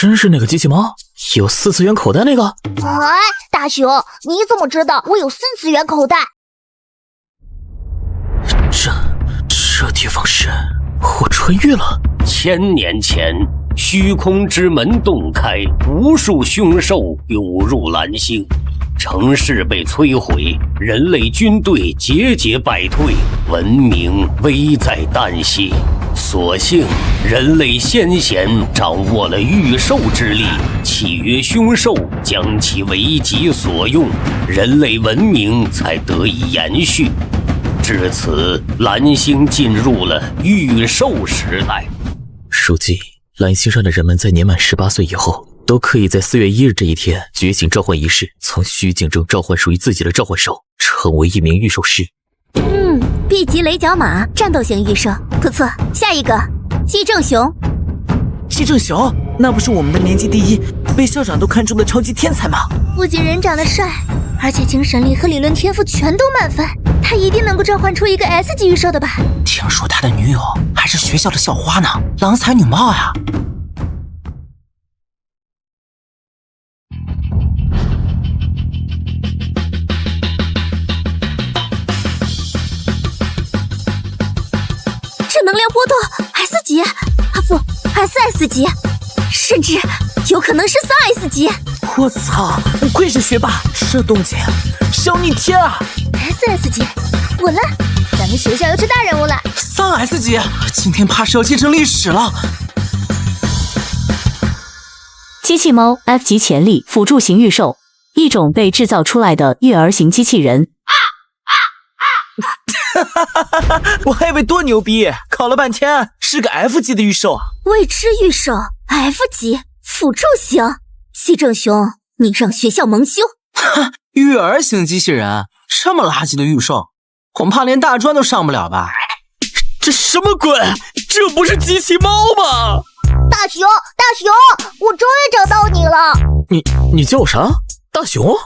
真是那个机器猫？有4次元口袋那个？哎，大雄，你怎么知道我有4次元口袋？这地方是我穿越了。1000年前，虚空之门洞开，无数凶兽涌入蓝星，城市被摧毁，人类军队节节败退，文明危在旦夕。所幸人类先贤掌握了御兽之力，契约凶兽，将其为己所用，人类文明才得以延续。至此，蓝星进入了御兽时代。书记，蓝星上的人们在年满18岁以后，都可以在4月1日这一天举行召唤仪式，从虚境中召唤属于自己的召唤兽，成为一名御兽师。B 级雷角马，战斗型御兽，不错。下一个，季正雄。季正雄，那不是我们的年级第1，被校长都看中的超级天才吗？不仅人长得帅，而且精神力和理论天赋全都满分，他一定能够召唤出一个 S 级御兽的吧？听说他的女友还是学校的校花呢，郎才女貌呀。这能量波动 S 级，不 SS 级，甚至有可能是3S 级。我操，不愧是学霸，这动静小逆天啊 ！SS 级，稳了，咱们学校又是大人物了。3S 级，今天怕是要见证历史了。机器猫 F 级潜力辅助型御兽，一种被制造出来的育儿型机器人。我还以为多牛逼，考了半天是个 F 级的御兽啊！未知御兽 F 级辅助型，季正雄，你让学校蒙羞！育儿型机器人，这么垃圾的御兽，恐怕连大专都上不了吧？这什么鬼？这不是机器猫吗？大雄，我终于找到你了！你叫我啥？大雄？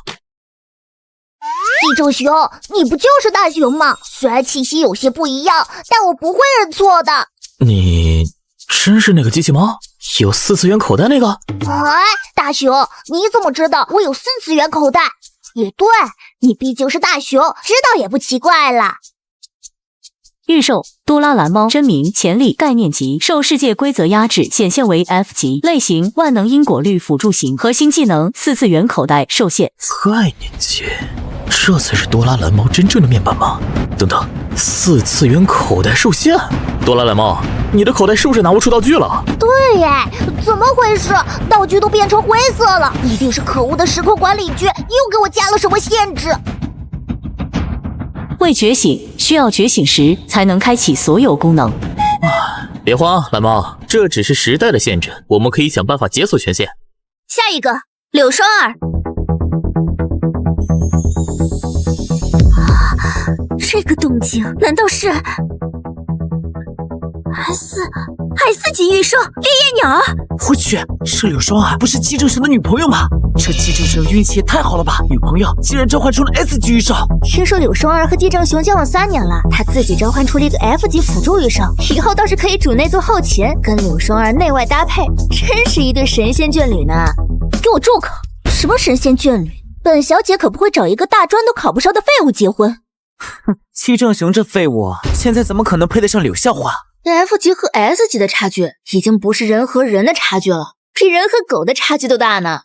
季正雄，你不就是大雄吗？虽然气息有些不一样，但我不会认错的。你真是那个机器猫？有4次元口袋那个？哎，大雄，你怎么知道我有4次元口袋？也对，你毕竟是大雄，知道也不奇怪了。御兽多拉蓝猫，真名潜力概念级，受世界规则压制，显现为 F 级，类型万能因果律辅助型，核心技能4次元口袋受限。概念级，这才是多拉蓝猫真正的面板吗？等等，4次元口袋受限？多拉蓝猫，你的口袋是不是拿不出道具了？对耶，怎么回事？道具都变成灰色了，一定是可恶的时空管理局又给我加了什么限制。未觉醒，需要觉醒时才能开启所有功能。别慌，蓝猫，这只是时代的限制，我们可以想办法解锁权限。下一个，柳双儿。这个动静难道是 S 级御兽烈焰鸟？我去，这柳双儿不是季正雄的女朋友吗？这季正雄运气也太好了吧，女朋友竟然召唤出了 S 级御兽。听说柳双儿和季正雄交往3年了，他自己召唤出了一个 F 级辅助御兽，以后倒是可以主内做后勤，跟柳双儿内外搭配，真是一对神仙眷侣呢。给我住口！什么神仙眷侣？本小姐可不会找一个大专都考不上的废物结婚。哼，季正雄这废物，现在怎么可能配得上柳校花？F 级和 S 级的差距已经不是人和人的差距了，比人和狗的差距都大呢。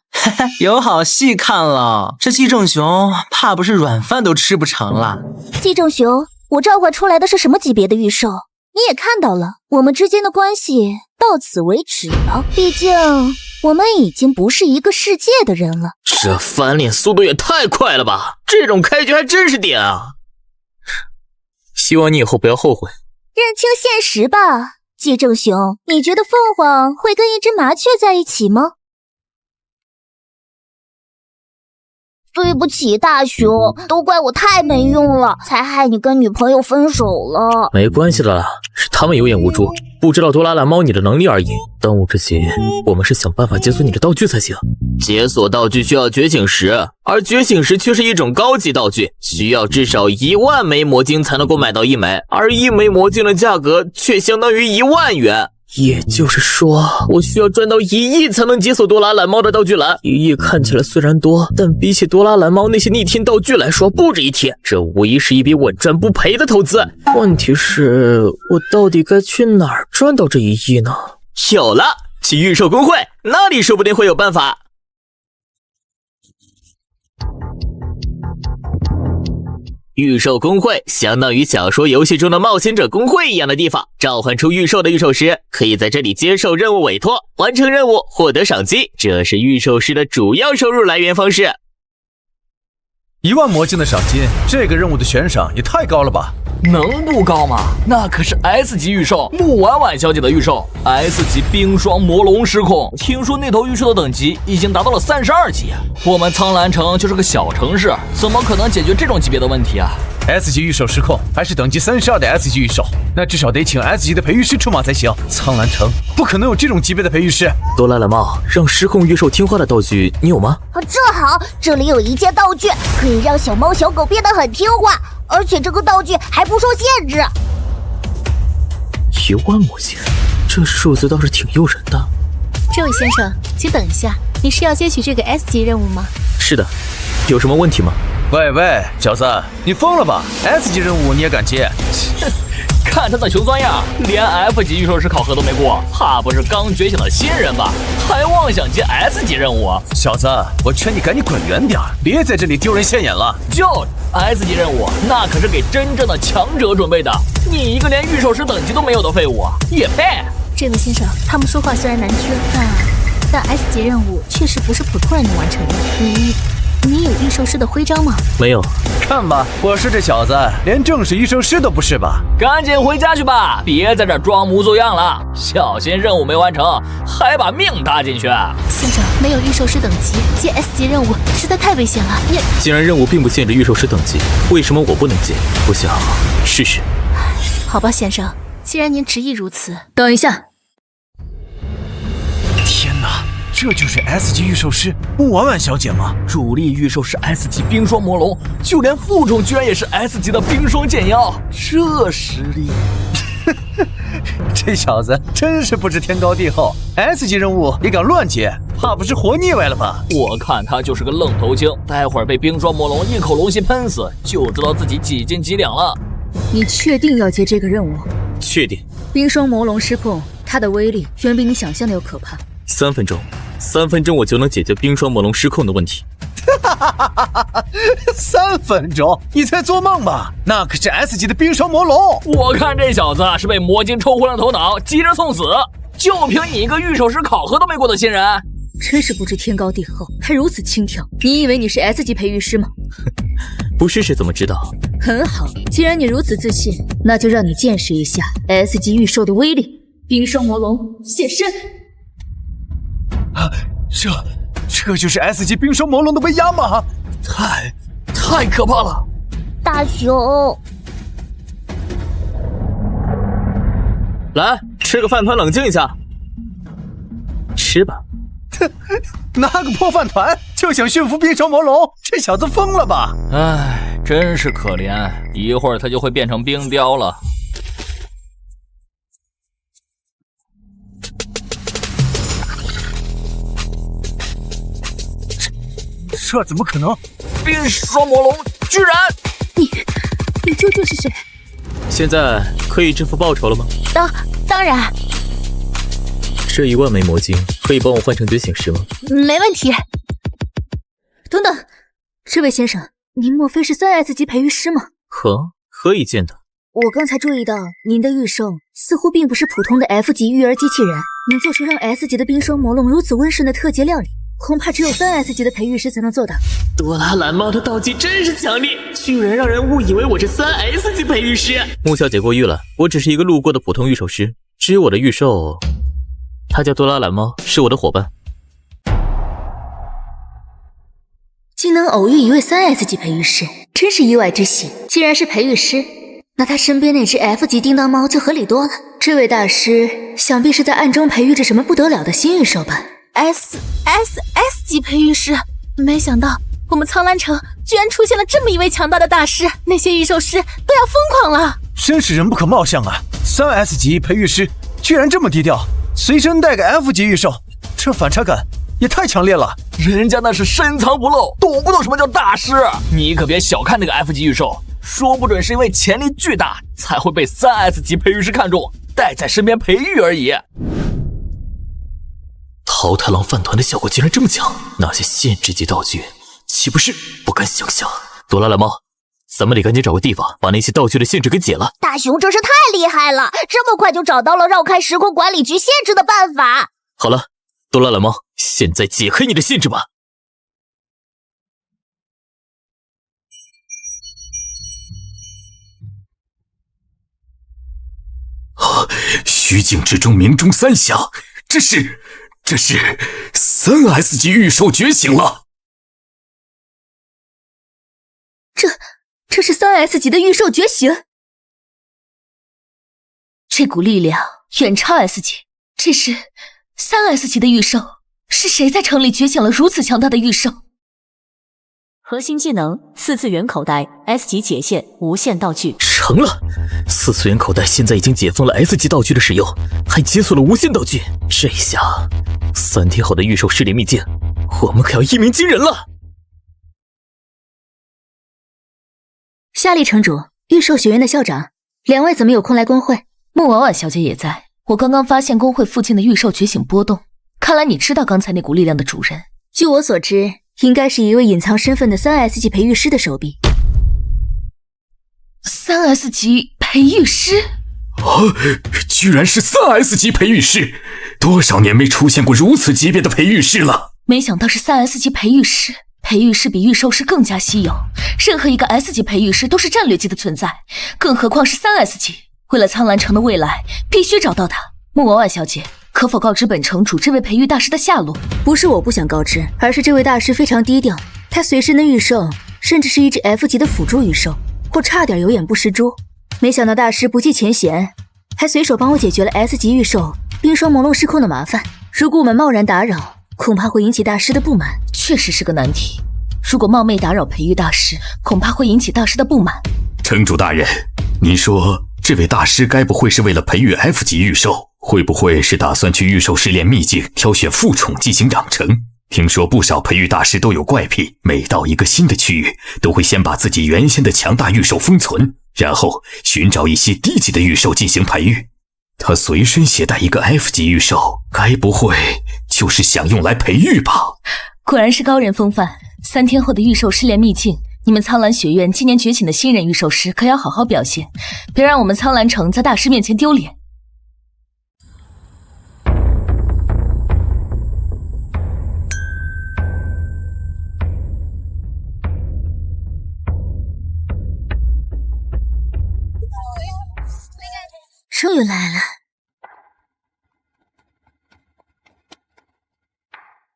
有好戏看了，这季正雄怕不是软饭都吃不成了。季正雄，我召唤出来的是什么级别的御兽？你也看到了，我们之间的关系到此为止了。毕竟我们已经不是一个世界的人了。这翻脸速度也太快了吧！这种开局还真是点啊！希望你以后不要后悔。认清现实吧，季正雄，你觉得凤凰会跟一只麻雀在一起吗？对不起，大雄，都怪我太没用了，才害你跟女朋友分手了。没关系的啦，是他们有眼无珠，不知道多拉蓝猫你的能力而已。当务之急，我们是想办法解锁你的道具才行。解锁道具需要觉醒石，而觉醒石却是一种高级道具，需要至少1万枚魔晶才能够买到1枚，而1枚魔晶的价格却相当于1万元。也就是说，我需要赚到1亿才能解锁多拉蓝猫的道具栏。1亿看起来虽然多，但比起多拉蓝猫那些逆天道具来说，不值一提。这无疑是一笔稳赚不赔的投资。问题是，我到底该去哪儿赚到这1亿呢？有了，去御兽公会，那里说不定会有办法。御兽公会相当于小说游戏中的冒险者公会一样的地方，召唤出御兽的御兽师可以在这里接受任务委托，完成任务获得赏金，这是御兽师的主要收入来源方式。1万魔晶的赏金，这个任务的悬赏也太高了吧？能不高吗？那可是 S 级御兽穆婉婉小姐的御兽 ，S 级冰霜魔龙失控。听说那头御兽的等级已经达到了32级。我们苍兰城就是个小城市，怎么可能解决这种级别的问题啊 ？S 级御兽失控，还是等级32的 S 级御兽，那至少得请 S 级的培育师出马才行。苍兰城不可能有这种级别的培育师。多拉蓝猫，让失控御兽听话的道具你有吗？正好这里有一件道具，可以让小猫小狗变得很听话，而且这个道具还不受限制。1万魔晶，这数字倒是挺诱人的。这位先生，请等一下，你是要接取这个 S 级任务吗？是的，有什么问题吗？喂，小子，你疯了吧 ？S 级任务你也敢接？看他那穷酸样，连 F 级御兽师考核都没过，怕不是刚觉醒的新人吧？还妄想接 S 级任务啊？小子，我劝你赶紧滚远点，别在这里丢人现眼了。就 S 级任务，那可是给真正的强者准备的，你一个连御兽师等级都没有的废物，也配？这位先生，他们说话虽然难听，但 S 级任务确实不是普通人能完成的。你有御兽师的徽章吗？没有。看吧，我说这小子连正式御兽师都不是吧？赶紧回家去吧，别在这装模作样了，小心任务没完成，还把命搭进去。先生，没有御兽师等级，接 S 级任务实在太危险了。既然任务并不限制御兽师等级，为什么我不能接？不想试试？好吧，先生，既然您执意如此，等一下。天哪！这就是 S 级御兽师穆婉婉小姐吗？主力御兽是 S 级冰霜魔龙，就连副种居然也是 S 级的冰霜剑妖，这实力！这小子真是不知天高地厚 ，S 级任务也敢乱接，怕不是活腻歪了吧？我看他就是个愣头青，待会儿被冰霜魔龙一口龙息喷死，就知道自己几斤几两了。你确定要接这个任务？确定。冰霜魔龙失控，它的威力远比你想象的要可怕。3分钟我就能解决冰霜魔龙失控的问题。3分钟？你在做梦吧？那可是 S 级的冰霜魔龙！我看这小子是被魔晶抽昏了头脑，急着送死。就凭你一个御兽师考核都没过的新人，真是不知天高地厚，还如此轻佻。你以为你是 S 级培育师吗？不试试怎么知道？很好，既然你如此自信，那就让你见识一下 S 级御兽的威力。冰霜魔龙现身！啊，这就是 S 级冰霜魔龙的威压吗？太可怕了！大熊，来吃个饭团冷静一下。吃吧。拿个破饭团就想驯服冰霜魔龙，这小子疯了吧？唉，真是可怜，一会儿他就会变成冰雕了。这怎么可能？冰霜魔龙居然……你究竟是谁？现在可以支付报酬了吗？当然。这1万枚魔晶可以帮我换成觉醒石吗？没问题。等等，这位先生，您莫非是3S 级培育师吗？何以见得？我刚才注意到您的御兽似乎并不是普通的 F 级育儿机器人，能做出让 S 级的冰霜魔龙如此温顺的特级料理，恐怕只有3S 级的培育师才能做到。多拉蓝猫的道具真是强烈，居然让人误以为我是3S 级培育师。穆小姐过誉了，我只是一个路过的普通御兽师。至于我的御兽，它叫多拉蓝猫，是我的伙伴。竟能偶遇一位3S 级培育师，真是意外之喜。既然是培育师，那他身边那只 F 级叮当猫就合理多了。这位大师想必是在暗中培育着什么不得了的新御兽吧。S 级培育师，没想到我们苍兰城居然出现了这么一位强大的大师，那些御兽师都要疯狂了。真是人不可貌相啊！3S 级培育师居然这么低调，随身带个 F 级预售，这反差感也太强烈了。人家那是深藏不露，懂不懂什么叫大师？你可别小看那个 F 级预售，说不准是因为潜力巨大，才会被3S 级培育师看中，带在身边培育而已。桃太郎饭团的效果竟然这么强，那些限制级道具岂不是不敢想象？朵拉蓝猫，咱们得赶紧找个地方把那些道具的限制给解了。大雄真是太厉害了，这么快就找到了绕开时空管理局限制的办法。好了，朵拉蓝猫，现在解开你的限制吧。虚境之中鸣钟三响，这是3S 级御兽觉醒了。这是3S 级的御兽觉醒，这股力量远超 S 级，这是3S 级的御兽，是谁在城里觉醒了如此强大的御兽？核心技能4次元口袋 S 级解限无限道具。成了，4次元口袋现在已经解封了 S 级道具的使用，还解锁了无限道具。这下3天后的御兽试炼秘境，我们可要一鸣惊人了。夏利城主，御兽学院的校长，两位怎么有空来工会？穆婉婉小姐也在。我刚刚发现工会附近的御兽觉醒波动，看来你知道刚才那股力量的主人。据我所知，应该是一位隐藏身份的3S 级培育师的手笔。3S 级培育师？居然是3S 级培育师！多少年没出现过如此级别的培育师了。没想到是3S 级培育师。培育师比御兽师更加稀有，任何一个 S 级培育师都是战略级的存在，更何况是3S 级。为了苍兰城的未来，必须找到他。穆婉婉小姐，可否告知本城主这位培育大师的下落？不是我不想告知，而是这位大师非常低调，他随身的御兽甚至是一只 F 级的辅助御兽，我差点有眼不识珠。没想到大师不计前嫌，还随手帮我解决了 S 级御兽冰霜朦胧失控的麻烦。如果我们贸然打扰，恐怕会引起大师的不满。确实是个难题，如果冒昧打扰培育大师，恐怕会引起大师的不满。城主大人，您说这位大师该不会是为了培育 F 级御兽，会不会是打算去御兽试炼秘境挑选副宠进行养成？听说不少培育大师都有怪癖，每到一个新的区域，都会先把自己原先的强大御兽封存，然后寻找一些低级的御兽进行培育。他随身携带一个 F 级御兽，该不会就是想用来培育吧？果然是高人风范。3天后的御兽试炼秘境，你们苍兰学院今年觉醒的新人御兽师可要好好表现，别让我们苍兰城在大师面前丢脸。终于来了。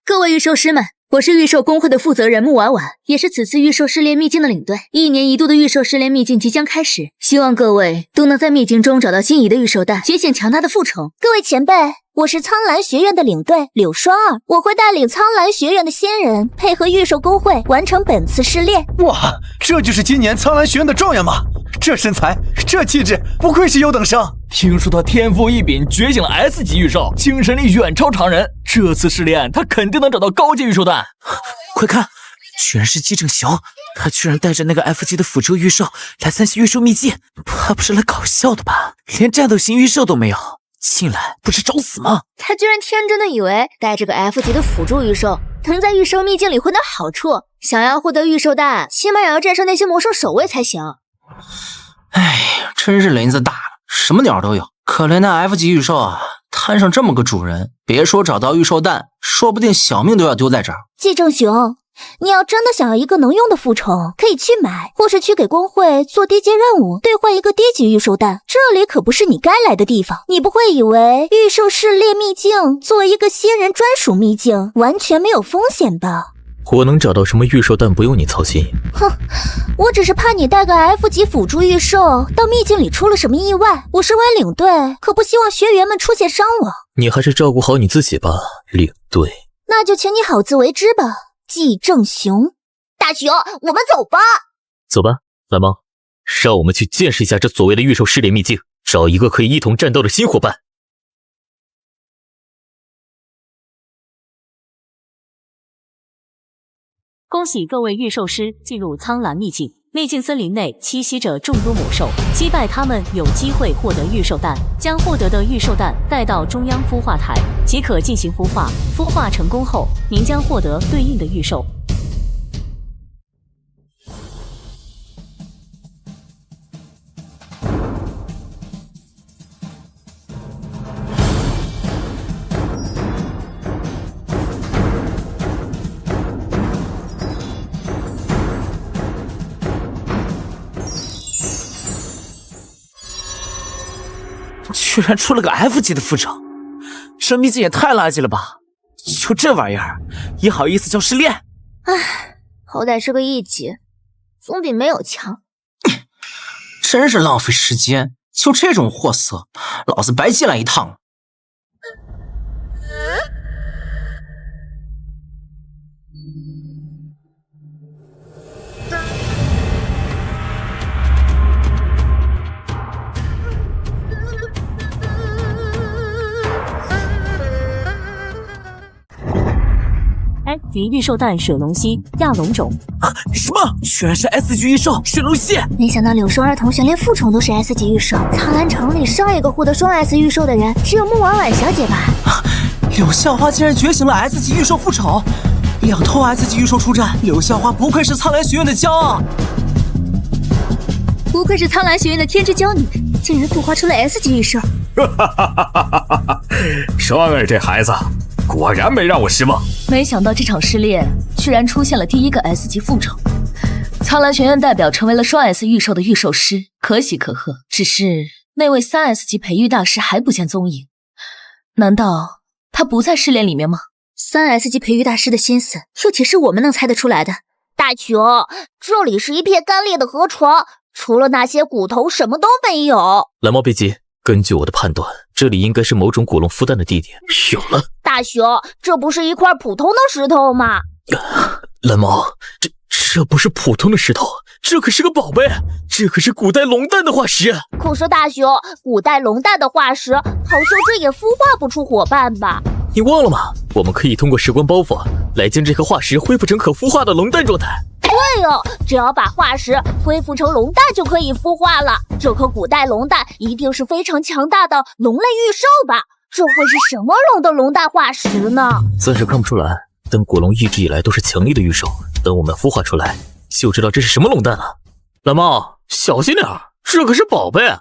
各位御兽师们，我是御兽工会的负责人穆婉婉，也是此次御兽试炼秘境的领队。1年1度的御兽试炼秘境即将开始，希望各位都能在秘境中找到心仪的御兽蛋，觉醒强大的副宠。各位前辈，我是苍兰学院的领队柳双儿，我会带领苍兰学院的新人配合御兽工会完成本次试炼。哇，这就是今年苍兰学院的状元吗？这身材，这气质，不愧是优等生。听说他天赋异禀，觉醒了 S 级御兽，精神力远超常人。这次试炼，他肯定能找到高级御兽蛋。快看，居然是姬正雄，他居然带着那个 F 级的辅助御兽来参加御兽秘境，他不是来搞笑的吧？连战斗型御兽都没有，进来不是找死吗？他居然天真的以为带着个 F 级的辅助御兽能在御兽秘境里混得好处，想要获得御兽蛋，起码也要战胜那些魔兽守卫才行。哎，真是林子大了，什么鸟都有。可怜的 F 级御兽啊，摊上这么个主人，别说找到御兽蛋，说不定小命都要丢在这儿。季正雄，你要真的想要一个能用的副宠，可以去买，或是去给工会做低阶任务，兑换一个低级御兽蛋。这里可不是你该来的地方。你不会以为御兽试炼秘境作为一个新人专属秘境，完全没有风险吧？我能找到什么御兽蛋不用你操心。哼，我只是怕你带个 F 级辅助御兽到秘境里出了什么意外。我身为领队，可不希望学员们出现伤亡。你还是照顾好你自己吧，领队。那就请你好自为之吧，季正雄。大雄，我们走吧。走吧，蓝猫，让我们去见识一下这所谓的御兽试炼秘境，找一个可以一同战斗的新伙伴。恭喜各位御兽师进入苍蓝秘境。秘境森林内栖息着众多魔兽，击败它们有机会获得御兽蛋。将获得的御兽蛋带到中央孵化台，即可进行孵化。孵化成功后，您将获得对应的御兽。居然出了个 F 级的副手，这秘境也太垃圾了吧！就这玩意儿，也好意思叫失恋？唉，好歹是个1级，总比没有强。真是浪费时间，就这种货色，老子白进来一趟了。X 级御兽蛋水龙蜥亚龙种。什么？居然是 S 级御兽水龙蜥！没想到柳生儿同学连副宠都是 S 级御兽。苍兰城里上一个获得双 S 御兽的人只有穆婉婉小姐吧？柳校花竟然觉醒了 S 级御兽副宠，2头 S 级御兽出战，柳校花不愧是苍兰学院的骄傲。不愧是苍兰学院的天之骄女，竟然孵化出了 S 级御兽。双儿这孩子果然没让我失望。没想到这场试炼居然出现了第一个 S 级副宠，苍兰学院代表成为了双 S 御兽的御兽师，可喜可贺。只是那位3 S 级培育大师还不见踪影，难道他不在试炼里面吗？3 S 级培育大师的心思，又岂是我们能猜得出来的？大雄，这里是一片干裂的河床，除了那些骨头，什么都没有。蓝猫别急，根据我的判断，这里应该是某种古龙孵蛋的地点。有了，大雄，这不是一块普通的石头吗？蓝猫，这不是普通的石头，这可是个宝贝，这可是古代龙蛋的化石。可是大雄，古代龙蛋的化石，好像这也孵化不出伙伴吧？你忘了吗？我们可以通过时光包袱来将这颗化石恢复成可孵化的龙蛋状态。对哦，只要把化石恢复成龙蛋就可以孵化了。这颗古代龙蛋一定是非常强大的龙类御兽吧？这会是什么龙的龙蛋化石呢？暂时看不出来，但古龙一直以来都是强力的御兽，等我们孵化出来，就知道这是什么龙蛋了。蓝猫，小心点，这可是宝贝啊！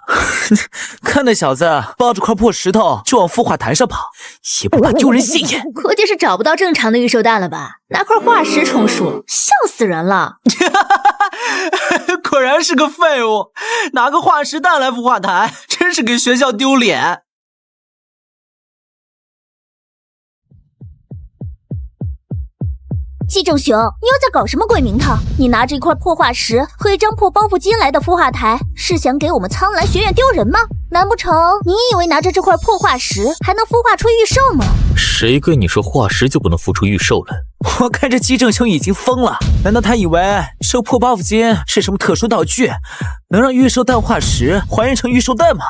看那小子抱着块破石头就往孵化台上跑，也不怕丢人现眼。估计是找不到正常的御兽蛋了吧？拿块化石充数，笑死人了！果然是个废物，拿个化石蛋来孵化台，真是给学校丢脸。季正雄，你又在搞什么鬼名堂？你拿着一块破化石和一张破包袱巾来的孵化台，是想给我们苍兰学院丢人吗？难不成你以为拿着这块破化石还能孵化出御兽吗？谁跟你说化石就不能孵出御兽了？我看这季正雄已经疯了，难道他以为这破包袱巾是什么特殊道具，能让御兽蛋化石还原成御兽蛋吗？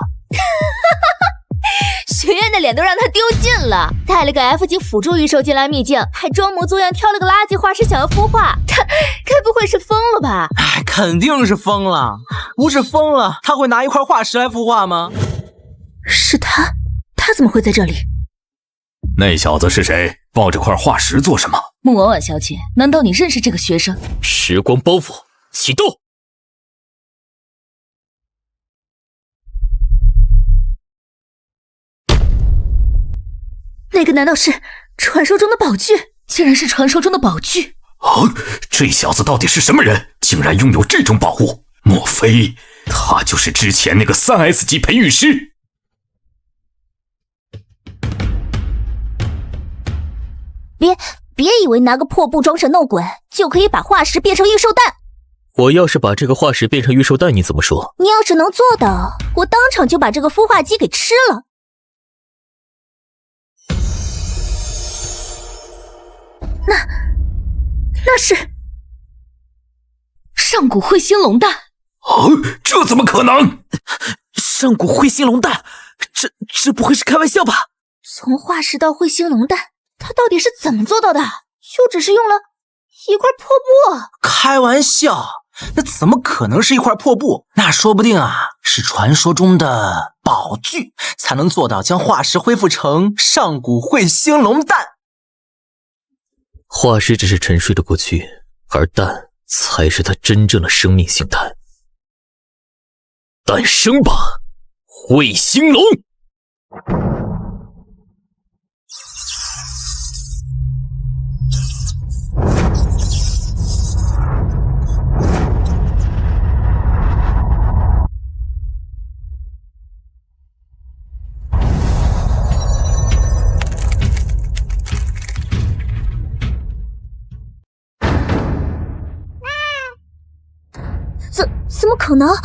学院的脸都让他丢尽了，带了个 F 级辅助御兽进来秘境，还装模作样挑了个垃圾化石想要孵化，他该不会是疯了吧？哎，肯定是疯了，不是疯了，他会拿一块化石来孵化吗？是他，他怎么会在这里？那小子是谁？抱着块化石做什么？穆婉婉小姐，难道你认识这个学生？时光包袱启动。那个难道是传说中的宝具？竟然是传说中的宝具！哦，这小子到底是什么人？竟然拥有这种宝物？莫非他就是之前那个3 S 级培育师？别以为拿个破布装神弄鬼就可以把化石变成御兽蛋。我要是把这个化石变成御兽蛋，你怎么说？你要是能做到，我当场就把这个孵化机给吃了。那是上古彗星龙蛋。哦，这怎么可能？上古彗星龙蛋，这不会是开玩笑吧？从化石到彗星龙蛋，他到底是怎么做到的？就只是用了一块破布？开玩笑，那怎么可能是一块破布？那说不定啊，是传说中的宝具，才能做到将化石恢复成上古彗星龙蛋。化石只是沉睡的过去，而蛋才是它真正的生命形态。诞生吧，彗星龙！怎么可能？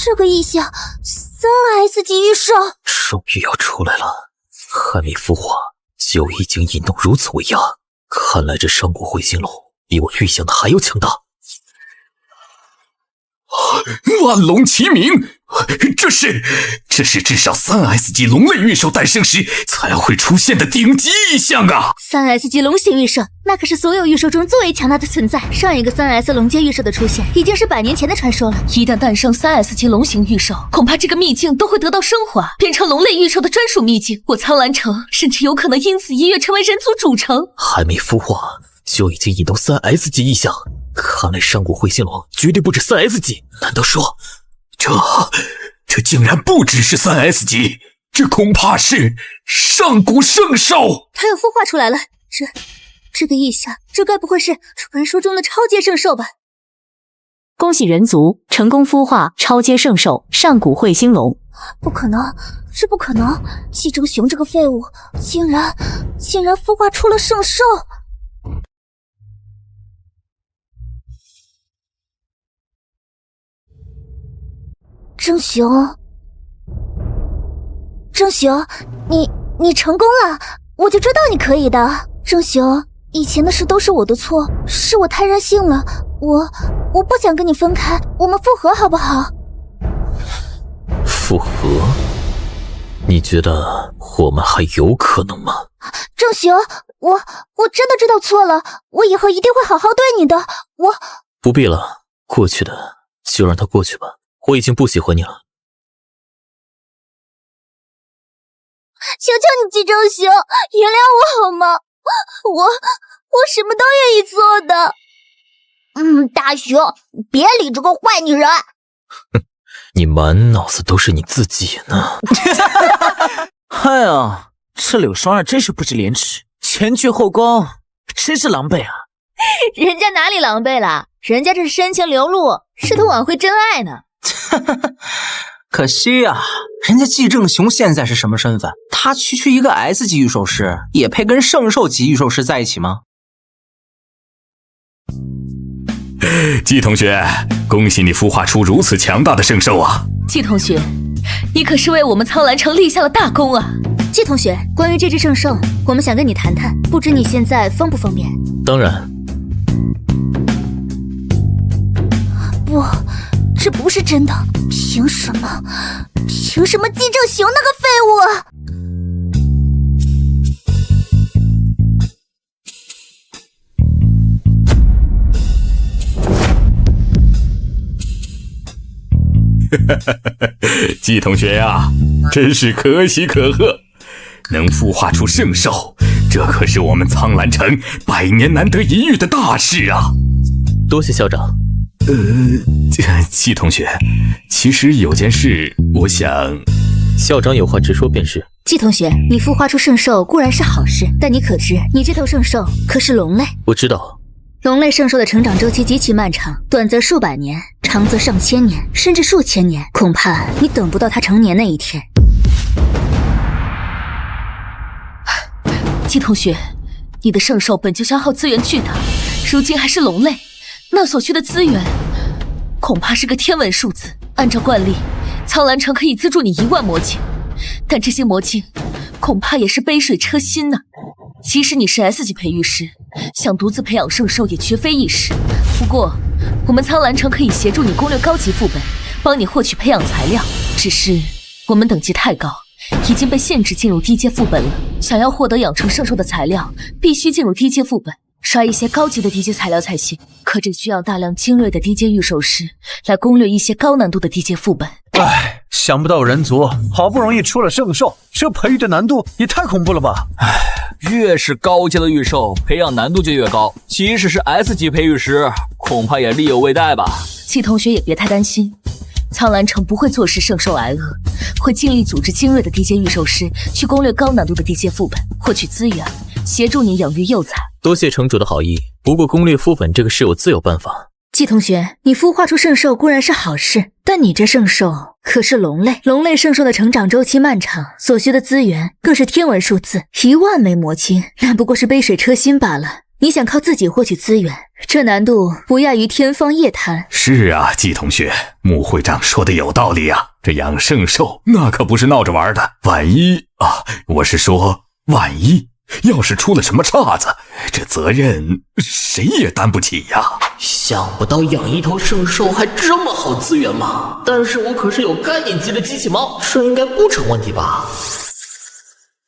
这个异象，3S 级预售，终于要出来了，还没孵化就已经引动如此威压，看来这上古彗星龙比我预想的还要强大。万龙齐鸣，这是至少3S 级龙类预兽诞生时才会出现的顶级异象啊！3S 级龙形预兽，那可是所有预兽中最为强大的存在。上一个3S 龙阶预兽的出现，已经是100年前的传说了。一旦诞生3S 级龙形预兽，恐怕这个秘境都会得到升华，变成龙类预兽的专属秘境。我苍兰城甚至有可能因此一跃成为人族主城。还没孵化就已经引动3S 级异象，看来上古彗星龙绝对不止3S 级。难道说，这竟然不只是3S 级，这恐怕是上古圣兽！它又孵化出来了，这个异象，这该不会是传说中的超阶圣兽吧？恭喜人族成功孵化超阶圣兽上古彗星龙！不可能，这不可能！寄生熊这个废物，竟然孵化出了圣兽！郑雄，你成功了，我就知道你可以的。郑雄，以前的事都是我的错，是我太任性了，我不想跟你分开，我们复合好不好？复合？你觉得我们还有可能吗？郑雄，我真的知道错了，我以后一定会好好对你的。不必了，过去的就让它过去吧。我已经不喜欢你了。求求你，季正雄，原谅我好吗？我什么都愿意做的。大雄，别理这个坏女人。哼，你满脑子都是你自己呢。哎呀，这柳双儿真是不知廉耻，前倨后恭，真是狼狈啊！人家哪里狼狈了？人家这是深情流露，试图挽回真爱呢。可惜啊，人家季正雄现在是什么身份？他区一个 S 级御兽师，也配跟圣兽级御兽师在一起吗？季同学，恭喜你孵化出如此强大的圣兽啊！季同学，你可是为我们苍兰城立下了大功啊！季同学，关于这只圣兽，我们想跟你谈谈，不知你现在方不方便？当然。不，这不是真的，凭什么季正雄那个废物？季同学呀，真是可喜可贺，能孵化出圣兽，这可是我们苍兰城100年难得一遇的大事啊！多谢校长。季同学，其实有件事，我想……校长有话直说便是。季同学，你孵化出圣兽固然是好事，但你可知，你这头圣兽可是龙类？我知道。龙类圣兽的成长周期极其漫长，短则数百年，长则上千年，甚至数千年，恐怕你等不到它成年那一天。季同学，你的圣兽本就消耗资源巨大，如今还是龙类，那所需的资源恐怕是个天文数字。按照惯例，苍兰城可以资助你1万魔晶，但这些魔晶恐怕也是杯水车薪呢。即使你是 S 级培育师，想独自培养圣兽也绝非易事。不过，我们苍兰城可以协助你攻略高级副本，帮你获取培养材料。只是我们等级太高，已经被限制进入低阶副本了。想要获得养成圣兽的材料，必须进入低阶副本。刷一些高级的低阶材料才行，可这需要大量精锐的低阶御兽师来攻略一些高难度的低阶副本。唉，想不到人族好不容易出了圣兽，这培育的难度也太恐怖了吧！越是高阶的御兽，培养难度就越高，即使是 S 级培育师，恐怕也力有未逮吧。季同学也别太担心，苍兰城不会坐视圣兽挨饿，会尽力组织精锐的低阶御兽师去攻略高难度的低阶副本，获取资源，协助你养育幼崽。多谢城主的好意，不过攻略副本这个事我自有办法。季同学，你孵化出圣兽固然是好事，但你这圣兽可是龙类，龙类圣兽的成长周期漫长，所需的资源更是天文数字，10000枚魔晶，那不过是杯水车薪罢了。你想靠自己获取资源，这难度不亚于天方夜谭。是啊，季同学，穆会长说的有道理啊，这养圣兽那可不是闹着玩的，万一要是出了什么岔子，这责任谁也担不起呀。想不到养一头圣兽还这么好资源嘛！但是我可是有概念级的机器猫，这应该不成问题吧？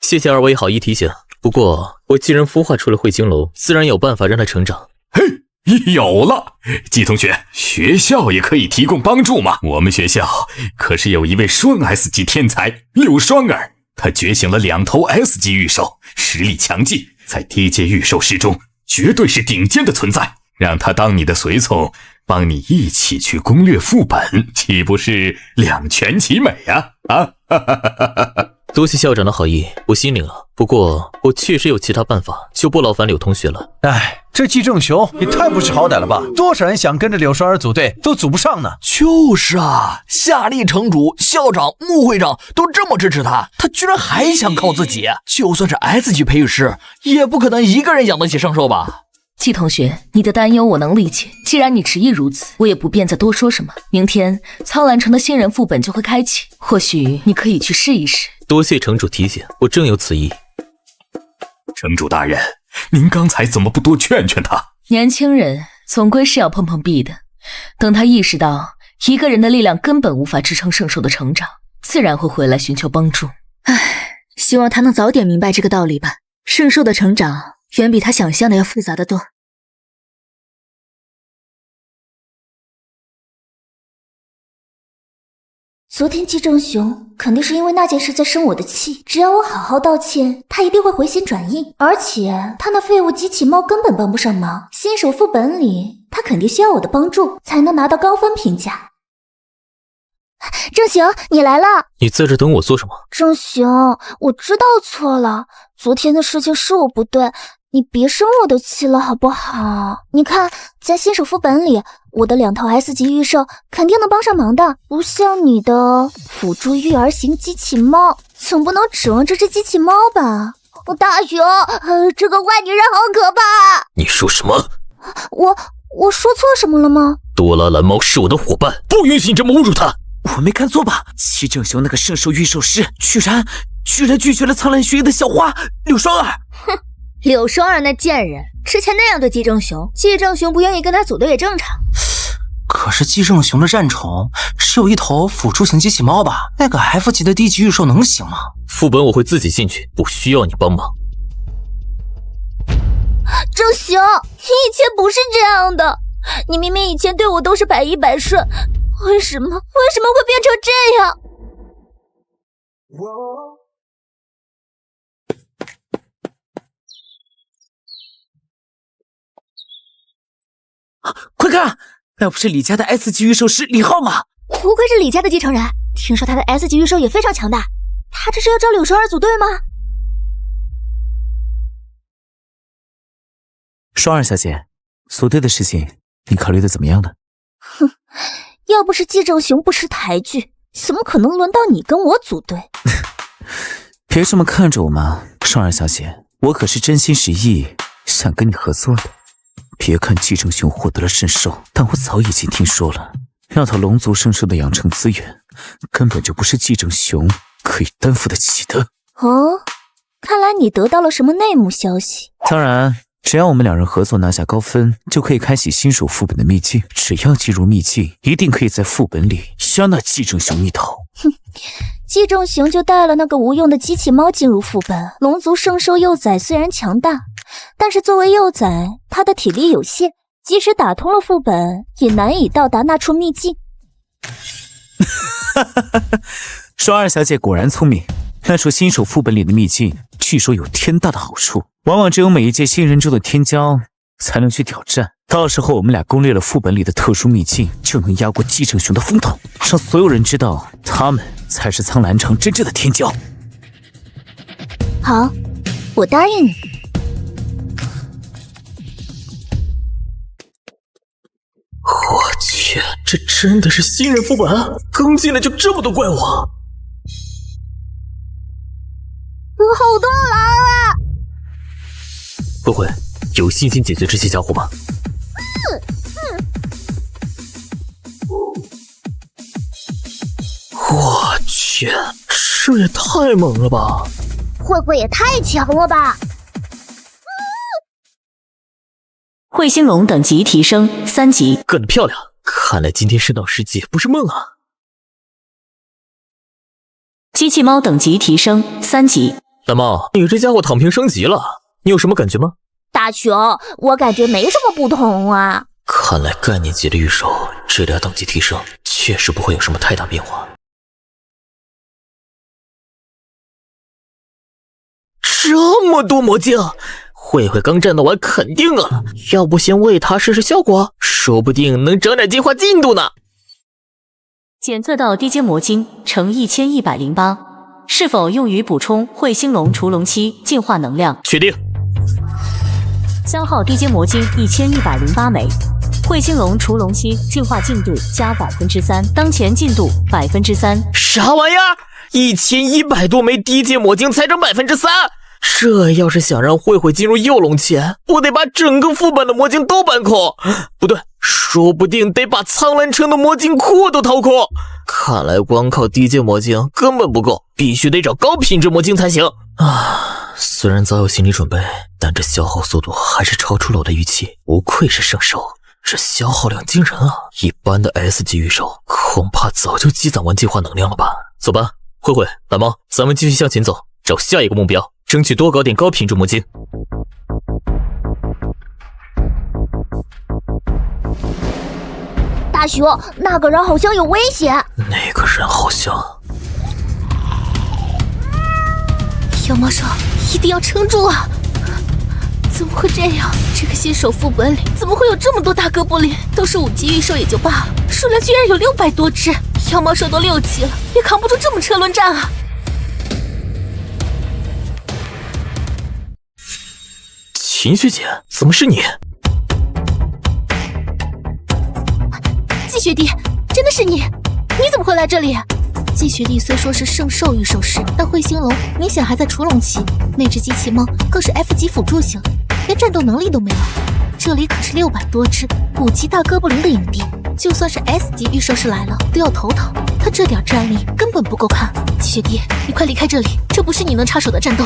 谢谢二位好意提醒，不过我既然孵化出了汇金楼，自然有办法让它成长。嘿，有了，季同学，学校也可以提供帮助嘛。我们学校可是有一位双 S 级天才柳双儿，他觉醒了2头 S 级御兽，实力强劲，在低阶御兽师中绝对是顶尖的存在。让他当你的随从，帮你一起去攻略副本，岂不是两全其美呀？多谢校长的好意，我心领了。不过我确实有其他办法，就不劳烦柳同学了。唉，这季正雄也太不识好歹了吧！多少人想跟着柳双儿组队，都组不上呢。就是啊，夏利城主、校长、穆会长都这么支持他，他居然还想靠自己。就算是 S 级培育师，也不可能一个人养得起圣兽吧？季同学，你的担忧我能理解。既然你执意如此，我也不便再多说什么。明天苍兰城的新人副本就会开启，或许你可以去试一试。多谢城主提醒，我正有此意。城主大人，您刚才怎么不多劝劝他？年轻人总归是要碰碰壁的，等他意识到一个人的力量根本无法支撑圣兽的成长，自然会回来寻求帮助。唉，希望他能早点明白这个道理吧。圣兽的成长远比他想象的要复杂得多。昨天季正雄肯定是因为那件事在生我的气，只要我好好道歉，他一定会回心转意。而且他那废物机器猫根本帮不上忙，新手副本里他肯定需要我的帮助才能拿到高分评价。正雄，你来了。你在这等我做什么？正雄，我知道错了，昨天的事情是我不对，你别生我的气了好不好？你看，在新手副本里，我的2头 S 级御兽肯定能帮上忙的，不像你的辅助育儿型机器猫，总不能指望这只机器猫吧？大雄，这个坏女人好可怕！你说什么？我说错什么了吗？多拉蓝猫是我的伙伴，不允许你这么侮辱他。我没看错吧？七正雄那个圣兽御兽师居然拒绝了苍兰学院的校花柳双儿。哼，柳双儿那贱人之前那样对季正雄，季正雄不愿意跟他组队也正常。可是季正雄的战宠只有1头辅助型机器猫吧？那个 F 级的低级御兽能行吗？副本我会自己进去，不需要你帮忙。正雄，你以前不是这样的，你明明以前对我都是百依百顺，为什么会变成这样？快看，那不是李家的 S 级御兽师李浩吗？不愧是李家的继承人，听说他的 S 级御兽也非常强大，他这是要找柳双儿组队吗？双儿小姐，组队的事情你考虑的怎么样呢？哼，要不是季正雄不识抬举，怎么可能轮到你跟我组队？别这么看着我嘛，双儿小姐，我可是真心实意想跟你合作的。别看季正雄获得了圣兽，但我早已经听说了，那套龙族圣兽的养成资源根本就不是季正雄可以担负得起的。哦，看来你得到了什么内幕消息。当然，只要我们2人合作拿下高分，就可以开启新手副本的秘境。只要进入秘境，一定可以在副本里削那季正雄一头。哼，季正雄就带了那个无用的机器猫进入副本。龙族圣兽幼崽虽然强大，但是作为幼崽，他的体力有限，即使打通了副本，也难以到达那处秘境。双儿小姐果然聪明，那处新手副本里的秘境，据说有天大的好处，往往只有每一届新人中的天骄才能去挑战。到时候我们俩攻略了副本里的特殊秘境，就能压过季正雄的风头，让所有人知道他们才是苍兰城真正的天骄。好，我答应你。我去，这真的是新人副本？刚进来就这么多怪物？好多狼啊！慧慧，有信心解决这些家伙吗？我去，这也太猛了吧！慧慧也太强了吧！彗星龙等级提升3级，干得漂亮！看来今天升到10级不是梦啊！机器猫等级提升3级。蓝猫，你这家伙躺平升级了，你有什么感觉吗？大雄，我感觉没什么不同啊。看来概念级的御兽，这俩等级提升确实不会有什么太大变化。这么多魔镜，慧慧刚战斗完肯定饿了，要不先喂她试试效果，说不定能整点进化进度呢。检测到低阶魔晶呈1108，是否用于补充彗星龙除龙期进化能量？确定。消耗低阶魔晶1108枚，彗星龙除龙期进化进度加3%，当前进度3%。啥玩意儿？1100多枚低阶魔晶才整3%？这要是想让慧慧进入幼龙期，不得把整个副本的魔晶都搬空？不对，说不定得把苍兰城的魔晶库都掏空。看来光靠低阶魔晶根本不够，必须得找高品质魔晶才行啊！虽然早有心理准备，但这消耗速度还是超出了我的预期。不愧是圣兽，这消耗量惊人啊！一般的 S 级御兽恐怕早就积攒完进化能量了吧？走吧，慧慧、蓝猫，咱们继续向前走，找下一个目标，争取多搞点高品质魔晶。大雄，那个人好像有危险。那个人好像……妖魔兽，一定要撑住啊！怎么会这样？这个新手副本里怎么会有这么多大哥布林？都是5级御兽也就罢了，数量居然有600多只。妖魔兽都6级了，也扛不住这么车轮战啊！秦学姐，怎么是你？季学弟，真的是你？你怎么会来这里？季学弟虽说是圣兽御兽师，但彗星龙明显还在除龙期，那只机器猫更是 F 级辅助型，连战斗能力都没有。这里可是600多只5级大哥布林的营地，就算是 S 级御兽师来了都要头疼。他这点战力根本不够看。季学弟，你快离开这里，这不是你能插手的战斗。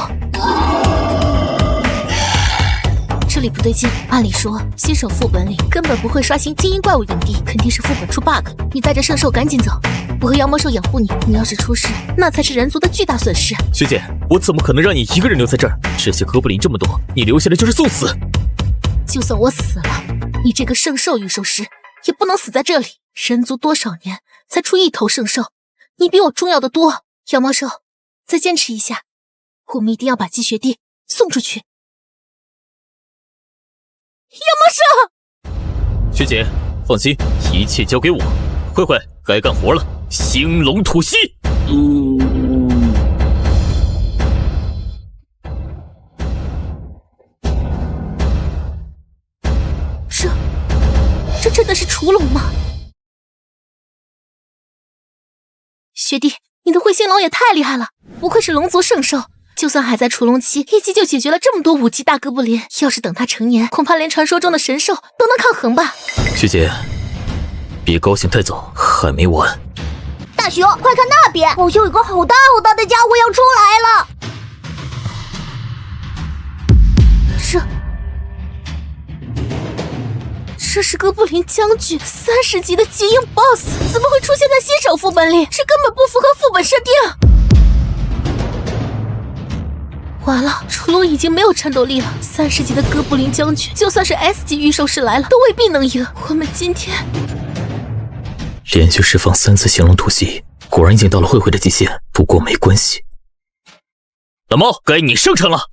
这里不对劲，按理说新手副本里根本不会刷新精英怪物营地，肯定是副本出 bug。你带着圣兽赶紧走，我和妖魔兽养护你。你要是出事，那才是人族的巨大损失。学姐，我怎么可能让你一个人留在这儿？这些哥布林这么多，你留下来就是送死。就算我死了，你这个圣兽御兽师也不能死在这里。人族多少年才出1头圣兽，你比我重要的多。妖魔兽，再坚持一下，我们一定要把季学弟送出去。妖魔兽，学姐放心，一切交给我。慧慧，该干活了，兴龙吐息。这真的是除龙吗？学弟，你的彗星龙也太厉害了，不愧是龙族圣兽。就算还在除龙期，一击就解决了这么多5级大哥布林。要是等他成年，恐怕连传说中的神兽都能抗衡吧。学姐，别高兴太早，还没完。大雄，快看那边，好像有个好大好大的家伙要出来了。这是哥布林将军30级的极硬 BOSS， 怎么会出现在新手副本里？这根本不符合副本设定。完了，楚龙已经没有战斗力了。30级的哥布林将军，就算是 S 级御兽师来了，都未必能赢。我们今天连续释放3次行龙突袭，果然已经到了慧慧的极限。不过没关系，蓝猫，该你生成了。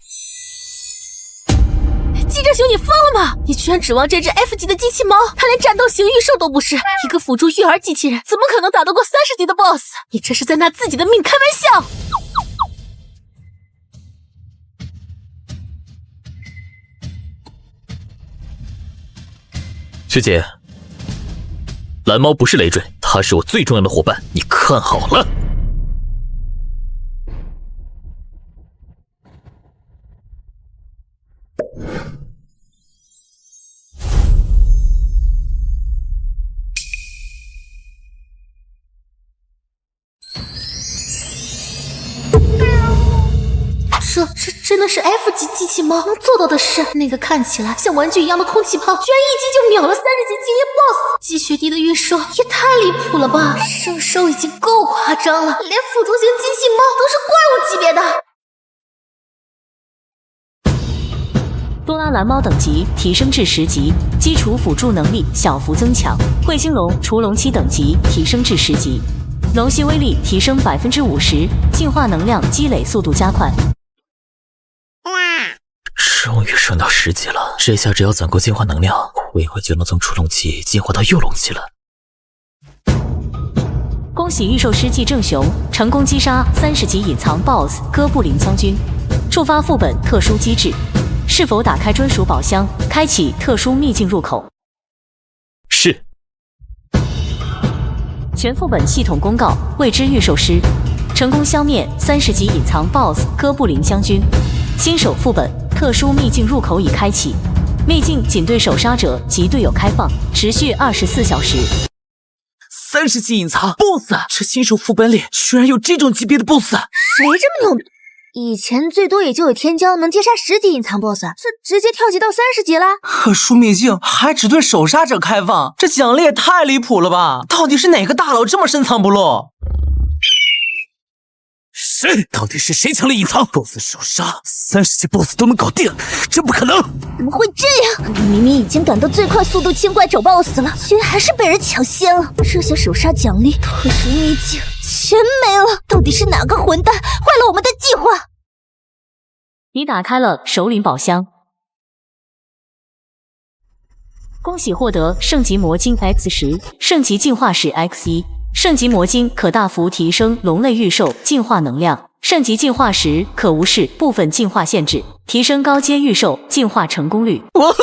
机智熊，你疯了吗？你居然指望这只 F 级的机器猫？它连战斗型御兽都不是，一个辅助育儿机器人，怎么可能打得过30级的 BOSS？ 你这是在拿自己的命开玩笑！学姐，蓝猫不是累赘，它是我最重要的伙伴，你看好了。这真的是 F 级机器猫能做到的事。那个看起来像玩具一样的空气炮，居然一击就秒了30级精英 BOSS。积雪地的御兽也太离谱了吧！圣兽已经够夸张了，连辅助型机器猫都是怪物级别的。多拉蓝猫等级提升至10级，基础辅助能力小幅增强。彗星龙、雏龙期等级提升至10级，龙息威力提升50%，进化能量积累速度加快。终于升到10级了，这下只要攒够进化能量，慧慧就能从雏龙期进化到幼龙期了。恭喜御兽师季正雄成功击杀30级隐藏 BOSS 哥布林将军，触发副本特殊机制，是否打开专属宝箱，开启特殊秘境入口？是。全副本系统公告：未知御兽师成功消灭30级隐藏 BOSS 哥布林将军，新手副本特殊秘境入口已开启，秘境仅对首杀者及队友开放，持续24小时。30级隐藏 BOSS， 这新手副本里居然有这种级别的 BOSS， 谁这么牛？以前最多也就有天骄能接杀10级隐藏 BOSS， 这直接跳级到30级了。特殊秘境还只对首杀者开放，这奖励也太离谱了吧！到底是哪个大佬这么深藏不露？到底是谁抢了隐藏 BOSS 首杀？30级 BOSS 都能搞定，这不可能！怎么会这样？你明明已经赶到最快速度清怪找 BOSS 了，居然还是被人抢先了。这些首杀奖励、特殊秘境全没了，到底是哪个混蛋坏了我们的计划？你打开了首领宝箱，恭喜获得圣级魔晶 X10、圣级进化石 X1。圣级魔晶可大幅提升龙类御兽进化能量，圣级进化石可无视部分进化限制，提升高阶御兽进化成功率。哇哦，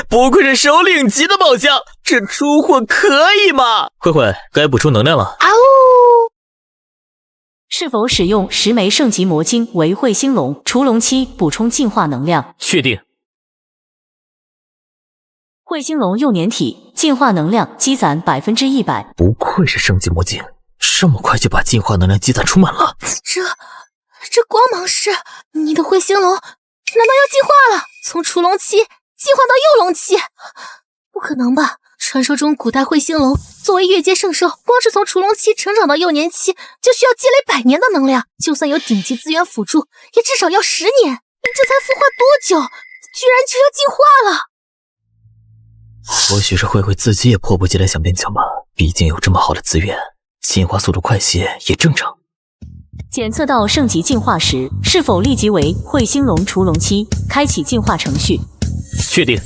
不愧是首领级的宝箱，这出货可以吗？慧慧，该补充能量了。啊呜！是否使用10枚圣级魔晶为彗星龙、雏龙期补充进化能量？确定。彗星龙幼年体进化能量积攒100%。不愧是圣级魔晶，这么快就把进化能量积攒充满了。这光芒是你的彗星龙，难道要进化了？从雏龙期进化到幼龙期？不可能吧！传说中古代彗星龙作为越阶圣兽，光是从雏龙期成长到幼年期，就需要积累100年的能量，就算有顶级资源辅助，也至少要10年。你这才孵化多久，居然就要进化了？或许是慧慧自己也迫不及待想变强吧，毕竟有这么好的资源，进化速度快些也正常。检测到圣级进化时，是否立即为彗星龙雏龙期，开启进化程序？确定。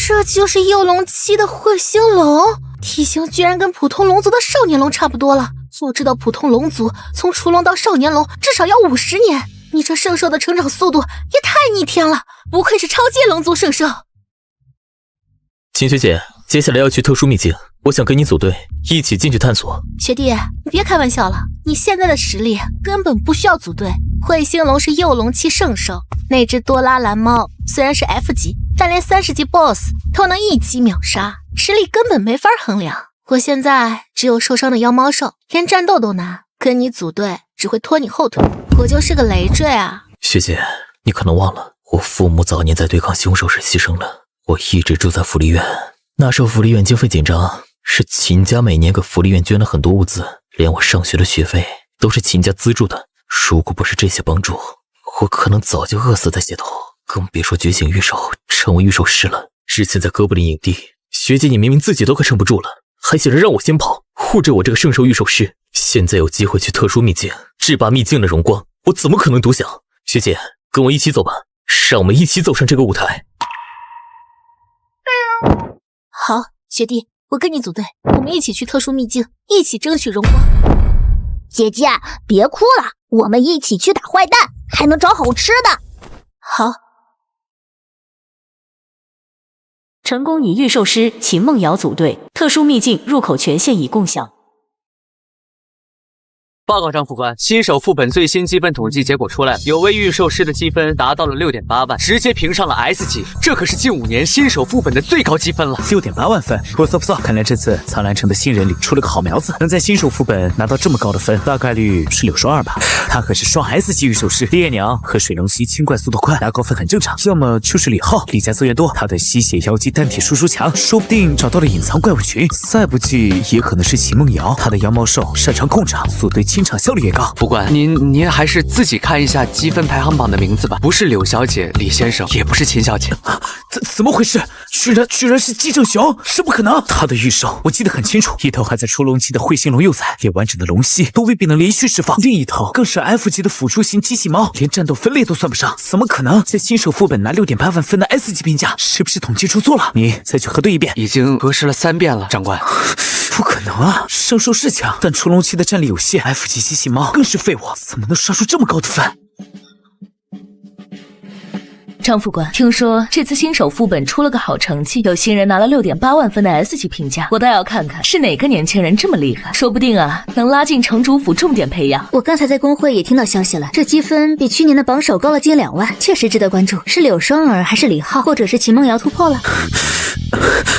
这就是幼龙期的彗星龙，体型居然跟普通龙族的少年龙差不多了。我知道普通龙族从雏龙到少年龙至少要50年，你这圣兽的成长速度也太逆天了，不愧是超阶龙族圣兽。秦学姐，接下来要去特殊秘境，我想跟你组队，一起进去探索。学弟，你别开玩笑了，你现在的实力根本不需要组队。彗星龙是幼龙期圣兽，那只多拉蓝猫虽然是 F 级，但连30级 BOSS 都能一击秒杀，实力根本没法衡量。我现在只有受伤的妖猫兽，连战斗都难，跟你组队只会拖你后腿。我就是个累赘啊！学姐，你可能忘了，我父母早年在对抗凶手时牺牲了，我一直住在福利院。那时候福利院经费紧张，是秦家每年给福利院捐了很多物资，连我上学的学费都是秦家资助的。如果不是这些帮助，我可能早就饿死在街头，更别说觉醒御兽，成为御兽师了。之前在哥布林营地，学姐你明明自己都快撑不住了，还想着让我先跑，护着我这个圣兽御兽师。现在有机会去特殊秘境，制霸秘境的荣光，我怎么可能独享？学姐，跟我一起走吧，让我们一起走上这个舞台。好，学弟，我跟你组队，我们一起去特殊秘境，一起争取荣光。姐姐，别哭了，我们一起去打坏蛋，还能找好吃的。好。成功与御兽师秦梦瑶组队，特殊秘境入口权现已共享。报告张副官，新手副本最新积分统计结果出来了，有位御兽师的积分达到了6.8万，直接评上了 S 级，这可是近5年新手副本的最高积分了。6.8万分，不错不错，看来这次苍兰城的新人里出了个好苗子，能在新手副本拿到这么高的分，大概率是柳双儿吧？他可是双 S 级御兽师，烈娘和水龙息清怪速度快，拿高分很正常。要么就是李浩，李家资源多，他的吸血妖姬单体输出强，说不定找到了隐藏怪物群。再不济也可能是秦梦瑶，他的妖猫兽擅长控场，组队清场效率也高。副官，您还是自己看一下积分排行榜的名字吧，不是柳小姐、李先生，也不是秦小姐。怎么回事？居然是季正雄，是不可能！他的御兽我记得很清楚，一头还在出龙期的彗星龙幼崽，连完整的龙息都未必能连续释放，另一头更是 F 级的辅助型机器猫，连战斗分类都算不上，怎么可能在新手副本拿6.8万分的 S 级评价？是不是统计出错了？你再去核对一遍。已经核实了3遍了，长官。不可能啊！圣兽是强，但出龙期的战力有限 ，F 级机器猫更是废物，怎么能刷出这么高的分？张副官，听说这次新手副本出了个好成绩，有新人拿了6.8万分的 S 级评价，我倒要看看是哪个年轻人这么厉害，说不定啊能拉进城主府重点培养。我刚才在工会也听到消息了，这积分比去年的榜首高了近2万，确实值得关注。是柳双儿还是李浩，或者是秦梦瑶突破了？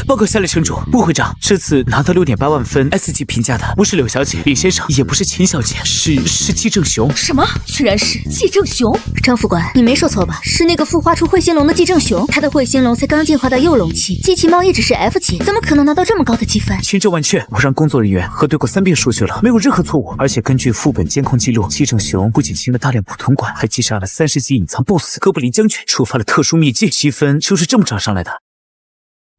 报告下列城主，穆会长，这次拿到6.8万分 S 级评价的不是柳小姐、李先生，也不是秦小姐，是季正雄。什么？居然是季正雄？张副官，你没说错吧？是那个孵化出彗星龙的季正雄，他的彗星龙才刚进化到幼龙期，机器猫一直是 F 级，怎么可能拿到这么高的积分？千真万确，我让工作人员核对过3遍数据了，没有任何错误。而且根据副本监控记录，季正雄不仅清了大量普通怪，还击杀了30级隐藏 BOSS 哥布林将军，触发了特殊秘境，积分就是这么涨上来的。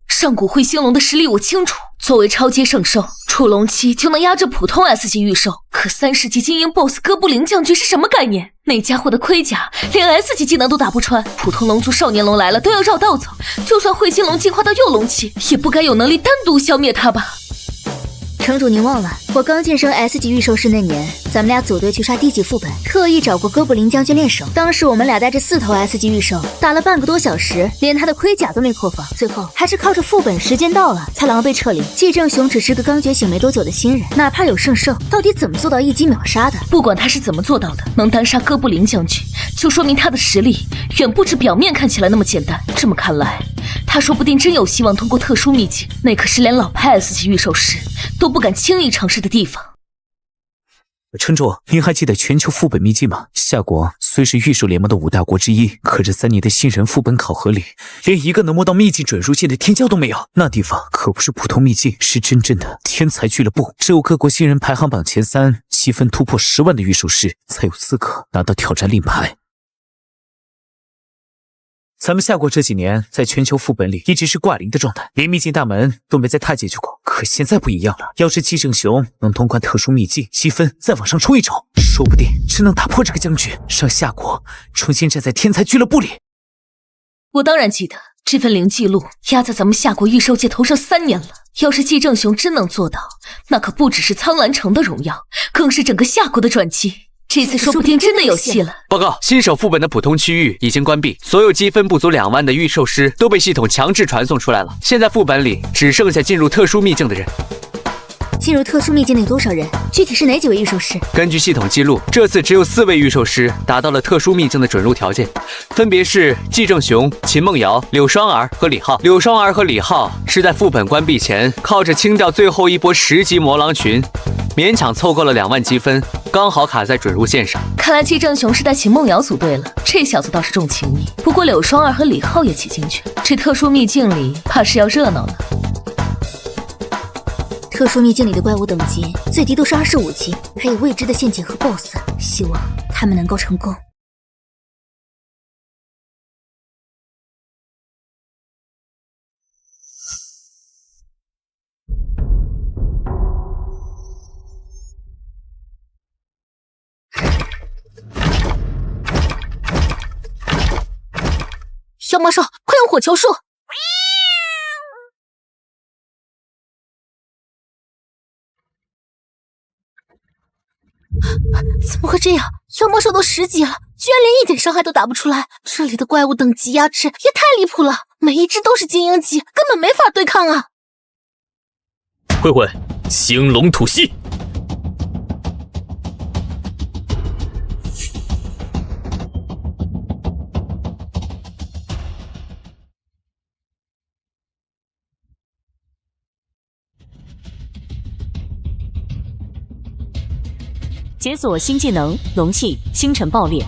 上古彗星龙的实力我清楚，作为超阶圣兽，出龙期就能压制普通 S 级御兽。可30级精英 BOSS 哥布林将军是什么概念？那家伙的盔甲连 S 级技能都打不穿，普通龙族少年龙来了都要绕道走。就算彗星龙进化到幼龙期，也不该有能力单独消灭他吧？城主您忘了，我刚晋升 S 级御兽师那年，咱们俩组队去杀低级副本，特意找过哥布林将军练手。当时我们俩带着4头 S 级御兽，打了半个多小时，连他的盔甲都没破防，最后还是靠着副本时间到了才狼狈撤离。季正雄只是个刚觉醒没多久的新人，哪怕有圣兽，到底怎么做到一击秒杀的？不管他是怎么做到的，能单杀哥布林将军，就说明他的实力远不止表面看起来那么简单。这么看来，他说不定真有希望通过特殊秘境，那可是连老派 S 级御兽师都不敢轻易尝试的地方。城主，您还记得全球副本秘境吗？夏国虽是御兽联盟的5大国之一，可这3年的新人副本考核里，连一个能摸到秘境准入线的天骄都没有。那地方可不是普通秘境，是真正的天才俱乐部。只有各国新人排行榜前3，积分突破10万的御兽师，才有资格拿到挑战令牌。咱们夏国这几年在全球副本里一直是挂零的状态，连秘境大门都没再踏进去过。可现在不一样了，要是季正雄能通关特殊秘境，积分再往上冲一冲，说不定真能打破这个僵局，让夏国重新站在天才俱乐部里。我当然记得，这份零记录压在咱们夏国御兽界头上3年了。要是季正雄真能做到，那可不只是苍兰城的荣耀，更是整个夏国的转机。这次说不定真的有戏了。报告，新手副本的普通区域已经关闭，所有积分不足2万的御兽师都被系统强制传送出来了。现在副本里只剩下进入特殊秘境的人。进入特殊秘境的有多少人？具体是哪几位御兽师？根据系统记录，这次只有4位御兽师达到了特殊秘境的准入条件，分别是季正雄、秦梦瑶、柳双儿和李浩。柳双儿和李浩是在副本关闭前，靠着清掉最后一波10级魔狼群，勉强凑够了2万积分，刚好卡在准入线上。看来季正雄是带秦梦瑶组队了，这小子倒是重情义。不过柳双儿和李浩也骑进去，这特殊秘境里怕是要热闹了。特殊秘境里的怪物等级最低都是25级，还有未知的陷阱和 BOSS， 希望他们能够成功。妖魔兽，快用火球术！怎么会这样？妖魔兽都10级了，居然连一点伤害都打不出来！这里的怪物等级压制也太离谱了，每一只都是精英级，根本没法对抗啊！慧慧，兴龙吐息。解锁新技能龙气星辰爆裂。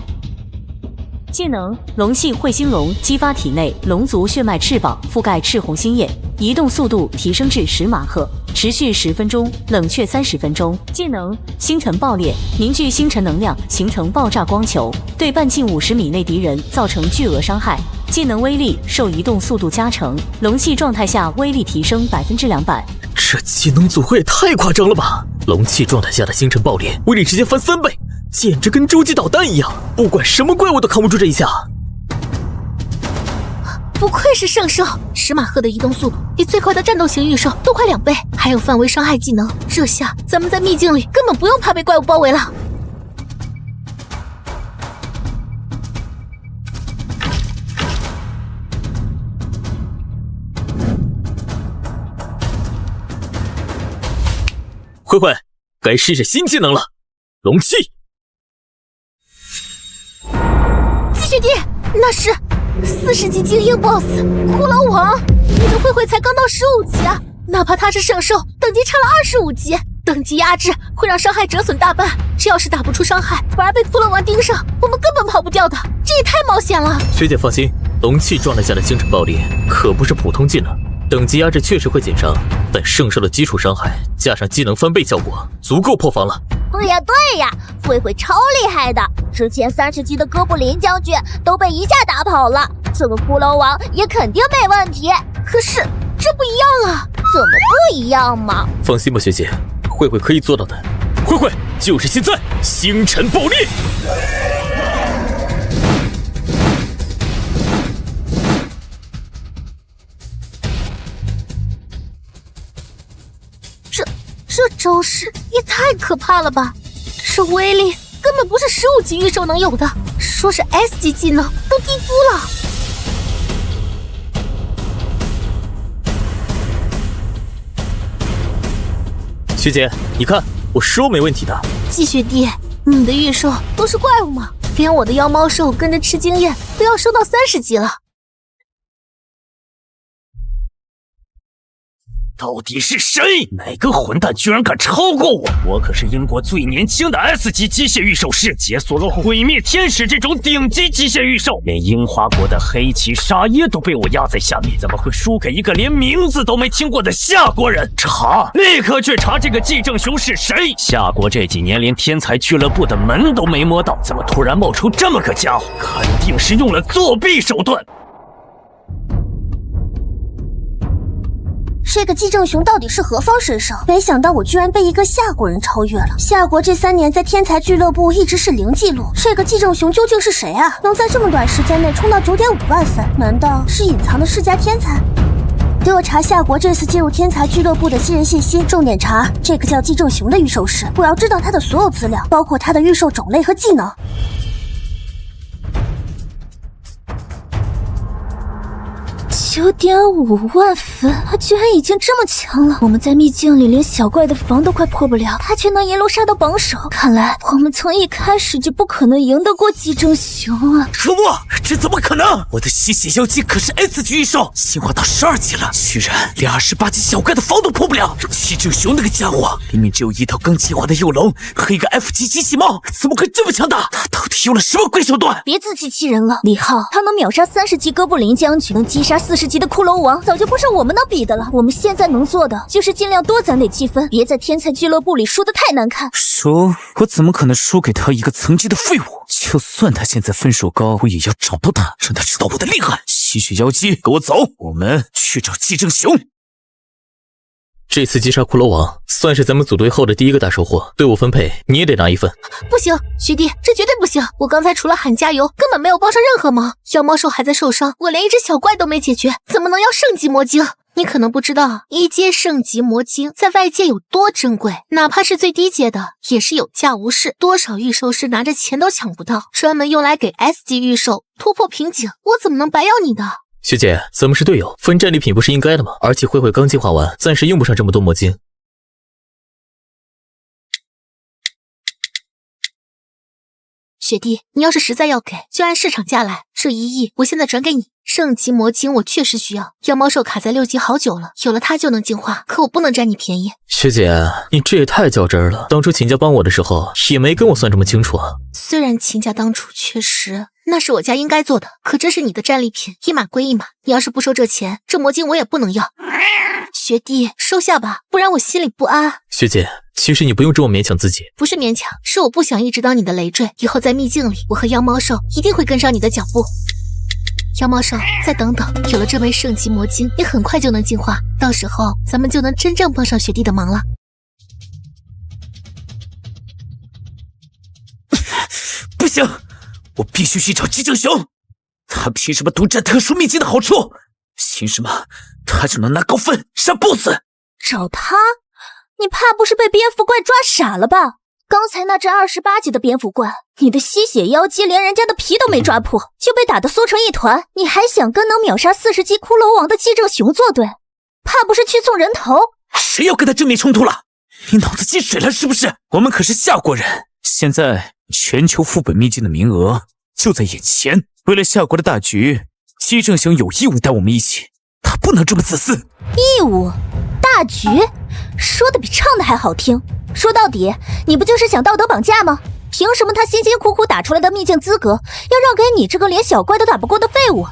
技能龙气彗星龙激发体内龙族血脉翅膀覆盖赤红星焰，移动速度提升至10马赫，持续10分钟，冷却30分钟。技能星辰爆裂，凝聚星辰能量形成爆炸光球，对半径50米内敌人造成巨额伤害。技能威力受移动速度加成，龙气状态下威力提升200%。这技能组合也太夸张了吧！龙气状态下的星辰爆裂，威力直接翻3倍，简直跟洲际导弹一样，不管什么怪物都扛不住这一下。不愧是圣兽，10马赫的移动速度比最快的战斗型御兽都快2倍，还有范围伤害技能，这下咱们在秘境里根本不用怕被怪物包围了。慧慧，该试试新技能了，龙气。季学弟，那是40级精英 BOSS 骷髅王，你的慧慧才刚到15级啊！哪怕他是圣兽，等级差了25级，等级压制会让伤害折损大半。这要是打不出伤害，反而被骷髅王盯上，我们根本跑不掉的，这也太冒险了。学姐放心，龙气状态下的星辰爆裂可不是普通技能。等级压制确实会减伤，但圣兽的基础伤害加上技能翻倍效果，足够破防了。对呀对呀，慧慧超厉害的，之前30级的哥布林将军都被一下打跑了，这个骷髅王也肯定没问题。可是这不一样啊！怎么不一样嘛？放心吧，学姐，慧慧可以做到的。慧慧，就是现在，星辰爆裂！这招式也太可怕了吧！这威力根本不是15级御兽能有的，说是 S 级技能都低估了。学姐，你看，我说没问题的。季学弟，你的御兽都是怪物吗？连我的妖猫兽跟着吃经验都要升到30级了。到底是谁？哪个混蛋居然敢超过我？我可是英国最年轻的 S 级机械御兽师，解锁了毁灭天使这种顶级机械御兽，连樱花国的黑旗沙耶都被我压在下面，怎么会输给一个连名字都没听过的夏国人？查，立刻去查这个季正雄是谁！夏国这几年连天才俱乐部的门都没摸到，怎么突然冒出这么个家伙？肯定是用了作弊手段。这个季正雄到底是何方神圣？没想到我居然被一个夏国人超越了。夏国这3年在天才俱乐部一直是0记录，这个季正雄究竟是谁啊？能在这么短时间内冲到9.5万分？难道是隐藏的世家天才？给我查夏国这次进入天才俱乐部的新人信息，重点查这个叫季正雄的御兽师，我要知道他的所有资料，包括他的御兽种类和技能。9.5万分，他居然已经这么强了。我们在秘境里连小怪的防都快破不了，他却能一路杀到榜首。看来我们从一开始就不可能赢得过寄生熊啊！可恶，这怎么可能？我的吸血妖姬可是 S 级预售，进化到12级了，居然连28级小怪的防都破不了。寄生熊那个家伙，里面只有一头刚进化的幼龙和一个 F 级机器猫，怎么会这么强大？他到底用了什么鬼手段？别自欺欺人了，李浩，他能秒杀30级哥布林将军，能击杀40级的骷髅王，早就不是我们能比的了。我们现在能做的就是尽量多攒点积分，别在天才俱乐部里输得太难看。输？我怎么可能输给他一个层级的废物？就算他现在分数高，我也要找到他，让他知道我的厉害。吸血妖姬，跟我走，我们去找寄生熊。这次击杀骷髅王算是咱们组队后的第一个大收获，队伍分配你也得拿1份。不行，学弟，这绝对不行！我刚才除了喊加油，根本没有帮上任何忙。妖猫兽还在受伤，我连一只小怪都没解决，怎么能要圣级魔晶？你可能不知道，1阶圣级魔晶在外界有多珍贵，哪怕是最低阶的，也是有价无市，多少预售师拿着钱都抢不到，专门用来给 S 级预售突破瓶颈，我怎么能白要你的？学姐，咱们是队友，分战利品不是应该的吗？而且慧慧刚进化完，暂时用不上这么多魔晶。学弟，你要是实在要给，就按市场价来。这1亿，我现在转给你。圣级魔晶我确实需要，妖猫兽卡在6级好久了，有了它就能进化，可我不能占你便宜。学姐，你这也太较真了，当初秦家帮我的时候，也没跟我算这么清楚啊。虽然秦家当初确实，那是我家应该做的，可这是你的战利品，一码归一码。你要是不收这钱，这魔晶我也不能要。学弟，收下吧，不然我心里不安。学姐，其实你不用这么勉强自己。不是勉强，是我不想一直当你的累赘。以后在秘境里，我和妖猫兽一定会跟上你的脚步。妖猫兽，再等等，有了这枚圣级魔晶，你很快就能进化，到时候咱们就能真正帮上学弟的忙了。不行，我必须去找寄生熊。他凭什么独占特殊秘籍的好处？凭什么他就能拿高分杀 BOSS？ 找他？你怕不是被蝙蝠怪抓傻了吧？刚才那只28级的蝙蝠怪，你的吸血妖姬连人家的皮都没抓破，就被打得缩成一团，你还想跟能秒杀40级骷髅王的寄生熊作对？怕不是去送人头？谁要跟他正面冲突了？你脑子进水了是不是？我们可是夏国人，现在全球副本秘境的名额就在眼前，为了夏国的大局，寄生熊有义务带我们一起，他不能这么自私。义务？大局？说的比唱的还好听。说到底，你不就是想道德绑架吗？凭什么他辛辛苦苦打出来的秘境资格，要让给你这个连小怪都打不过的废物？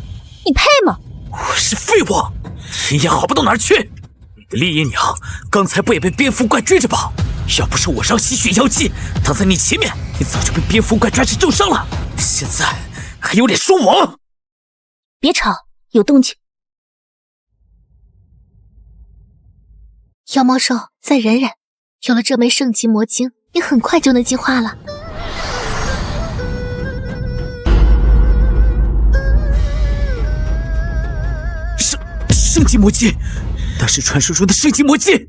你配吗？我是废物，你也好不到哪儿去。你的烈焰鸟刚才不也被蝙蝠怪追着跑？要不是我让吸血妖姬挡在你前面，你早就被蝙蝠怪抓成重伤了。现在还有脸说我？别吵，有动静。妖猫兽，再忍忍，有了这枚圣级魔晶，你很快就能进化了。圣级魔晶，那是传说中的圣级魔晶。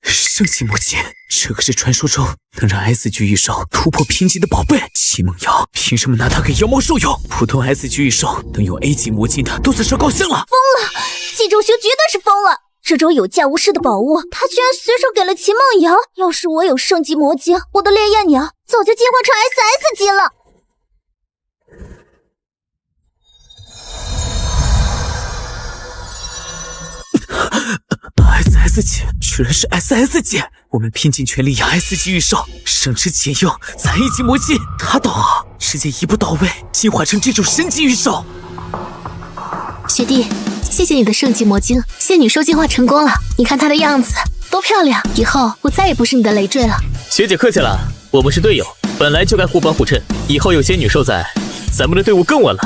圣级魔晶，这可是传说中能让 S 级预售突破瓶颈的宝贝。秦梦瑶凭什么拿它给妖猫兽用？普通 S 级预售能用 A 级魔晶的都算是高兴了。疯了！寄生熊绝对是疯了！这种有价无市的宝物，他居然随手给了秦梦瑶。要是我有圣级魔晶，我的烈焰鸟早就进化成 SS 级了。SS 级居然是 SS 级，我们拼尽全力养 S 级预售，省吃俭用攒1级魔晶，他倒好，直接一步到位进化成这种神级预售。学弟，谢谢你的圣级魔晶，仙女兽进化成功了，你看她的样子多漂亮，以后我再也不是你的累赘了。学姐客气了，我们是队友，本来就该互帮互衬，以后有仙女兽在，咱们的队伍更稳了。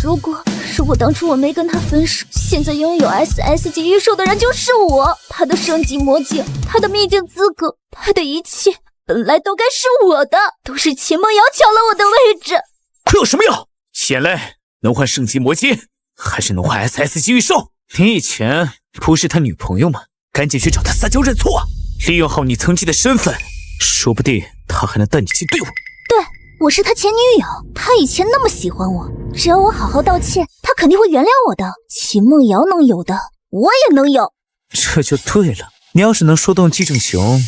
如果当初我没跟他分手，现在拥有 SS 级预售的人就是我。他的升级魔镜，他的秘境资格，他的一切本来都该是我的，都是秦梦瑶抢了我的位置。可有什么用？眼泪能换升级魔晶，还是能换 SS 级预售？你以前不是他女朋友吗？赶紧去找他撒娇认错，利用好你曾经的身份，说不定他还能带你进队伍。对，我是他前女友，他以前那么喜欢我，只要我好好道歉，他肯定会原谅我的。秦梦瑶能有的，我也能有。这就对了，你要是能说动季正雄，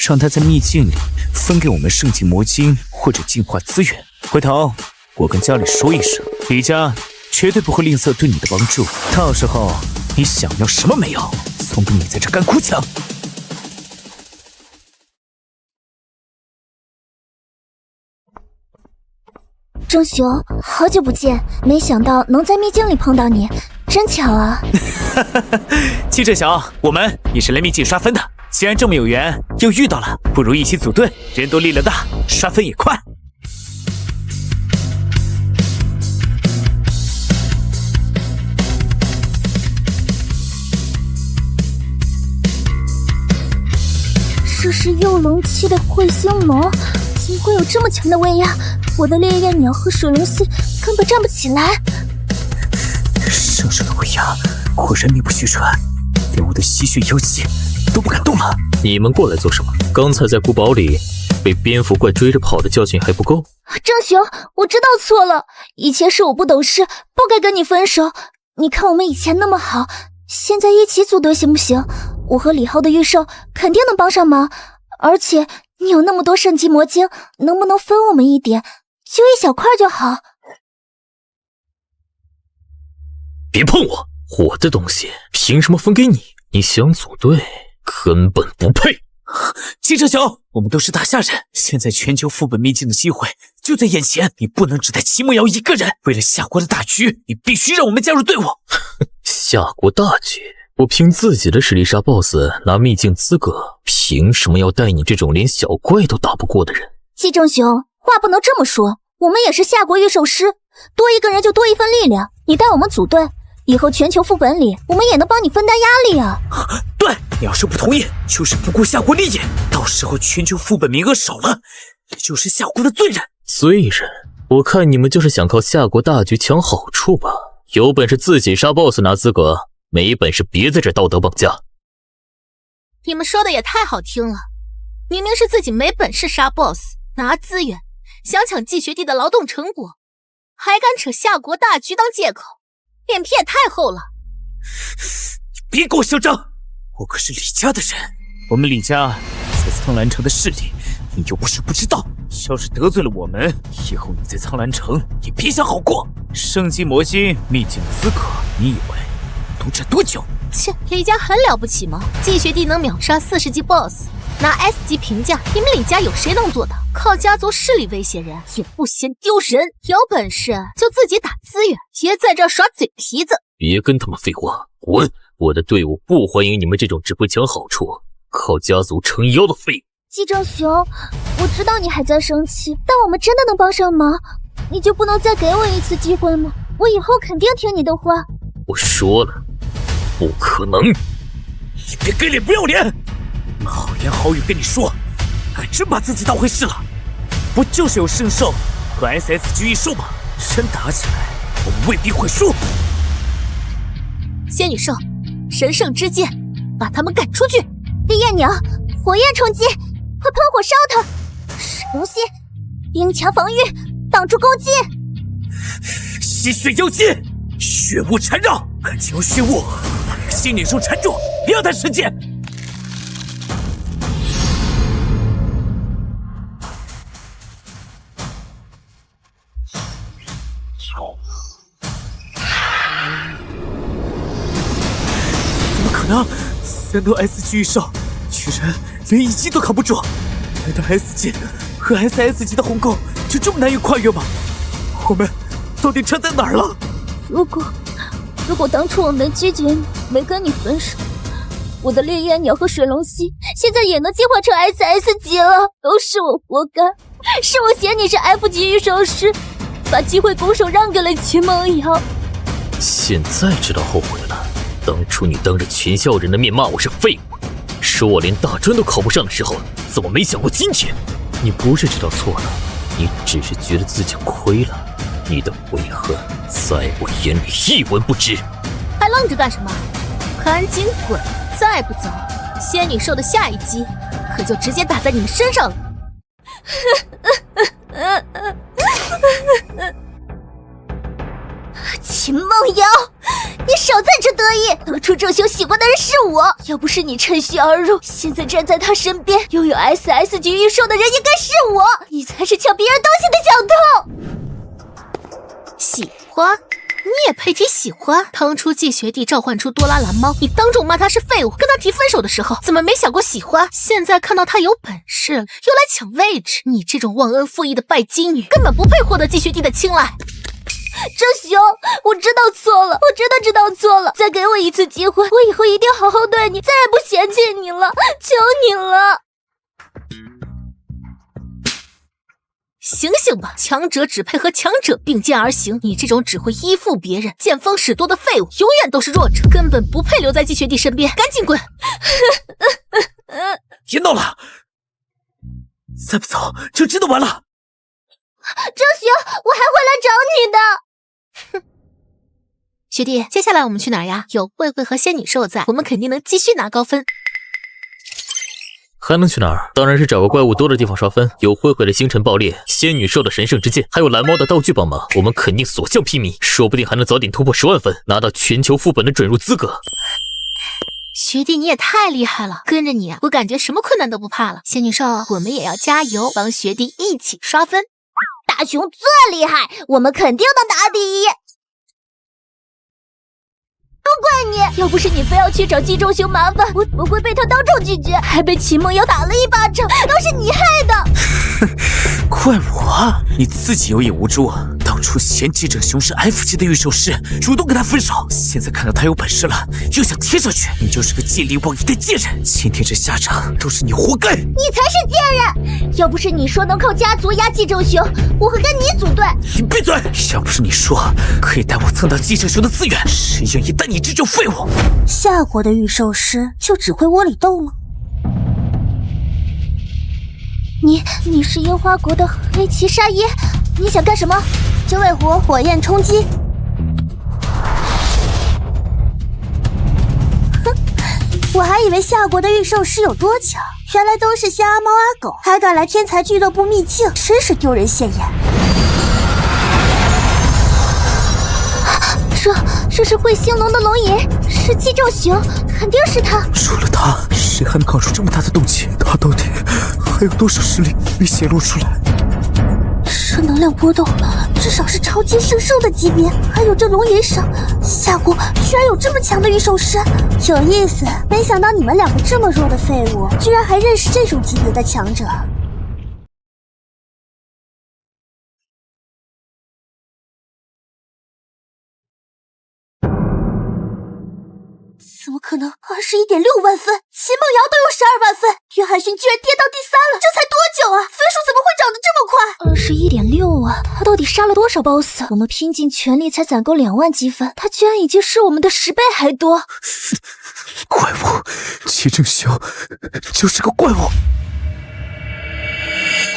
让他在秘境里分给我们圣级魔晶或者进化资源，回头我跟家里说一声，李家绝对不会吝啬对你的帮助。到时候你想要什么没有，总比你在这干哭强。郑雄，好久不见，没想到能在秘境里碰到你，真巧啊！季正雄，我们也是来秘境刷分的，既然这么有缘，又遇到了，不如一起组队，人多力量大，刷分也快。这是幽龙期的彗星魔，怎么会有这么强的威压？我的烈焰鸟和水龙蜥根本站不起来。圣上的威压果然名不虚传，连我的吸血妖姬都不敢动了。你们过来做什么？刚才在古堡里被蝙蝠怪追着跑的教训还不够？郑雄，我知道错了，以前是我不懂事，不该跟你分手。你看我们以前那么好，现在一起组队行不行？我和李浩的御兽肯定能帮上忙，而且你有那么多圣级魔晶，能不能分我们一点？就一小块就好。别碰我！我的东西凭什么分给你？你想组队，根本不配。季正雄，我们都是大夏人，现在全球副本秘境的机会就在眼前，你不能只带齐梦瑶一个人。为了夏国的大局，你必须让我们加入队伍。夏国大局？我凭自己的实力杀 BOSS 拿秘境资格，凭什么要带你这种连小怪都打不过的人？季正雄，话不能这么说，我们也是夏国御兽师，多一个人就多一份力量。你带我们组队，以后全球副本里我们也能帮你分担压力啊。对，你要是不同意，就是不顾夏国利益，到时候全球副本名额少了，你就是夏国的罪人。罪人？我看你们就是想靠夏国大局抢好处吧。有本事自己杀 BOSS 拿资格，没本事别在这道德绑架。你们说的也太好听了，明明是自己没本事杀 BOSS 拿资源，想抢季学弟的劳动成果，还敢扯夏国大局当借口，脸皮也太厚了。别给我嚣张，我可是李家的人，我们李家在苍兰城的势力你又不是不知道，要是得罪了我们，以后你在苍兰城也别想好过。圣级魔晶秘境资格，你以为能占多久？切，李家很了不起吗？季学弟能秒杀40级 BOSS， 拿 S 级评价，你们李家有谁能做到？靠家族势力威胁人，也不嫌丢人。有本事就自己打资源，别在这耍嘴皮子。别跟他们废话，滚！我的队伍不欢迎你们这种只会抢好处、靠家族撑腰的废物。季正雄，我知道你还在生气，但我们真的能帮上忙，你就不能再给我一次机会吗？我以后肯定听你的话。我说了，不可能！你别给脸不要脸！好言好语跟你说，还真把自己当回事了。不就是有圣兽和 SS 级异兽吗？真打起来，我们未必会输。仙女兽，神圣之剑，把他们赶出去！烈焰鸟，火焰冲击！快喷火烧他！水龙蜥，冰墙防御，挡住攻击！吸血妖姬，血雾缠绕，赶紧用血雾把那个仙女兽缠住，别让他实践。怎么可能？3头 S 级御兽居然连1级都扛不住，难道 S 级和 SS 级的鸿沟就这么难以跨越吗？我们到底差在哪儿了？如果当初我没拒绝你，没跟你分手，我的烈焰鸟和水龙蜥现在也能进化成 SS 级了，都是我活该，是我嫌你是 F 级御兽师，把机会拱手让给了秦梦瑶。现在知道后悔了。当初你当着全校人的面骂我是废物，说我连大专都考不上的时候，怎么没想过今天？你不是知道错了，你只是觉得自己亏了。你的悔恨在我眼里一文不值。还愣着干什么？赶紧滚！再不走，仙女兽的下一击可就直接打在你们身上了。秦梦瑶，你少在这得意！得出郑雄喜欢的人是我，要不是你趁虚而入，现在站在他身边拥有 SS 级预售的人应该是我，你才是抢别人东西的小偷！喜欢？你也配提喜欢？当初季学弟召唤出多拉蓝猫，你当众骂他是废物，跟他提分手的时候，怎么没想过喜欢？现在看到他有本事了，又来抢位置，你这种忘恩负义的拜金女，根本不配获得季学弟的青睐。郑雄，我知道错了，我真的知道错了，再给我一次机会，我以后一定好好对你，再也不嫌弃你了，求你了。醒醒吧，强者只配和强者并肩而行，你这种只会依附别人、见风使舵的废物，永远都是弱者，根本不配留在季学弟身边，赶紧滚！别闹了，再不走就真的完了。郑雄，我还会来找你的。哼，学弟，接下来我们去哪儿呀？有慧慧和仙女兽在，我们肯定能继续拿高分。还能去哪儿？当然是找个怪物多的地方刷分。有慧慧的星辰爆裂，仙女兽的神圣之剑，还有蓝猫的道具帮忙，我们肯定所向披靡，说不定还能早点突破10万分，拿到全球副本的准入资格。学弟，你也太厉害了，跟着你啊，我感觉什么困难都不怕了。仙女兽，我们也要加油，帮学弟一起刷分。大雄最厉害，我们肯定能打第一。都怪你，要不是你非要去找季仲雄麻烦，我怎么会被他当众拒绝，还被秦梦瑶打了一巴掌，都是你害的。怪我？你自己有眼无珠，当初嫌季正雄是 F 级的御兽师，主动跟他分手，现在看到他有本事了，又想贴上去，你就是个见利忘义的贱人，今天这下场都是你活该。你才是贱人！要不是你说能靠家族压季正雄，我会跟你组队。你闭嘴！要不是你说可以带我蹭到季正雄的资源，谁愿意带你这种废物？夏国的御兽师就只会窝里斗吗？你是樱花国的黑旗沙耶，你想干什么？九尾狐火焰冲击！哼，我还以为夏国的御兽师有多强，原来都是些阿猫阿狗，还敢来天才俱乐部秘境，真是丢人现眼。这是会兴隆的龙吟，是季仲雄，肯定是他。除了他，谁还能搞出这么大的动静？他到底还有多少实力没显露出来？这能量波动至少是超级圣兽的级别，还有这龙吟上，夏国居然有这么强的御兽师，有意思。没想到你们两个这么弱的废物，居然还认识这种级别的强者。怎么可能？21.6万分，秦梦瑶都有12万分，岳海勋居然跌到第3了，这才多久啊？分数怎么会涨得这么快？21.6啊，他到底杀了多少 BOSS？ 我们拼尽全力才攒够2万积分，他居然已经是我们的10倍还多。怪物，季正雄就是个怪物。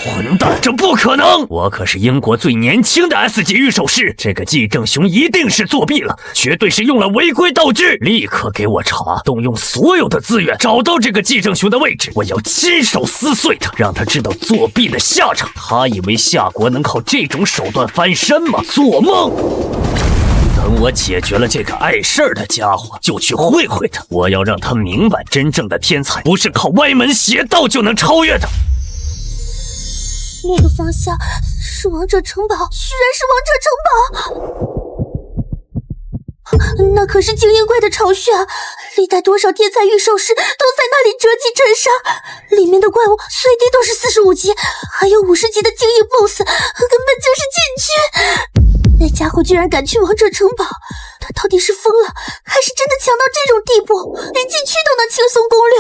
混蛋，这不可能！我可是英国最年轻的 S 级御兽师，这个季正雄一定是作弊了，绝对是用了违规道具！立刻给我查，动用所有的资源找到这个季正雄的位置，我要亲手撕碎他，让他知道作弊的下场。他以为夏国能靠这种手段翻身吗？做梦！等我解决了这个碍事儿的家伙，就去会会他。我要让他明白，真正的天才不是靠歪门邪道就能超越的。那个方向是王者城堡，居然是王者城堡！那可是精英怪的巢穴啊！历代多少天才御兽师都在那里折戟沉沙，里面的怪物随地都是45级，还有50级的精英 BOSS， 根本就是禁区！那家伙居然敢去王者城堡，他到底是疯了，还是真的强到这种地步，连禁区都能轻松攻略？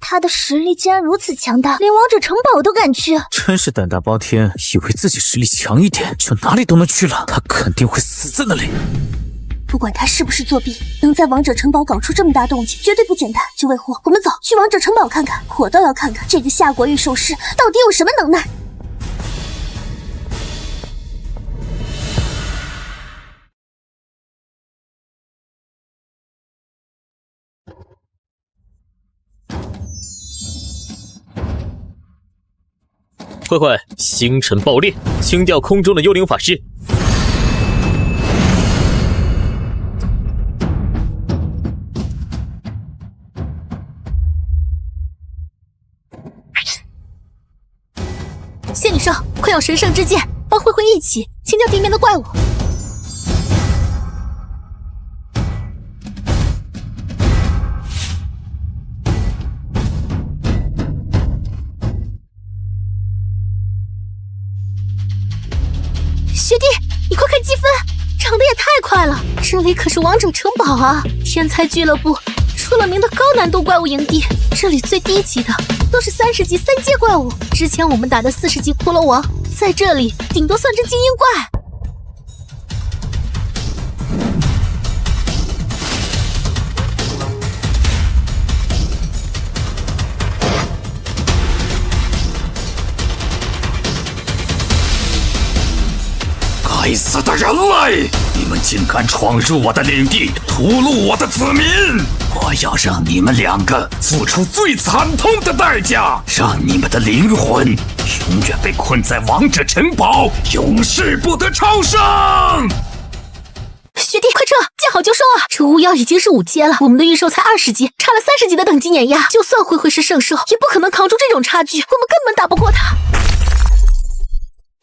他的实力竟然如此强大，连王者城堡都敢去，真是胆大包天，以为自己实力强一点就哪里都能去了，他肯定会死在那里。不管他是不是作弊，能在王者城堡搞出这么大动静，绝对不简单。九尾狐，我们走，去王者城堡看看，我倒要看看这个夏国御兽师到底有什么能耐。慧慧，星辰爆裂，清掉空中的幽灵法师。仙女兽，快用神圣之剑帮慧慧一起清掉地面的怪物。学弟，你快看积分，涨得也太快了！这里可是王者城堡啊，天才俱乐部出了名的高难度怪物营地，这里最低级的都是30级3阶怪物。之前我们打的40级骷髅王，在这里顶多算只精英怪。该死的人类！你们竟敢闯入我的领地，屠戮我的子民！我要让你们2个付出最惨痛的代价，让你们的灵魂永远被困在王者城堡，永世不得超生！学弟，快撤！见好就收啊！这巫妖已经是5阶了，我们的御兽才20级，差了30级的等级碾压。就算慧慧是圣兽，也不可能扛住这种差距，我们根本打不过他。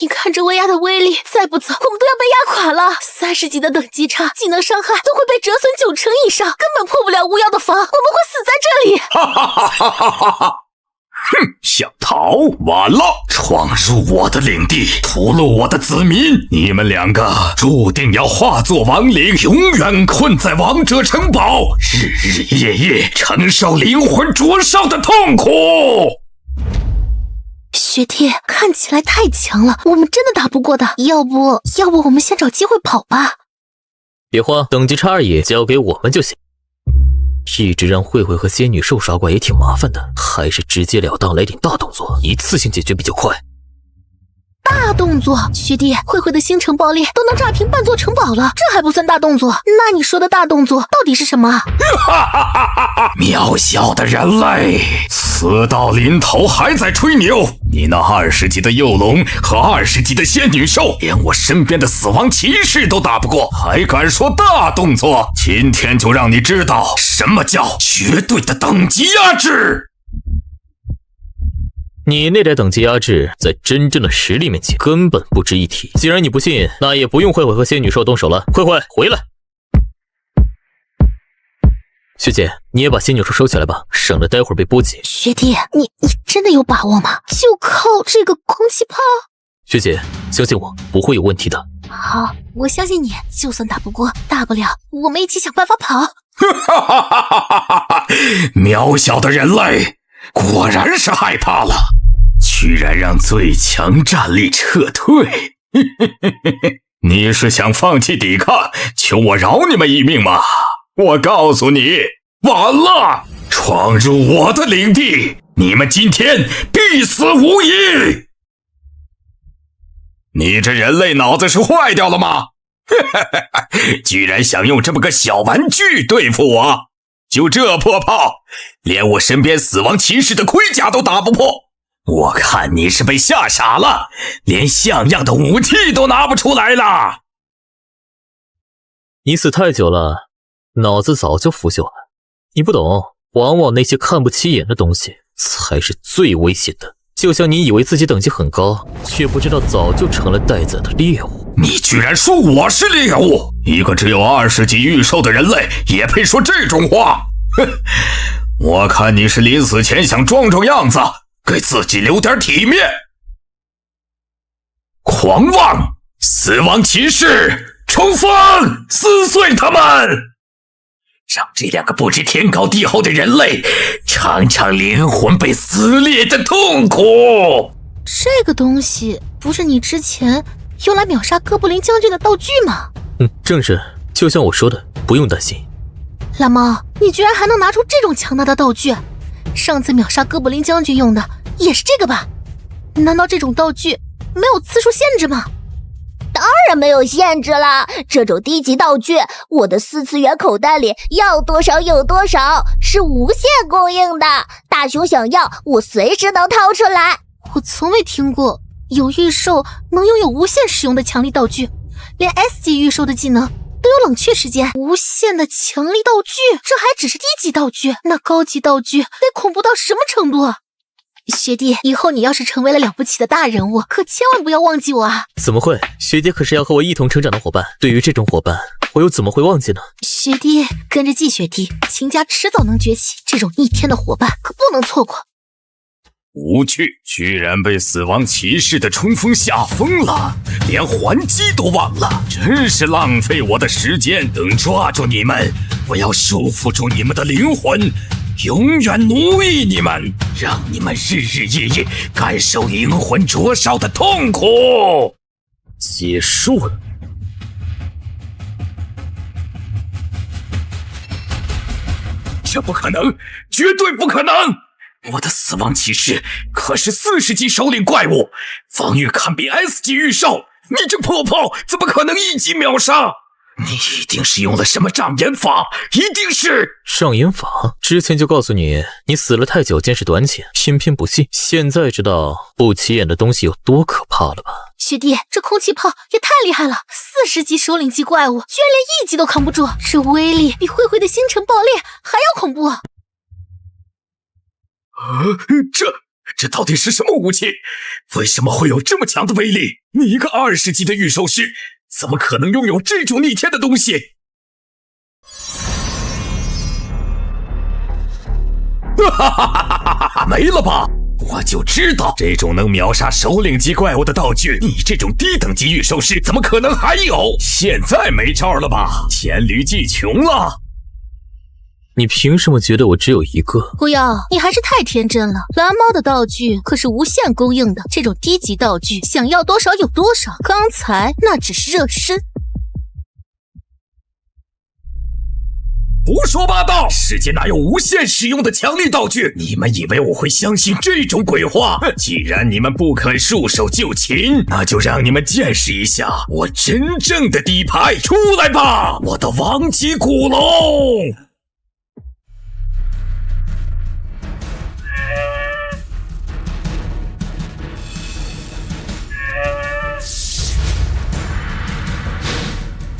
你看这威压的威力，再不走，我们都要被压垮了。30级的等级差，技能伤害都会被折损90%以上，根本破不了巫妖的防，我们会死在这里。哈哈哈哈哈哈哈！哼，想逃？晚了！闯入我的领地，屠戮我的子民，你们2个注定要化作亡灵，永远困在王者城堡，日日夜夜承受灵魂灼烧的痛苦。学弟，看起来太强了，我们真的打不过的。要不我们先找机会跑吧。别慌，等级差而已，交给我们就行。一直让慧慧和仙女兽耍怪也挺麻烦的，还是直截了当来点大动作，一次性解决比较快。大动作？学弟，慧慧的星辰爆裂都能炸平半座城堡了，这还不算大动作？那你说的大动作到底是什么？渺小的人类，死到临头还在吹牛！你那20级的幼龙和20级的仙女兽，连我身边的死亡骑士都打不过，还敢说大动作？今天就让你知道什么叫绝对的等级压制！你那点等级压制，在真正的实力面前根本不值一提。既然你不信，那也不用慧慧和仙女兽动手了。慧慧，回来！学姐，你也把仙女兽收起来吧，省得待会儿被波及。学弟，你真的有把握吗？就靠这个空气炮？学姐，相信我，不会有问题的。好，我相信你。就算打不过，大不了我们一起想办法跑。渺小的人类，果然是害怕了。居然让最强战力撤退！你是想放弃抵抗，求我饶你们一命吗？我告诉你，晚了！闯入我的领地，你们今天必死无疑！你这人类脑子是坏掉了吗？居然想用这么个小玩具对付我！就这破炮，连我身边死亡骑士的盔甲都打不破！我看你是被吓傻了，连像样的武器都拿不出来了。你死太久了，脑子早就腐朽了。你不懂，往往那些看不起眼的东西才是最危险的。就像你以为自己等级很高，却不知道早就成了待宰的猎物。你居然说我是猎物？一个只有20级御兽的人类也配说这种话？哼！我看你是临死前想装装样子，给自己留点体面。狂妄！死亡骑士，冲锋！撕碎他们！让这2个不知天高地厚的人类尝尝灵魂被撕裂的痛苦。这个东西不是你之前用来秒杀哥布林将军的道具吗？正是，就像我说的，不用担心。蓝猫，你居然还能拿出这种强大的道具？上次秒杀哥布林将军用的也是这个吧？难道这种道具没有次数限制吗？当然没有限制啦，这种低级道具，我的4次元口袋里要多少有多少，是无限供应的。大雄想要，我随时能掏出来。我从未听过有御兽能拥有无限使用的强力道具，连 S 级御兽的技能都有冷却时间。无限的强力道具，这还只是低级道具，那高级道具得恐怖到什么程度啊？学弟，以后你要是成为了了不起的大人物，可千万不要忘记我啊！怎么会？学姐可是要和我一同成长的伙伴，对于这种伙伴，我又怎么会忘记呢？学弟，跟着季学弟，秦家迟早能崛起，这种逆天的伙伴可不能错过。无趣，居然被死亡骑士的冲锋吓疯了，连还击都忘了，真是浪费我的时间。等抓住你们，我要束缚住你们的灵魂，永远奴役你们，让你们日日夜夜感受灵魂灼烧的痛苦。结束了。这不可能，绝对不可能！我的死亡骑士可是40级首领怪物，防御堪比 S 级御兽，你这破炮怎么可能1级秒杀？你一定是用了什么障眼法，一定是障眼法。之前就告诉你，你死了太久，见识短浅，偏偏不信。现在知道不起眼的东西有多可怕了吧？学弟，这空气炮也太厉害了！40级首领级怪物居然连1级都扛不住，这威力比灰灰的星辰爆裂还要恐怖！这到底是什么武器？为什么会有这么强的威力？你一个20级的御兽师，怎么可能拥有这种逆天的东西？哈哈哈哈哈！没了吧！我就知道这种能秒杀首领级怪物的道具，你这种低等级御兽师怎么可能还有？现在没招了吧？黔驴技穷了！你凭什么觉得我只有一个？不要，你还是太天真了。蓝猫的道具可是无限供应的，这种低级道具想要多少有多少。刚才那只是热身。胡说八道！世界哪有无限使用的强力道具？你们以为我会相信这种鬼话？既然你们不肯束手就擒，那就让你们见识一下我真正的底牌！出来吧，我的王级古龙！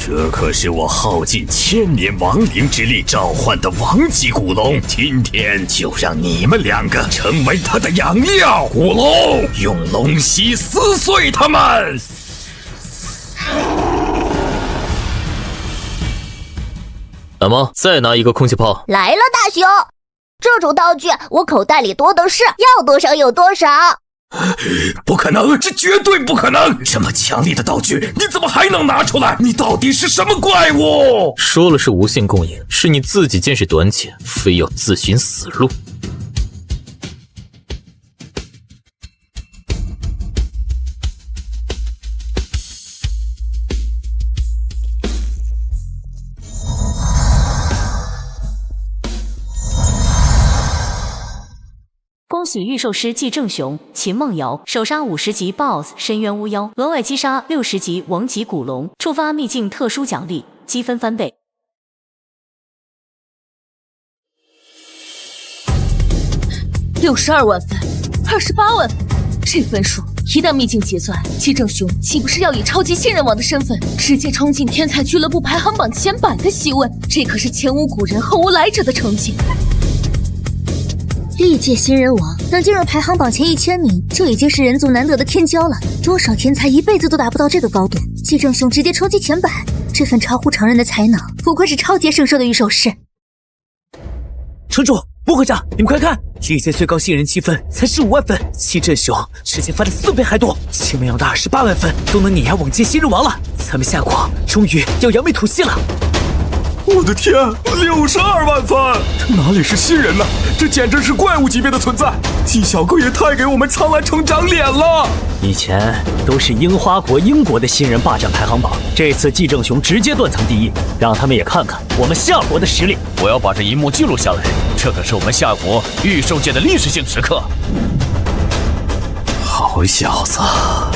这可是我耗尽1000年亡灵之力召唤的王级古龙，今天就让你们2个成为他的养料！古龙，用龙息撕碎他们！蓝猫，再拿一个空气炮。来了，大熊，这种道具我口袋里多的是，要多少有多少。不可能，这绝对不可能！这么强力的道具，你怎么还能拿出来？你到底是什么怪物？说了是无限供应，是你自己见识短浅，非要自寻死路。恭喜御兽师季正雄、秦梦瑶首杀50级 BOSS 深渊巫妖，额外击杀60级王级古龙，触发秘境特殊奖励，积分翻倍。62万分，28万分，这分数一旦秘境结算，季正雄岂不是要以超级新人王的身份直接冲进天才俱乐部排行榜前100的席位？这可是前无古人后无来者的成绩。历届新人王能进入排行榜前1000名，这已经是人族难得的天骄了。多少天才一辈子都达不到这个高度，季正雄直接冲击前100，这份超乎常人的才能，不愧是超级圣兽的御兽师。城主，不会长，你们快看，历届最高新人积分才15万分，季正雄直接翻了4倍还多，秦梦瑶的28万分都能碾压往届新人王了。咱们夏国终于要扬眉吐气了。我的天，62万分！哪里是新人呢？这简直是怪物级别的存在！季小哥也太给我们苍兰城长脸了！以前都是樱花国、英国的新人霸占排行榜，这次季正雄直接断层第一，让他们也看看我们夏国的实力。我要把这一幕记录下来，这可是我们夏国御兽界的历史性时刻。好小子，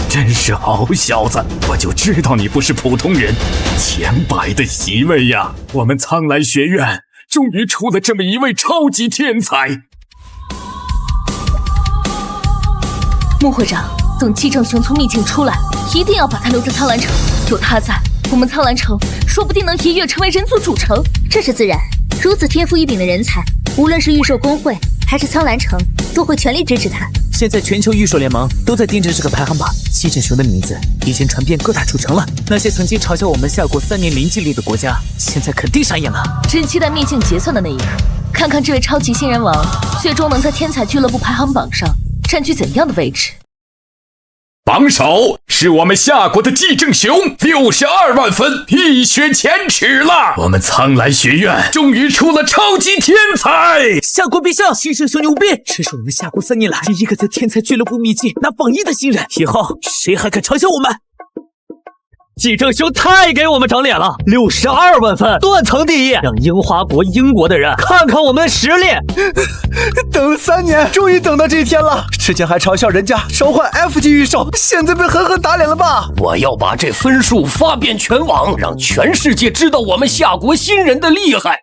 真是好小子！我就知道你不是普通人，前100的席位呀！我们苍兰学院终于出了这么一位超级天才。穆会长，等季正雄从秘境出来，一定要把他留在苍兰城。有他在，我们苍兰城说不定能一跃成为人族主城。这是自然，如此天赋异禀的人才，无论是御兽公会还是苍兰城，都会全力支持他。现在全球御兽联盟都在盯着这个排行榜，季正雄的名字已经传遍各大主城了。那些曾经嘲笑我们夏国3年零纪律的国家，现在肯定傻眼了。真期待秘境结算的那一刻，看看这位超级新人王最终能在天才俱乐部排行榜上占据怎样的位置。榜首是我们夏国的季正雄，62万分，一雪前耻了。我们苍兰学院终于出了超级天才！夏国陛下，季正雄牛逼，这是我们夏国3年来第一个在天才俱乐部秘境拿榜1的新人，以后谁还敢嘲笑我们？季正雄太给我们长脸了，62万分，断层第一，让樱花国英国的人看看我们的实力。等了3年，终于等到这一天了。之前还嘲笑人家召唤 F 级御兽，现在被狠狠打脸了吧？我要把这分数发遍全网，让全世界知道我们夏国新人的厉害。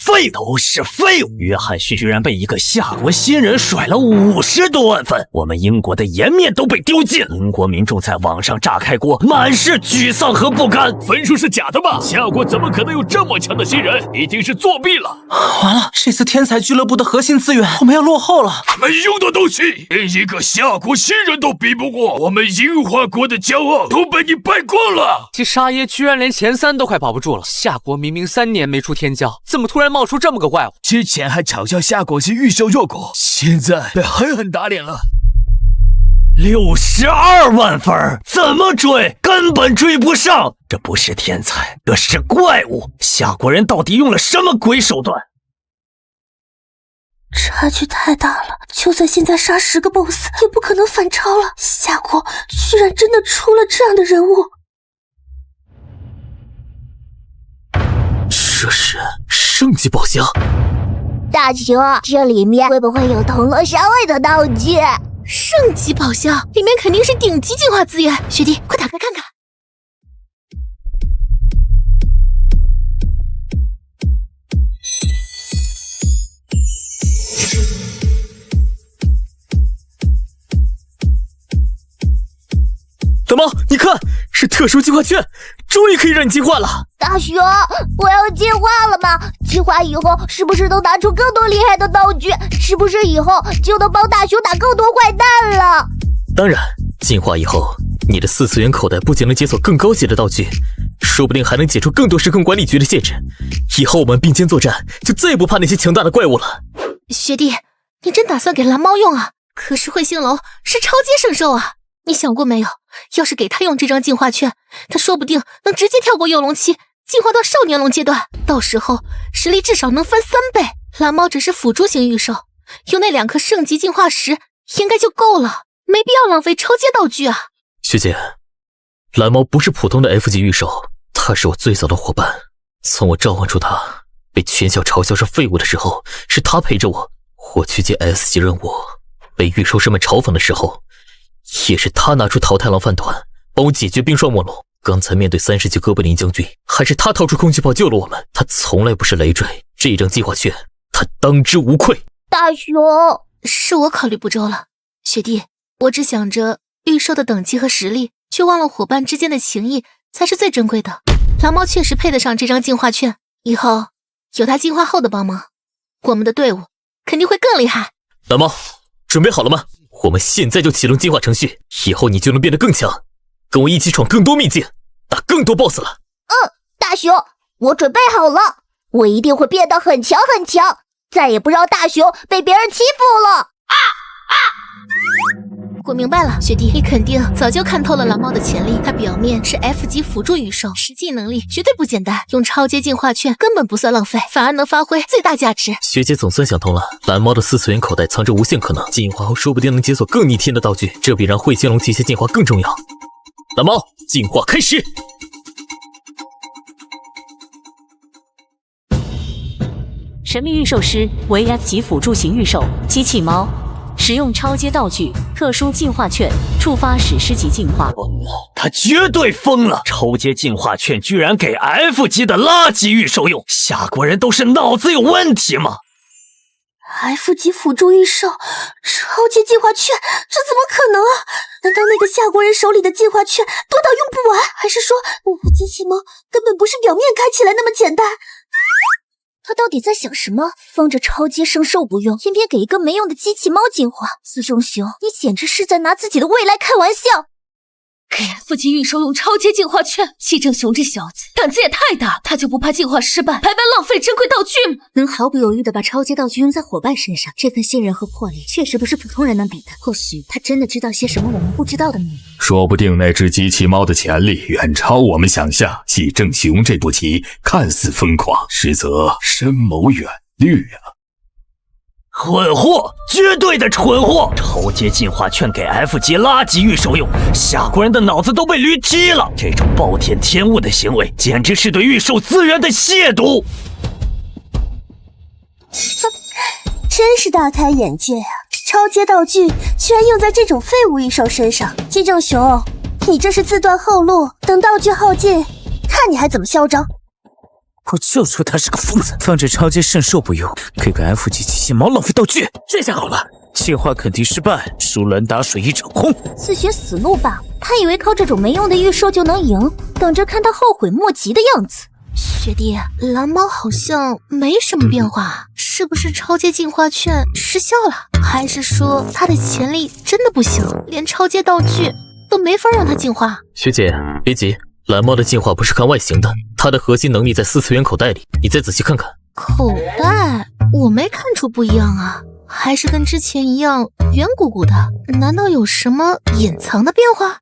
废都是废物！约翰逊居然被一个夏国新人甩了50多万分，我们英国的颜面都被丢尽，英国民众在网上炸开锅，满是沮丧和不甘。分数是假的吧？夏国怎么可能有这么强的新人？一定是作弊了！完了，这次天才俱乐部的核心资源我们要落后了。没用的东西，连一个夏国新人都比不过，我们樱花国的骄傲都被你败光了。这沙耶居然连前3都快保不住了，夏国明明3年没出天骄，怎么突然冒出这么个怪物？之前还嘲笑夏国是御兽弱国，现在被狠狠打脸了。62万分，怎么追？根本追不上。这不是天才，这是怪物。夏国人到底用了什么鬼手段？差距太大了，就算现在杀10个 BOSS 也不可能反超了。夏国居然真的出了这样的人物。这是圣级宝箱。大雄，这里面会不会有铜锣烧味的道具？圣级宝箱里面肯定是顶级进化资源，学弟快打开看看。大猫，你看，是特殊进化券，终于可以让你进化了。大雄，我要进化了吗？进化以后是不是能拿出更多厉害的道具？是不是以后就能帮大雄打更多坏蛋了？当然，进化以后，你的4次元口袋不仅能解锁更高级的道具，说不定还能解除更多时空管理局的限制。以后我们并肩作战，就再也不怕那些强大的怪物了。学弟，你真打算给蓝猫用啊？可是彗星楼是超阶圣兽啊！你想过没有？要是给他用这张进化券，他说不定能直接跳过幼龙期，进化到少年龙阶段，到时候实力至少能翻3倍。蓝猫只是辅助型御兽，有那2颗圣级进化石应该就够了，没必要浪费超阶道具啊。学姐，蓝猫不是普通的 F 级御兽，它是我最早的伙伴。从我召唤出它，被全校嘲笑是废物的时候，是它陪着我；我去接 S 级任务，被御兽师们嘲讽的时候，也是他拿出桃太郎饭团帮我解决冰霜魔龙。刚才面对30级哥布林将军，还是他掏出空气炮救了我们。他从来不是累赘，这张计划券他当之无愧。大雄，是我考虑不周了，学弟，我只想着御兽的等级和实力，却忘了伙伴之间的情谊才是最珍贵的。蓝猫确实配得上这张进化券，以后有他进化后的帮忙，我们的队伍肯定会更厉害。蓝猫，准备好了吗？我们现在就启动进化程序，以后你就能变得更强，跟我一起闯更多秘境，打更多 BOSS 了。大雄，我准备好了，我一定会变得很强很强，再也不让大雄被别人欺负了。我明白了，学弟，你肯定早就看透了蓝猫的潜力。它表面是 F 级辅助御兽，实际能力绝对不简单。用超阶进化券根本不算浪费，反而能发挥最大价值。学姐总算想通了，蓝猫的4次元口袋藏着无限可能，进化后说不定能解锁更逆天的道具，这比让彗星龙提前进化更重要。蓝猫，进化开始！神秘御兽师为 F 级辅助型御兽，机器猫。使用超阶道具、特殊进化券，触发史诗级进化。他绝对疯了！超阶进化券居然给 F 级的垃圾御兽用，夏国人都是脑子有问题吗？ F 级辅助预售，超级进化券，这怎么可能啊？难道那个夏国人手里的进化券多到用不完？还是说我机器猫根本不是表面看起来那么简单？他到底在想什么？放着超阶圣兽不用，偏偏给一个没用的机器猫进化。自重雄，你简直是在拿自己的未来开玩笑！给 F 级预售用超阶进化券，季正雄这小子胆子也太大，他就不怕进化失败，白白浪费珍贵道具吗？能毫不犹豫地把超阶道具用在伙伴身上，这份信任和魄力确实不是普通人能比的。或许他真的知道些什么我们不知道的秘密。说不定那只机器猫的潜力远超我们想象。季正雄这步棋看似疯狂，实则深谋远虑啊！蠢货，绝对的蠢货！超阶进化券给 F 级垃圾御兽用，夏国人的脑子都被驴踢了！这种暴殄天物的行为，简直是对御兽资源的亵渎！真是大开眼界啊！超阶道具居然用在这种废物御兽身上，季正雄，你这是自断后路，等道具耗尽，看你还怎么嚣张！我就说他是个疯子，放着超阶圣兽不用，给个 F 级机器猫浪费道具。这下好了，进化肯定失败，输人打水一场空。自寻死路吧，他以为靠这种没用的御兽就能赢，等着看他后悔莫及的样子。学弟，蓝猫好像没什么变化，是不是超阶进化券失效了？还是说他的潜力真的不行，连超阶道具都没法让他进化？学姐，别急，蓝猫的进化不是看外形的，它的核心能力在4次元口袋里，你再仔细看看。口袋？我没看出不一样啊，还是跟之前一样圆鼓鼓的，难道有什么隐藏的变化？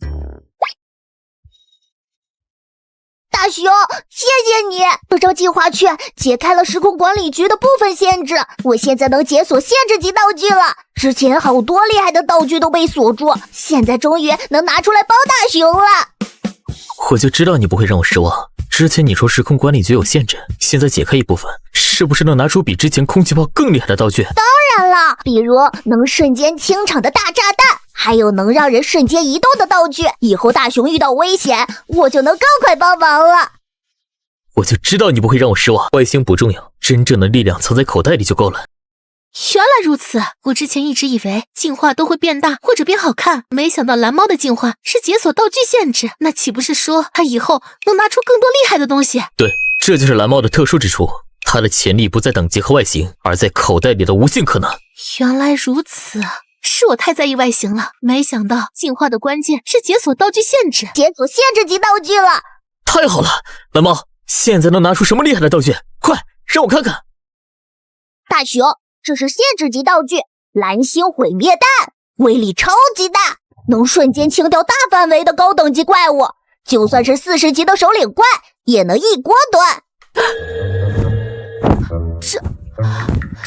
大雄，谢谢你！这张进化券解开了时空管理局的部分限制，我现在能解锁限制级道具了。之前好多厉害的道具都被锁住，现在终于能拿出来帮大雄了。我就知道你不会让我失望。之前你说时空管理局有限制，现在解开一部分，是不是能拿出比之前空气炮更厉害的道具？当然了，比如能瞬间清场的大炸弹，还有能让人瞬间移动的道具。以后大雄遇到危险，我就能更快帮忙了。我就知道你不会让我失望。外形不重要，真正的力量藏在口袋里就够了。原来如此，我之前一直以为进化都会变大或者变好看，没想到蓝猫的进化是解锁道具限制，那岂不是说它以后能拿出更多厉害的东西？对，这就是蓝猫的特殊之处，它的潜力不在等级和外形，而在口袋里的无限可能。原来如此，是我太在意外形了，没想到进化的关键是解锁道具限制，解锁限制级道具了。太好了，蓝猫，现在能拿出什么厉害的道具？快让我看看。大雄，这是限制级道具蓝星毁灭弹，威力超级大，能瞬间清掉大范围的高等级怪物，就算是40级的首领怪也能一锅端。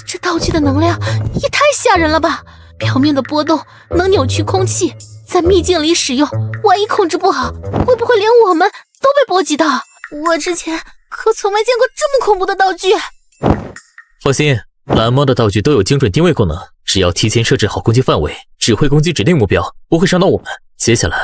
这道具的能量也太吓人了吧！表面的波动能扭曲空气，在秘境里使用，万一控制不好，会不会连我们都被波及到？我之前可从没见过这么恐怖的道具。放心，蓝猫的道具都有精准定位功能，只要提前设置好攻击范围，只会攻击指定目标，不会伤到我们。接下来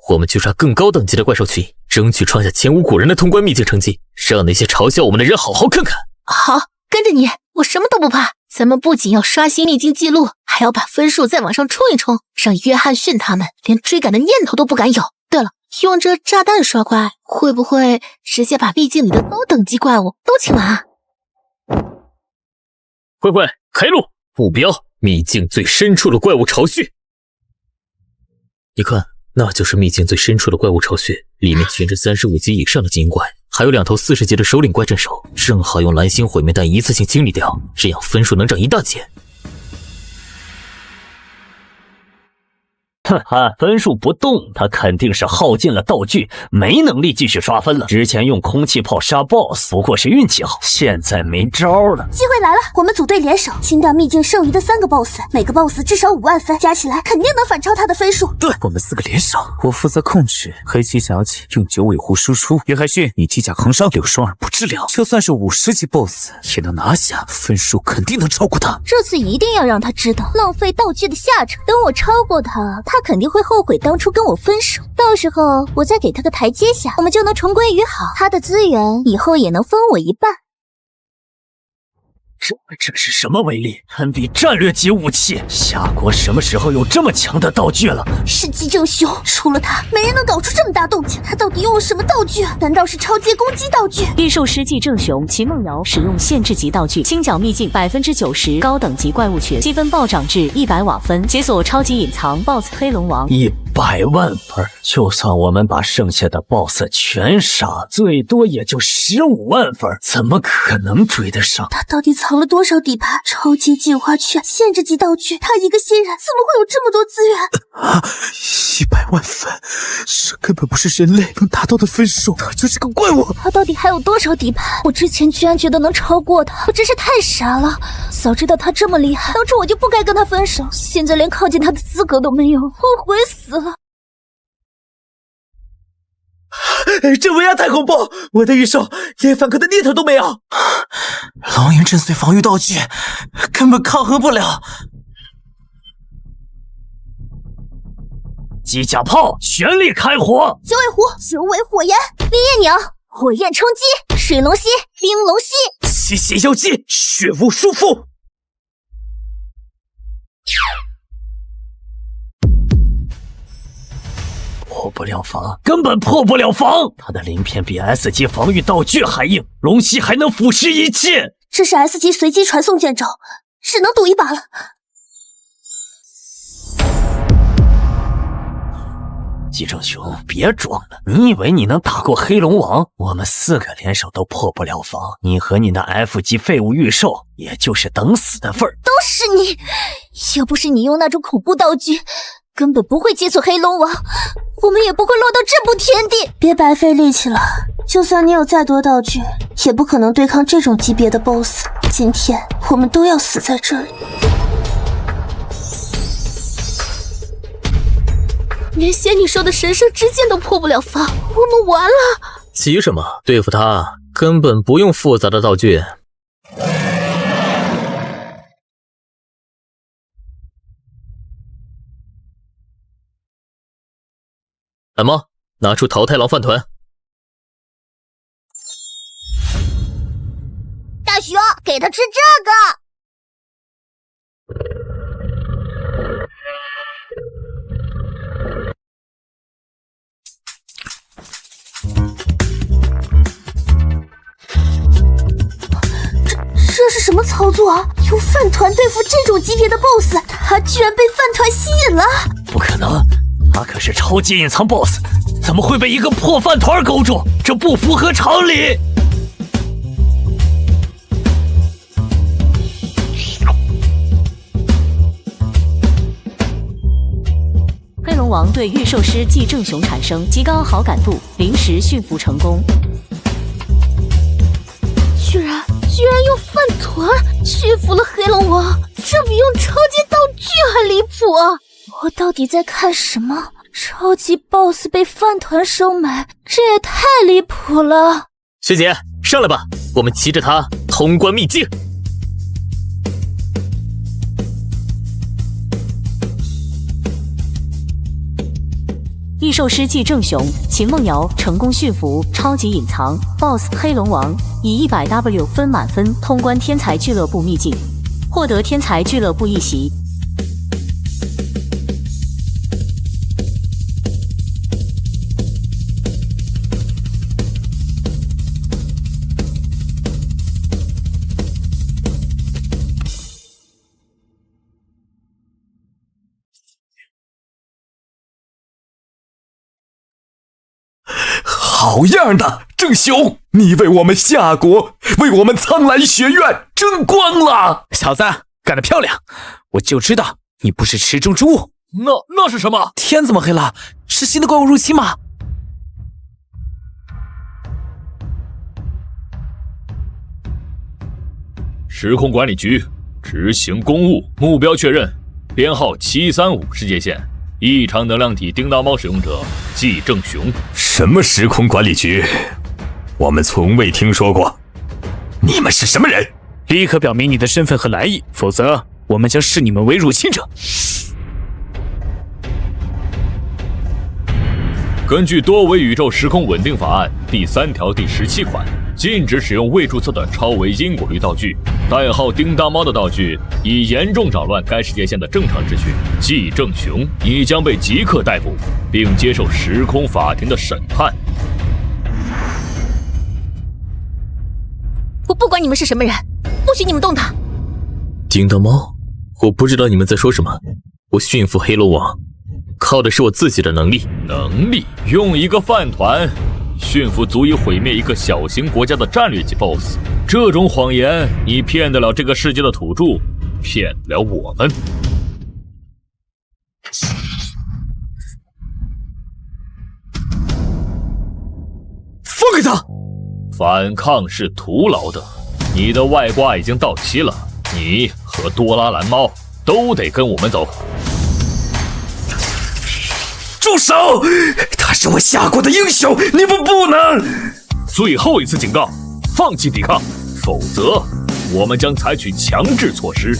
我们去抓更高等级的怪兽群，争取创下前无古人的通关秘境成绩，让那些嘲笑我们的人好好看看。好，跟着你，我什么都不怕。咱们不仅要刷新秘境记录，还要把分数再往上冲一冲，让约翰逊他们连追赶的念头都不敢有。对了，用这炸弹刷怪，会不会直接把秘境里的高等级怪物都清完啊？慧慧，开路！目标：秘境最深处的怪物巢穴。你看，那就是秘境最深处的怪物巢穴，里面全是35级以上的精英怪，还有2头40级的首领怪镇守，正好用蓝星毁灭弹一次性清理掉，这样分数能涨一大截。按分数不动，他肯定是耗尽了道具，没能力继续刷分了。之前用空气炮杀 BOSS 不过是运气好，现在没招了。机会来了，我们组队联手，清掉秘境剩余的3个 BOSS， 每个 BOSS 至少5万分，加起来肯定能反超他的分数。对，我们4个联手，我负责控制，黑崎小姐用9尾狐输出，约翰逊你机甲扛伤，柳双儿不治疗，就算是50级 BOSS 也能拿下，分数肯定能超过他。这次一定要让他知道浪费道具的下场，等我超过他，他肯定会后悔当初跟我分手，到时候我再给他个台阶下，我们就能重归于好，他的资源以后也能分我一半。这是什么威力？堪比战略级武器！夏国什么时候有这么强的道具了？是姬正雄，除了他，没人能搞出这么大动静。他到底用了什么道具？难道是超阶攻击道具？异兽师季正雄、秦梦瑶使用限制级道具清剿秘境90%高等级怪物群，积分暴涨至100瓦分，解锁超级隐藏 BOSS 黑龙王。 100万分，就算我们把剩下的 BOSS 全杀，最多也就15万分，怎么可能追得上？他到底藏了多少底盘？超级进化圈、限制级道具，他一个新人怎么会有这么多资源？100万分，这根本不是人类能达到的分数，他就是个怪物。他到底还有多少底盘？我之前居然觉得能超过他，我真是太傻了。早知道他这么厉害，当初我就不该跟他分手，现在连靠近他的资格都没有，后悔死了。这威压太恐怖，我的御兽连反抗的念头都没有。龙吟震碎防御道具，根本抗衡不了。机甲炮全力开火！九尾狐，九尾火焰，烈焰鸟，火焰冲击，水龙息，冰龙息，吸血妖姬，血雾束缚。破不了防，根本破不了防！他的鳞片比 S 级防御道具还硬，龙息还能腐蚀一切。这是 S 级随机传送剑招，只能赌一把了。季正雄，别装了！你以为你能打过黑龙王？我们4个联手都破不了防，你和你那 F 级废物御兽，也就是等死的份儿。都是你！要不是你用那种恐怖道具，根本不会解锁黑龙王，我们也不会落到这步田地。别白费力气了，就算你有再多道具，也不可能对抗这种级别的 BOSS。今天我们都要死在这里。连仙女兽的神圣之剑都破不了防，我们完了！急什么？对付他根本不用复杂的道具。蓝猫，拿出桃太郎饭团。大熊，给他吃这个。这是什么操作啊？用饭团对付这种级别的 BOSS， 他居然被饭团吸引了！不可能，他可是超级隐藏 BOSS， 怎么会被一个破饭团勾住？这不符合常理！黑龙王对御兽师季正雄产生极高好感度，临时驯服成功。居然用饭团驯服了黑龙王，这比用超级道具还离谱啊！我到底在看什么？超级 BOSS 被饭团收买，这也太离谱了！学姐，上来吧，我们骑着它通关秘境。异兽师季正雄、秦梦瑶成功驯服超级隐藏 BOSS 黑龙王，以100W 分满分通关天才俱乐部秘境，获得天才俱乐部一席。好样的，正雄！你为我们夏国，为我们苍蓝学院争光了！小子，干得漂亮！我就知道你不是池中之物。那是什么？天这么黑了，是新的怪物入侵吗？时空管理局执行公务，目标确认，编号735世界线。异常能量体叮当猫使用者季正雄。什么时空管理局？我们从未听说过。你们是什么人？立刻表明你的身份和来意，否则我们将视你们为入侵者。根据多维宇宙时空稳定法案第3条第17款，禁止使用未注册的超维因果律道具，代号叮当猫的道具已严重扰乱该世界线的正常秩序，季正雄，你将被即刻逮捕，并接受时空法庭的审判。我不管你们是什么人，不许你们动他！叮当猫，我不知道你们在说什么。我驯服黑龙王，靠的是我自己的能力。能力？用一个饭团驯服足以毁灭一个小型国家的战略级 BOSS， 这种谎言你骗得了这个世界的土著，骗得了我们？放开他！反抗是徒劳的，你的外挂已经到期了，你和多拉蓝猫都得跟我们走。住手！他是我下过的英雄，你们不能！最后一次警告，放弃抵抗，否则我们将采取强制措施，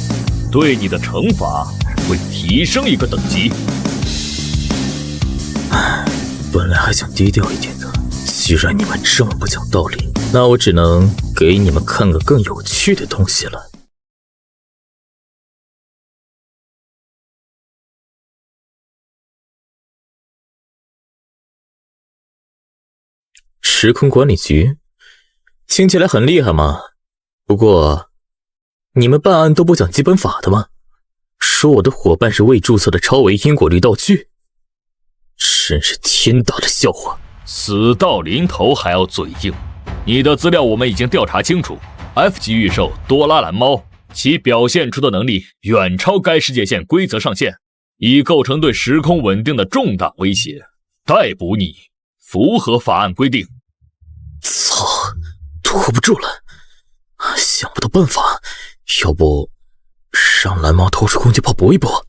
对你的惩罚会提升一个等级。本来还想低调一点的，既然你们这么不讲道理，那我只能给你们看个更有趣的东西了。时空管理局听起来很厉害嘛，不过你们办案都不讲基本法的吗？说我的伙伴是未注册的超维因果律道具，真是天大的笑话。死到临头还要嘴硬，你的资料我们已经调查清楚， F 级御兽多拉蓝猫，其表现出的能力远超该世界线规则上限，已构成对时空稳定的重大威胁，逮捕你符合法案规定。操，拖不住了，想不到办法，要不让蓝猫投出空气炮搏一搏？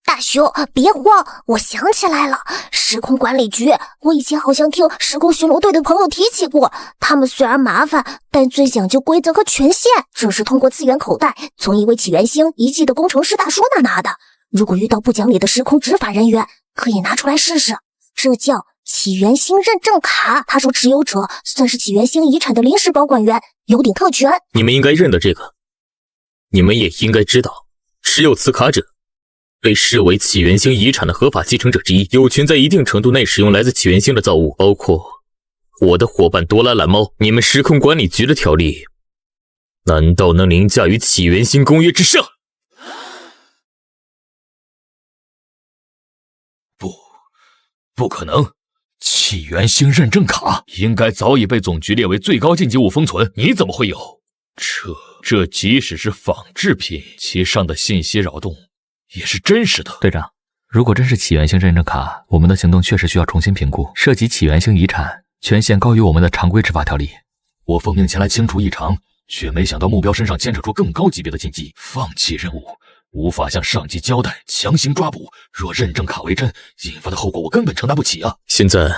大雄，别慌，我想起来了，时空管理局，我以前好像听时空巡逻队的朋友提起过，他们虽然麻烦，但最讲究规则和权限，这是通过次元口袋从一位起源星遗迹的工程师大叔那拿的。如果遇到不讲理的时空执法人员，可以拿出来试试，这叫起源星认证卡，他说持有者算是起源星遗产的临时保管员，有顶特权。你们应该认得这个，你们也应该知道，持有此卡者被视为起源星遗产的合法继承者之一，有权在一定程度内使用来自起源星的造物，包括我的伙伴多拉蓝猫。你们时空管理局的条例，难道能凌驾于起源星公约之上？不可能！起源星认证卡应该早已被总局列为最高禁忌物封存，你怎么会有？这即使是仿制品，其上的信息扰动也是真实的。队长，如果真是起源星认证卡，我们的行动确实需要重新评估。涉及起源星遗产，权限高于我们的常规执法条例。我奉命前来清除异常，却没想到目标身上牵扯出更高级别的禁忌，放弃任务。无法向上级交代，强行抓捕，若认证卡为真，引发的后果我根本承担不起啊！现在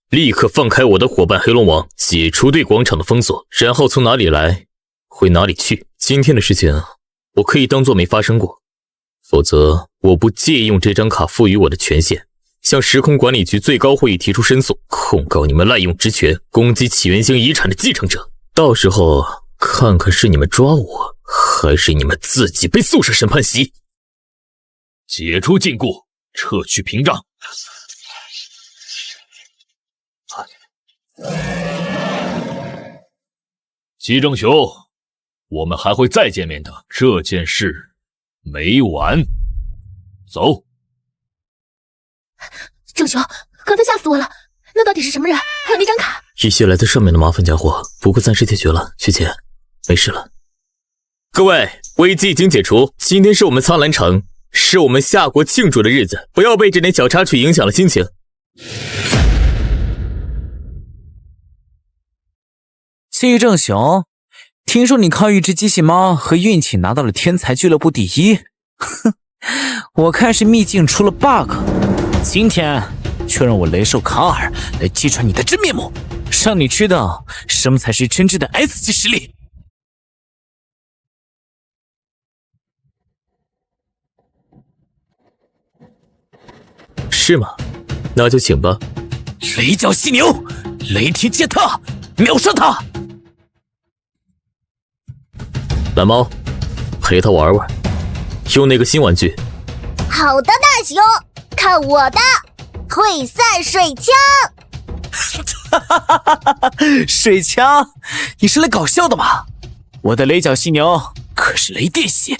立刻放开我的伙伴黑龙王，解除对广场的封锁，然后从哪里来回哪里去。今天的事情我可以当作没发生过，否则我不介意用这张卡赋予我的权限，向时空管理局最高会议提出申诉，控告你们滥用职权，攻击起源星遗产的继承者。到时候看看是你们抓我，还是你们自己被速审审判席。解除禁锢，撤去屏障。季正雄，我们还会再见面的，这件事没完。走。正雄，刚才吓死我了，那到底是什么人？还有那张卡？一些来自上面的麻烦家伙，不过暂时解决了，学姐，没事了。各位，危机已经解除，今天是我们苍兰城，是我们夏国庆祝的日子，不要被这点小插曲影响了心情。季正雄，听说你靠一只机器猫和运气拿到了天才俱乐部第一，哼，我看是秘境出了 bug， 今天就让我雷兽卡尔来揭穿你的真面目，让你知道什么才是真正的 S 级实力。是吗？那就请吧。雷角犀牛，雷霆剑特，秒杀他！蓝猫，陪他玩玩，用那个新玩具。好的，大熊，看我的退散水枪！水枪？你是来搞笑的吗？我的雷角犀牛可是雷电系。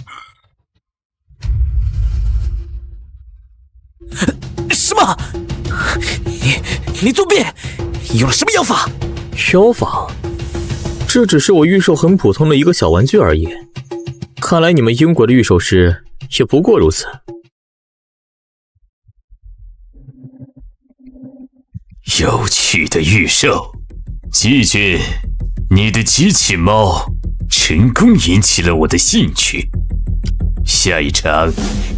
什么？你作弊？你用了什么妖法？妖法？这只是我御兽很普通的一个小玩具而已。看来你们英国的御兽师也不过如此。有趣的御兽，季军，你的机器猫成功引起了我的兴趣。下一场，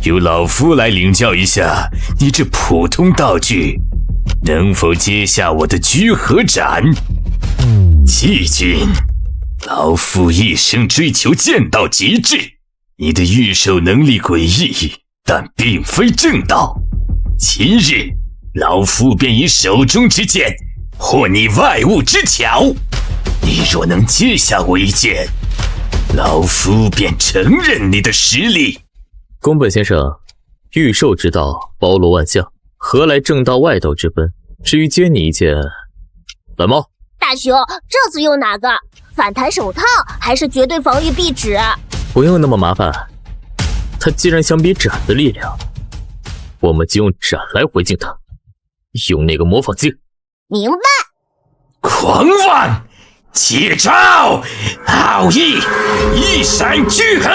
由老夫来领教一下你这普通道具能否接下我的居合斩。季军，老夫一生追求剑道极致，你的御兽能力诡异，但并非正道。今日，老夫便以手中之剑获你外物之巧。你若能接下我一剑，老夫便承认你的实力。宫本先生，御兽之道包罗万象，何来正道外道之分？至于接你一剑，蓝猫，大熊，这次用哪个？反弹手套还是绝对防御壁纸？不用那么麻烦。他既然想比斩的力量，我们就用斩来回敬他，用那个模仿镜。明白。狂妄！接招！奥义，一闪聚合！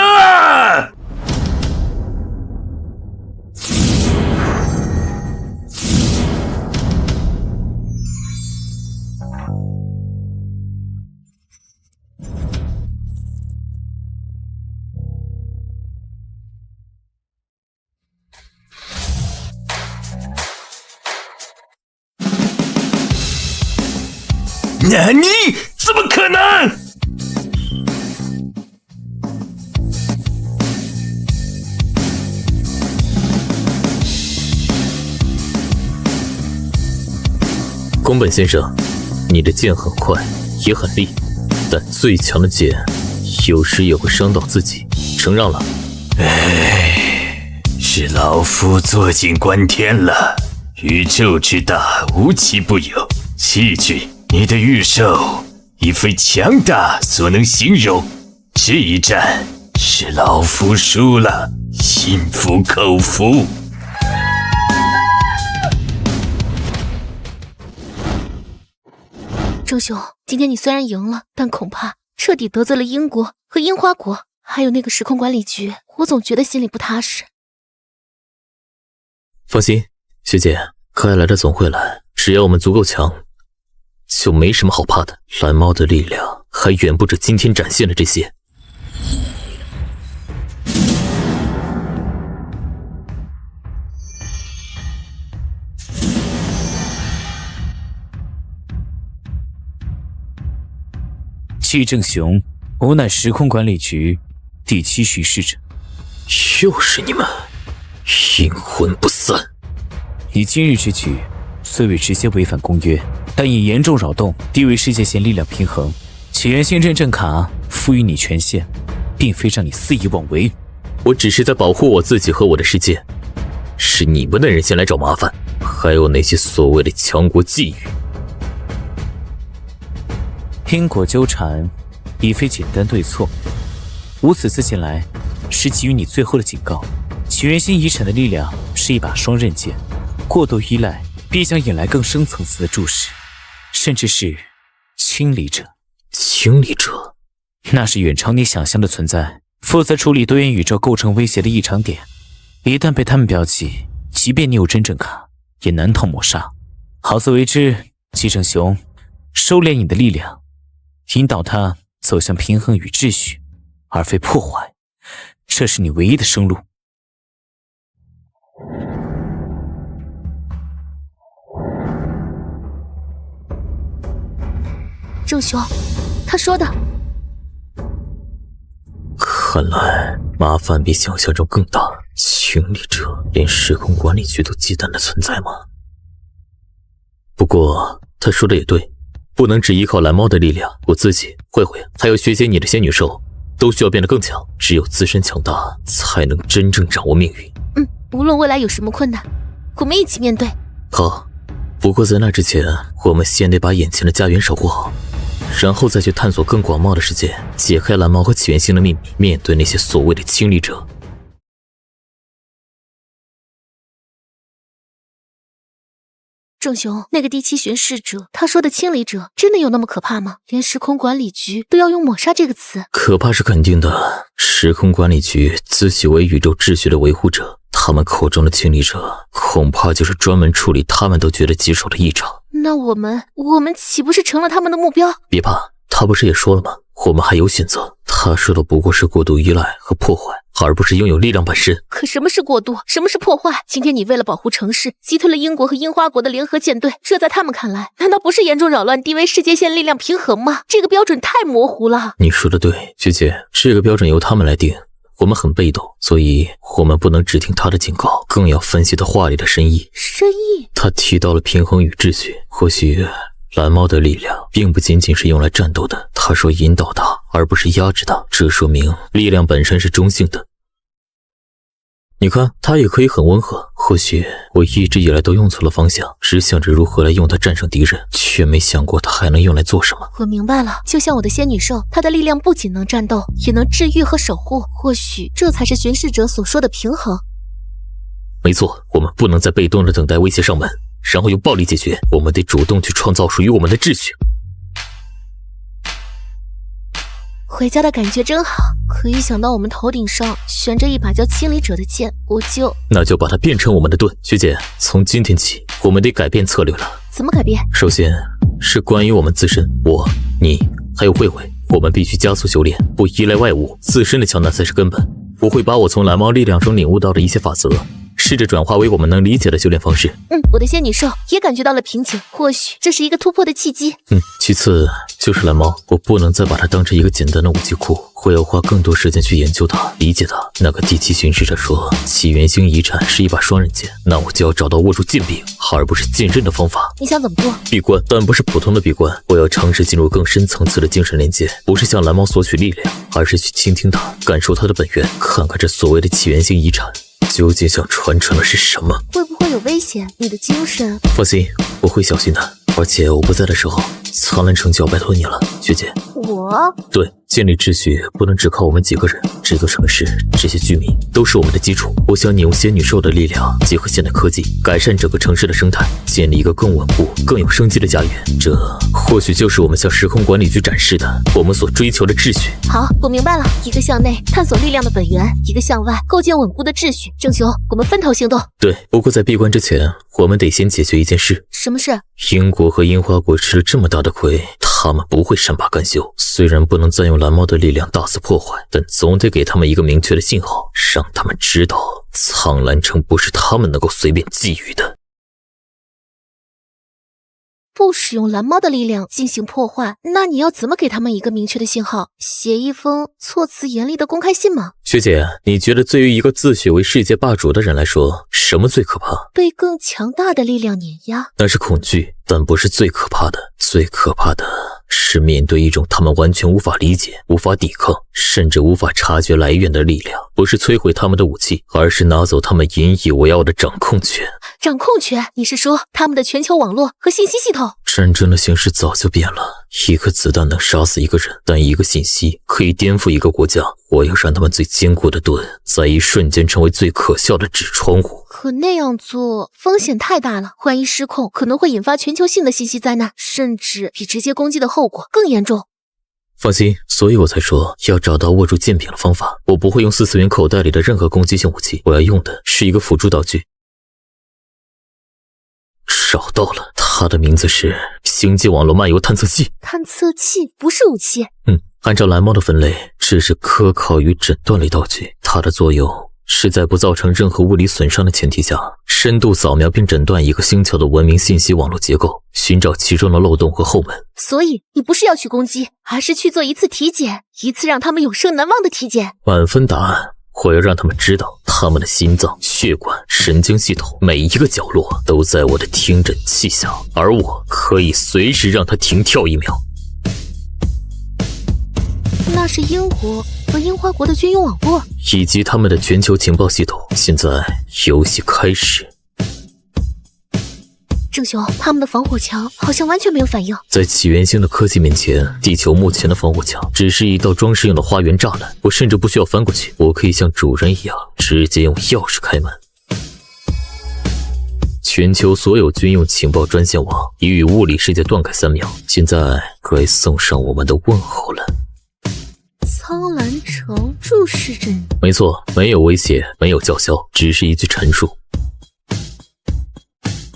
那你怎么可能？宫本先生，你的剑很快，也很利，但最强的剑有时也会伤到自己，承让了。是老夫坐井观天了，宇宙之大，无奇不有。季军，你的御兽已非强大所能形容，这一战是老夫输了，心服口服。周兄，今天你虽然赢了，但恐怕彻底得罪了英国和樱花国，还有那个时空管理局，我总觉得心里不踏实。放心，学姐，该来的总会来，只要我们足够强，就没什么好怕的。蓝猫的力量还远不止今天展现的这些。季正雄，吾乃时空管理局第7巡视者。又是你们，阴魂不散！你今日之举虽未直接违反公约，但已严重扰动地位世界线力量平衡。起源星认证卡赋予你权限，并非让你肆意妄为。我只是在保护我自己和我的世界，是你们的人先来找麻烦，还有那些所谓的强国觊觎。因果纠缠已非简单对错，吾此次前来是给予你最后的警告。起源星遗产的力量是一把双刃剑，过度依赖必将引来更深层次的注视，甚至是清理者。清理者？那是远超你想象的存在，负责处理多元宇宙构成威胁的异常点。一旦被他们标记，即便你有真正卡，也难逃抹杀。好自为之，季正雄，收敛你的力量，引导他走向平衡与秩序，而非破坏，这是你唯一的生路。正雄，他说的，看来麻烦比想象中更大。清理者连时空管理局都忌惮的存在吗？不过他说的也对，不能只依靠蓝猫的力量，我自己、慧慧还有学姐你的仙女兽都需要变得更强。只有自身强大，才能真正掌握命运。无论未来有什么困难，我们一起面对。好，不过在那之前，我们先得把眼前的家园守护好，然后再去探索更广袤的世界，解开蓝猫和起源星的秘密，面对那些所谓的亲历者。郑雄，那个第7巡视者，他说的清理者真的有那么可怕吗？连时空管理局都要用抹杀这个词，可怕是肯定的。时空管理局自诩为宇宙秩序的维护者，他们口中的清理者，恐怕就是专门处理他们都觉得棘手的异常。那我们岂不是成了他们的目标？别怕，他不是也说了吗？我们还有选择。他说的不过是过度依赖和破坏，而不是拥有力量本身。可什么是过度，什么是破坏？今天你为了保护城市，击退了英国和樱花国的联合舰队，这在他们看来，难道不是严重扰乱低维世界线力量平衡吗？这个标准太模糊了。你说的对，学姐，这个标准由他们来定，我们很被动，所以我们不能只听他的警告，更要分析他话里的深意。深意？他提到了平衡与秩序，或许蓝猫的力量并不仅仅是用来战斗的。他说引导它，而不是压制它，这说明力量本身是中性的。你看，它也可以很温和。或许我一直以来都用错了方向，只想着如何来用它战胜敌人，却没想过它还能用来做什么。我明白了，就像我的仙女兽，它的力量不仅能战斗，也能治愈和守护。或许这才是巡视者所说的平衡。没错，我们不能再被动的等待威胁上门，然后用暴力解决，我们得主动去创造属于我们的秩序。回家的感觉真好，可一想到我们头顶上悬着一把叫清理者的剑，那就把它变成我们的盾。学姐，从今天起，我们得改变策略了。怎么改变？首先是关于我们自身，我、你还有慧慧，我们必须加速修炼，不依赖外物，自身的强大才是根本。我会把我从蓝猫力量中领悟到的一些法则，试着转化为我们能理解的修炼方式。我的仙女兽也感觉到了瓶颈，或许这是一个突破的契机。其次就是蓝猫，我不能再把它当成一个简单的武器库，我要花更多时间去研究它，理解它。那个第7巡视者说起源星遗产是一把双刃剑，那我就要找到握住剑柄而不是剑刃的方法。你想怎么做？闭关，但不是普通的闭关，我要尝试进入更深层次的精神连接，不是向蓝猫索取力量，而是去倾听它，感受它的本源，看看这所谓的起源星遗产究竟想传承的是什么。会不会有危险？你的精神……放心，我会小心的。而且我不在的时候，苍兰城就要拜托你了，学姐。我？对，建立秩序不能只靠我们几个人，这座城市这些居民都是我们的基础。我想你用仙女兽的力量结合现代科技，改善整个城市的生态，建立一个更稳固更有生机的家园。这或许就是我们向时空管理局展示的我们所追求的秩序。好，我明白了，一个向内探索力量的本源，一个向外构建稳固的秩序。郑雄，我们分头行动。对，不过在闭关之前，我们得先解决一件事。什么事？英国和樱花国吃了这么大的亏，他们不会善罢甘休。虽然不能再用蓝猫的力量大肆破坏，但总得给他们一个明确的信号，让他们知道苍兰城不是他们能够随便觊觎的。不使用蓝猫的力量进行破坏，那你要怎么给他们一个明确的信号？写一封措辞严厉的公开信吗？学姐，你觉得对于一个自诩为世界霸主的人来说，什么最可怕？被更强大的力量碾压。那是恐惧，但不是最可怕的。最可怕的是面对一种他们完全无法理解、无法抵抗，甚至无法察觉来源的力量。不是摧毁他们的武器，而是拿走他们引以为傲的掌控权。掌控权？你是说他们的全球网络和信息系统？战争的形势早就变了，一颗子弹能杀死一个人，但一个信息可以颠覆一个国家。我要让他们最坚固的盾，在一瞬间成为最可笑的纸窗户。可那样做风险太大了，万一失控，可能会引发全球性的信息灾难，甚至比直接攻击的后果更严重。放心，所以我才说要找到握住剑柄的方法。我不会用4次元口袋里的任何攻击性武器，我要用的是一个辅助道具。找到了，它的名字是星际网络漫游探测器。探测器不是武器。按照蓝猫的分类，这是科考与诊断类道具。它的作用是在不造成任何物理损伤的前提下，深度扫描并诊断一个星球的文明信息网络结构，寻找其中的漏洞和后门。所以你不是要去攻击，而是去做一次体检，一次让他们永生难忘的体检。满分答案，我要让他们知道，他们的心脏、血管、神经系统每一个角落都在我的听诊器下，而我可以随时让它停跳1秒。那是英国和樱花国的军用网络，以及他们的全球情报系统。现在游戏开始。郑雄，他们的防火墙好像完全没有反应。在起源星的科技面前，地球目前的防火墙只是一道装饰用的花园栅栏，我甚至不需要翻过去，我可以像主人一样直接用钥匙开门。全球所有军用情报专线网已与物理世界断开3秒，现在该送上我们的问候了。苍兰城注视着你。没错，没有威胁，没有叫嚣，只是一句陈述。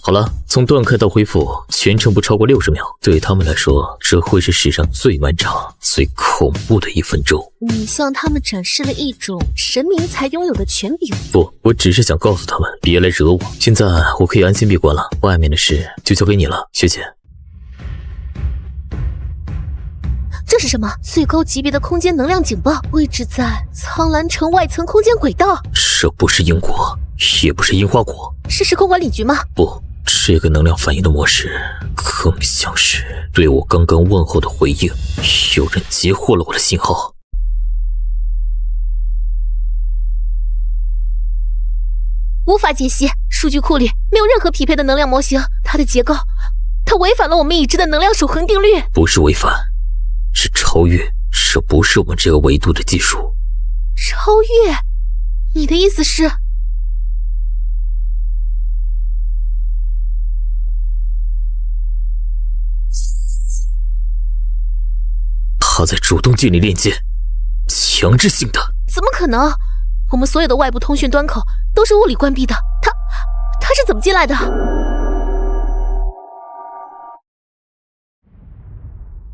好了，从断开到恢复，全程不超过60秒。对他们来说，这会是史上最漫长、最恐怖的1分钟。你向他们展示了一种神明才拥有的权柄。不，我只是想告诉他们，别来惹我。现在我可以安心闭关了，外面的事就交给你了，学姐。这是什么？最高级别的空间能量警报，位置在苍兰城外层空间轨道。这不是英国，也不是樱花国，是时空管理局吗？不。这个能量反应的模式更像是对我刚刚问候的回应，有人截获了我的信号。无法解析，数据库里没有任何匹配的能量模型，它的结构，它违反了我们已知的能量守恒定律。不是违反，是超越，这不是我们这个维度的技术。超越？你的意思是？他在主动建立链接，强制性的。怎么可能？我们所有的外部通讯端口都是物理关闭的，他是怎么进来的？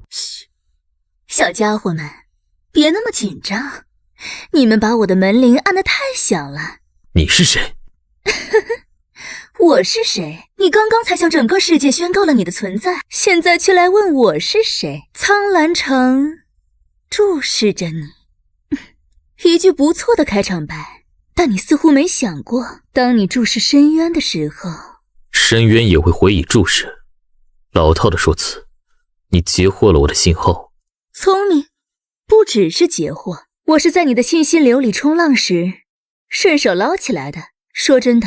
嘘，小家伙们，别那么紧张，你们把我的门铃按得太响了。你是谁？我是谁？你刚刚才向整个世界宣告了你的存在，现在却来问我是谁？苍兰城注视着你，一句不错的开场白，但你似乎没想过，当你注视深渊的时候，深渊也会回以注视。老套的说辞，你截获了我的信号。聪明，不只是截获，我是在你的信息流里冲浪时顺手捞起来的。说真的，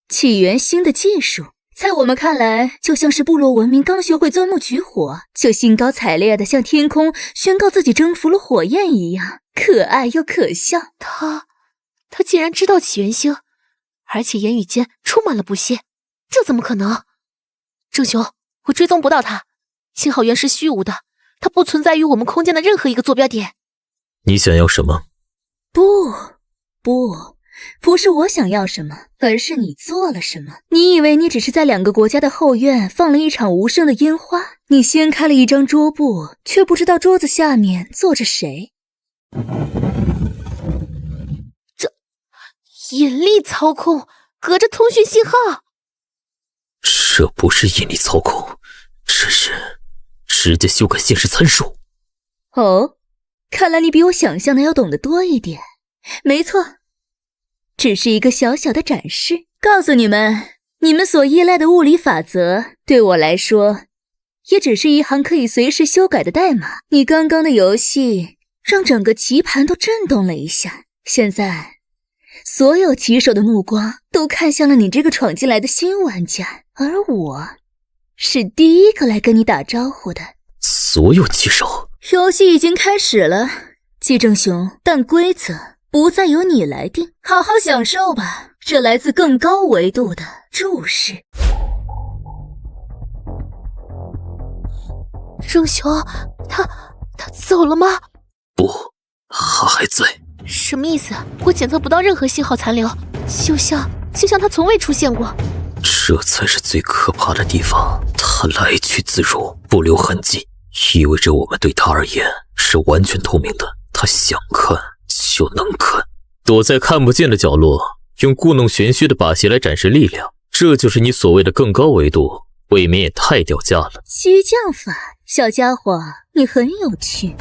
起源星的技术在我们看来就像是部落文明刚学会钻木取火，就兴高采烈地向天空宣告自己征服了火焰一样，可爱又可笑。他竟然知道起源星，而且言语间充满了不屑，这怎么可能？郑雄，我追踪不到他，信号源是虚无的，它不存在于我们空间的任何一个坐标点。你想要什么？不是我想要什么，而是你做了什么。你以为你只是在2个国家的后院放了一场无声的烟花？你掀开了一张桌布，却不知道桌子下面坐着谁。这引力操控，隔着通讯信号。这不是引力操控，这是直接修改现实参数。哦，看来你比我想象的要懂得多一点。没错，只是一个小小的展示，告诉你们，你们所依赖的物理法则，对我来说，也只是一行可以随时修改的代码。你刚刚的游戏，让整个棋盘都震动了一下。现在，所有棋手的目光都看向了你这个闯进来的新玩家，而我，是第一个来跟你打招呼的。所有棋手？游戏已经开始了，季正雄，但规则不再由你来定，好好享受吧，这来自更高维度的注视。郑雄，他走了吗？不，他还在。什么意思？我检测不到任何信号残留，就像他从未出现过。这才是最可怕的地方，他来去自如，不留痕迹，意味着我们对他而言是完全透明的，他想看就能看。躲在看不见的角落，用故弄玄虚的把戏来展示力量，这就是你所谓的更高维度，未免也太掉价了。激将法，小家伙，你很有趣。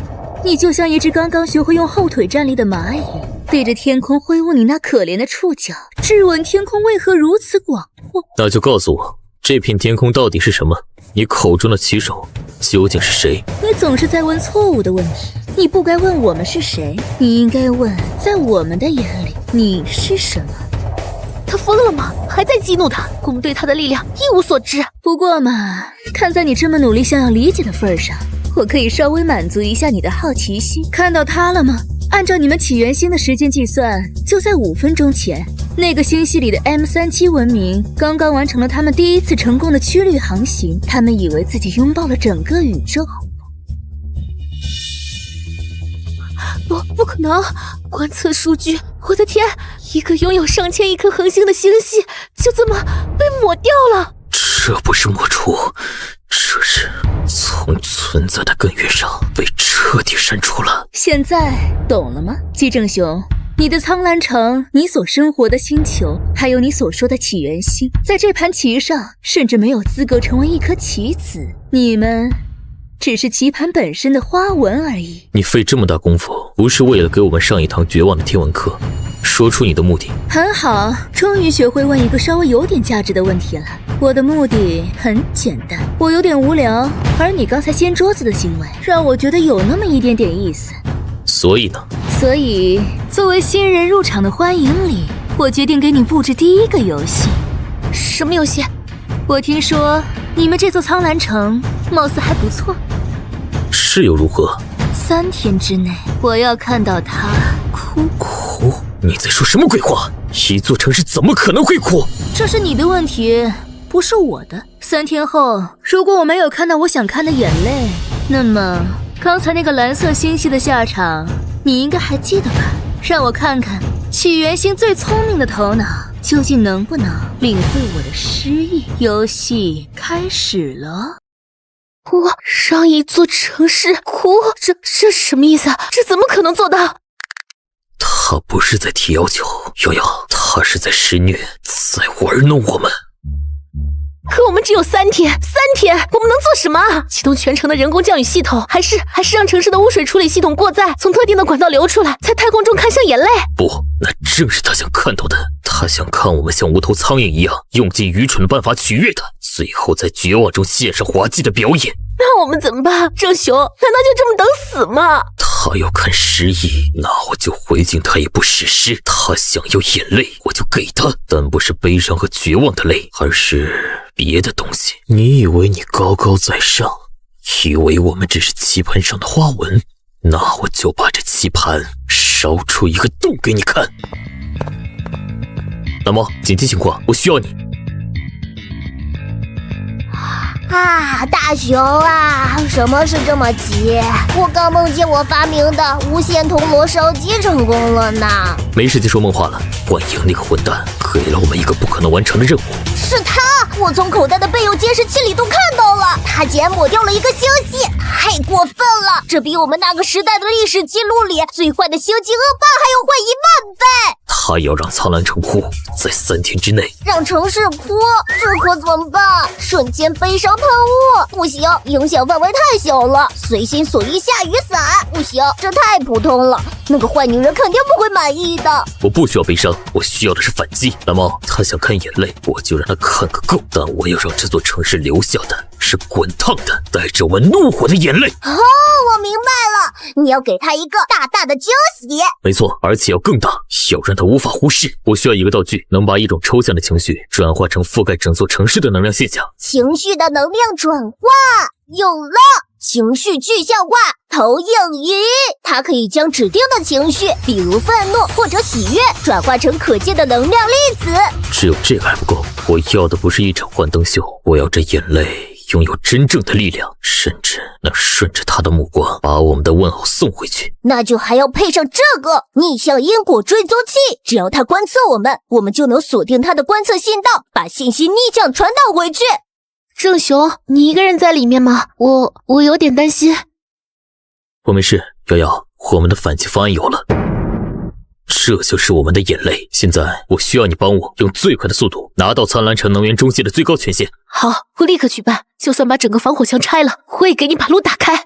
你就像一只刚刚学会用后腿站立的蚂蚁，对着天空挥舞你那可怜的触角，质问天空为何如此广阔。那就告诉我，这片天空到底是什么？你口中的棋手究竟是谁？你总是在问错误的问题，你不该问我们是谁，你应该问在我们的眼里你是什么。他疯了吗？还在激怒他，我们对他的力量一无所知。不过嘛，看在你这么努力想要理解的份上，我可以稍微满足一下你的好奇心。看到他了吗？按照你们起源星的时间计算，就在5分钟前，那个星系里的 M37文明刚刚完成了他们第1次成功的曲率航行，他们以为自己拥抱了整个宇宙。不可能！观测数据，我的天，一个拥有上千亿颗恒星的星系就这么被抹掉了。这不是抹除，这是从存在的根源上被彻底删除了。现在懂了吗，季正雄？你的苍兰城，你所生活的星球，还有你所说的起源星，在这盘棋上甚至没有资格成为一颗棋子。你们只是棋盘本身的花纹而已。你费这么大功夫，不是为了给我们上一堂绝望的天文课？说出你的目的。很好，终于学会问一个稍微有点价值的问题了。我的目的很简单，我有点无聊，而你刚才掀桌子的行为让我觉得有那么一点点意思。所以呢？所以作为新人入场的欢迎礼，我决定给你布置第1个游戏。什么游戏？我听说你们这座苍兰城貌似还不错。是又如何？3天之内，我要看到他哭。哭？你在说什么鬼话？一座城市怎么可能会哭？这是你的问题，不是我的。3天后，如果我没有看到我想看的眼泪，那么刚才那个蓝色星系的下场，你应该还记得吧？让我看看起源星最聪明的头脑究竟能不能领会我的诗意。游戏开始了。我让一座城市哭，这什么意思啊？这怎么可能做到？他不是在提要求，瑶瑶，他是在施虐，在玩弄我们。可我们只有3天，3天，我们能做什么？启动全城的人工降雨系统，还是让城市的污水处理系统过载，从特定的管道流出来，在太空中看向眼泪？不，那正是他想看到的。他想看我们像无头苍蝇一样，用尽愚蠢的办法取悦他，最后在绝望中献上滑稽的表演。那我们怎么办？郑雄，难道就这么等死吗？他要看诗意，那我就回敬他一部史诗。他想要眼泪，我就给他，但不是悲伤和绝望的泪，而是别的东西。你以为你高高在上，以为我们只是棋盘上的花纹，那我就把这棋盘烧出一个洞给你看。蓝猫，紧急情况，我需要你。啊，大雄啊，什么事这么急？我刚梦见我发明的无线铜锣烧鸡成功了呢。没时间说梦话了，幻影那个混蛋给了我们一个不可能完成的任务。是他，我从口袋的备用监视器里都看到了，他竟然抹掉了一个星系，太过分了！这比我们那个时代的历史记录里最坏的星际恶霸还要坏1万倍。他要让苍兰城哭，在3天之内让城市哭，这可怎么办？瞬间悲伤喷雾，不行，影响范围太小了。随心所欲下雨伞，不行，这太普通了，那个坏女人肯定不会满意的。我不需要悲伤，我需要的是反击。蓝猫，他想看眼泪，我就让他看个够，但我要让这座城市留下的是滚烫的带着我怒火的眼泪。哦，我明白了，你要给他一个大大的惊喜。没错，而且要更大，要让他无法忽视。我需要一个道具，能把一种抽象的情绪转化成覆盖整座城市的能量现象。情绪的能量转化，有了！情绪具象化投影仪，它可以将指定的情绪，比如愤怒或者喜悦，转化成可见的能量粒子。只有这个还不够，我要的不是一场幻灯秀，我要这眼泪拥有真正的力量，甚至能顺着他的目光把我们的问候送回去。那就还要配上这个逆向因果追踪器，只要他观测我们就能锁定他的观测信道，把信息逆向传导回去。郑雄，你一个人在里面吗？我有点担心。我没事，瑶瑶，我们的反击方案有了，这就是我们的眼泪。现在我需要你帮我用最快的速度拿到苍兰城能源中心的最高权限。好，我立刻举办，就算把整个防火墙拆了，我也给你把路打开。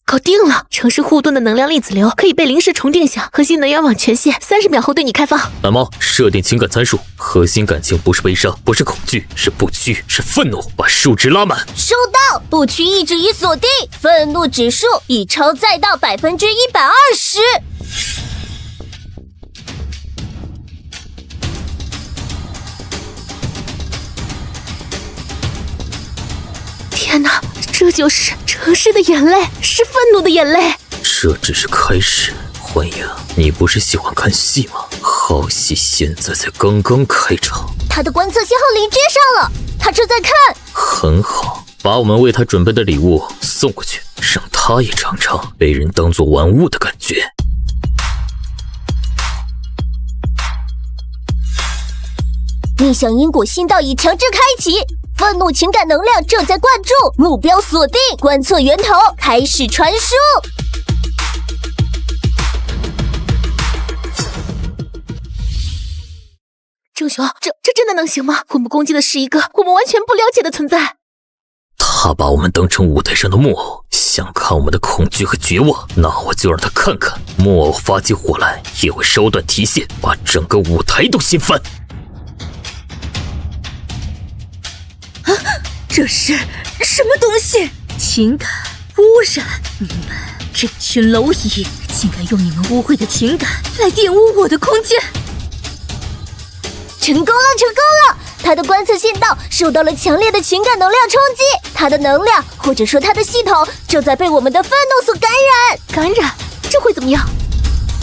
搞定了！城市护盾的能量粒子流可以被临时重定下，核心能源网权限30秒后对你开放。蓝猫，设定情感参数，核心感情不是悲伤，不是恐惧，是不屈，是愤怒，把数值拉满。收到，不屈意志已锁定，愤怒指数已超载到120%。天哪，这就是城市的眼泪，是愤怒的眼泪。这只是开始，幻影，你不是喜欢看戏吗？好戏现在才刚刚开场。他的观测信号零接上了，他正在看。很好，把我们为他准备的礼物送过去，让他也尝尝被人当作玩物的感觉。逆向因果信道已强制开启。愤怒情感能量正在灌注，目标锁定，观测源头，开始传输。郑雄，这真的能行吗？我们攻击的是一个我们完全不了解的存在。他把我们当成舞台上的木偶，想看我们的恐惧和绝望，那我就让他看看，木偶发起火来也会烧断提线，把整个舞台都掀翻。这是什么东西？情感污染，你们这群蝼蚁竟敢用你们污秽的情感来玷污我的空间！成功了，成功了！他的观测信道受到了强烈的情感能量冲击，他的能量或者说他的系统正在被我们的愤怒所感染。感染？这会怎么样？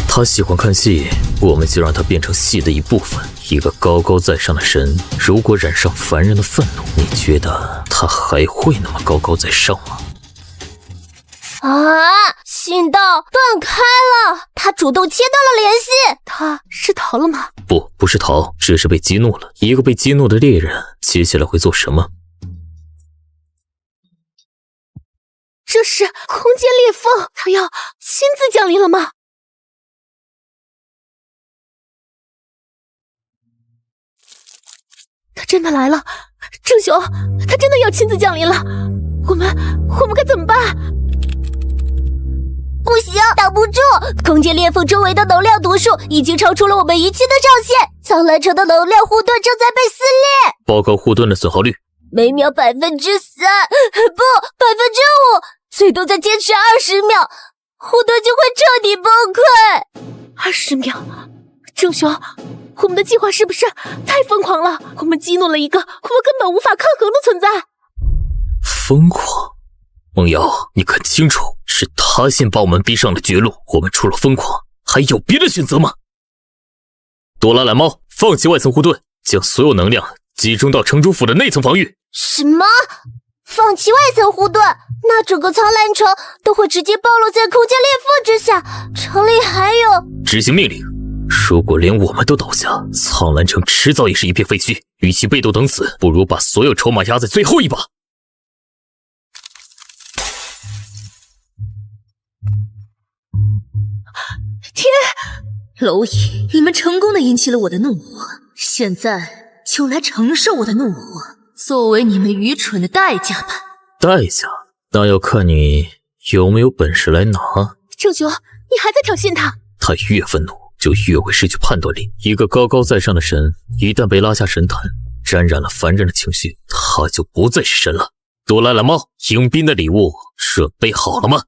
他喜欢看戏，我们就让他变成戏的一部分。一个高高在上的神，如果染上凡人的愤怒，你觉得他还会那么高高在上吗？信道断开了，他主动切断了联系。他是逃了吗？不是逃，只是被激怒了。一个被激怒的猎人，接下来会做什么？这是空间裂缝，他要亲自降临了吗？他真的来了，郑雄，他真的要亲自降临了，我们该怎么办？不行，挡不住！空间裂缝周围的能量读数已经超出了我们仪器的上限，苍蓝城的能量护盾正在被撕裂。报告护盾的损耗率，每秒3%，不，5%，最多再坚持20秒，护盾就会彻底崩溃。20秒，郑雄，我们的计划是不是太疯狂了？我们激怒了一个我们根本无法抗衡的存在。疯狂？梦瑶，你看清楚，是他先把我们逼上了绝路，我们除了疯狂，还有别的选择吗？多拉蓝猫，放弃外层护盾，将所有能量集中到城主府的内层防御。什么？放弃外层护盾？那整个苍蓝城都会直接暴露在空间裂缝之下，城里还有……执行命令。如果连我们都倒下，苍蓝城迟早也是一片废墟。与其被动等死，不如把所有筹码压在最后一把。天，蝼蚁，你们成功的引起了我的怒火，现在就来承受我的怒火，作为你们愚蠢的代价吧。代价？那要看你有没有本事来拿。舅舅，你还在挑衅他？他越愤怒，就越会失去判断力。一个高高在上的神，一旦被拉下神坛，沾染了凡人的情绪，他就不再是神了。多拉蓝猫，迎宾的礼物准备好了吗？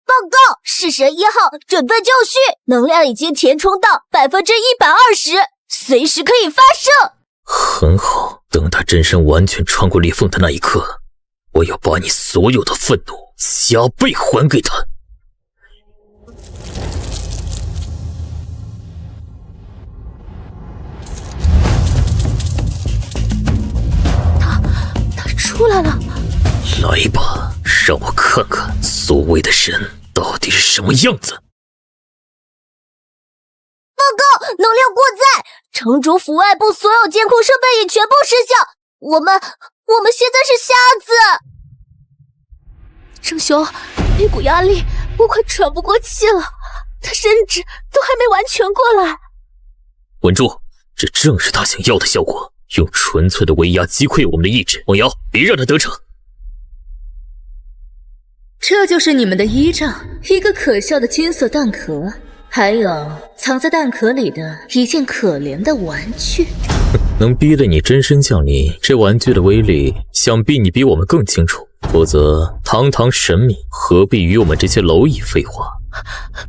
报告，弑神1号准备就绪，能量已经填充到120%，随时可以发射。很好，等他真身完全穿过裂缝的那一刻，我要把你所有的愤怒加倍还给他。他出来了。来吧，让我看看所谓的神到底是什么样子。报告，能量过载，城主府外部所有监控设备已全部失效，我们现在是瞎子。郑雄，那股压力，我快喘不过气了，他甚至都还没完全过来。稳住，这正是他想要的效果，用纯粹的威压击溃我们的意志。梦瑶，别让他得逞。这就是你们的依仗，一个可笑的金色蛋壳，还有藏在蛋壳里的一件可怜的玩具。能逼得你真身降临，这玩具的威力，想必你比我们更清楚。否则，堂堂神明何必与我们这些蝼蚁废话？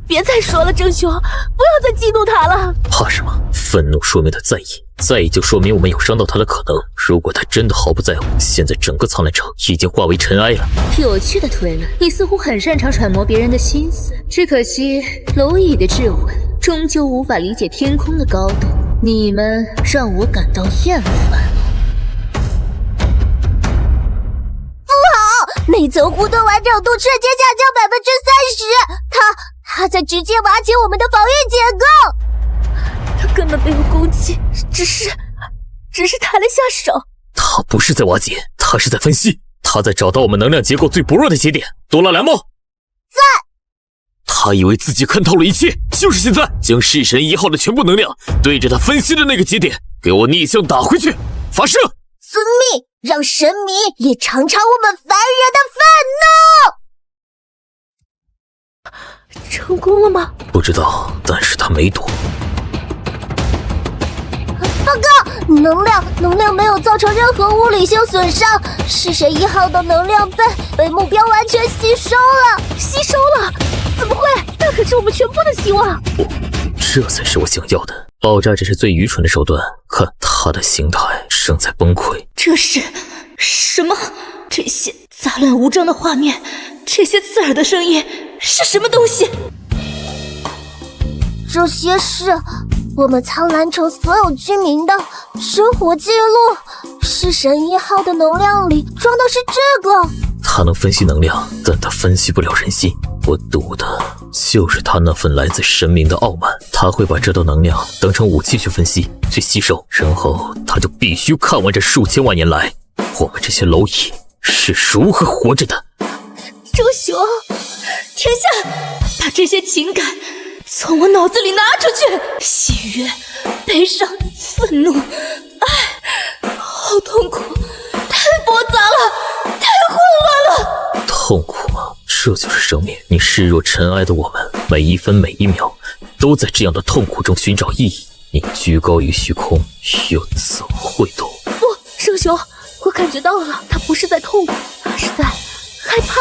别再说了，郑兄，不要再激怒他了。怕什么？愤怒说明他在意，在意就说明我们有伤到他的可能。如果他真的毫不在乎，现在整个苍兰城已经化为尘埃了。有趣的推论，你似乎很擅长揣摩别人的心思，只可惜蝼蚁的智慧终究无法理解天空的高度。你们让我感到厌烦。内层护盾完整度瞬间下降30%，他在直接瓦解我们的防御结构。他根本没有攻击，只是抬了下手。他不是在瓦解，他是在分析，他在找到我们能量结构最薄弱的节点。多拉蓝猫在。他以为自己看透了一切，就是现在，将弑神1号的全部能量对着他分析的那个节点，给我逆向打回去！发射！遵命，让神明也尝尝我们凡人的愤怒。成功了吗？不知道，但是他没躲。报告，能量没有造成任何物理性损伤，弑神1号的能量被目标完全吸收了。吸收了？怎么会？那可是我们全部的希望。这才是我想要的。爆炸只是最愚蠢的手段，看他的形态正在崩溃。这是什么？这些杂乱无章的画面，这些刺耳的声音，是什么东西？这些是我们苍兰城所有居民的生活记录。弑神1号的能量里装的是这个。他能分析能量，但他分析不了人心。我赌的就是他那份来自神明的傲慢，他会把这道能量当成武器去分析、去吸收，然后他就必须看完这数千万年来我们这些蝼蚁是如何活着的。周雄，停下，把这些情感从我脑子里拿出去！喜悦、悲伤、愤怒、爱，好痛苦，太复杂了，太混乱了。痛苦吗？这就是生命。你视若尘埃的我们，每一分每一秒都在这样的痛苦中寻找意义。你居高于虚空，又怎么会懂？不，圣雄，我感觉到了，他不是在痛苦，他是在害怕。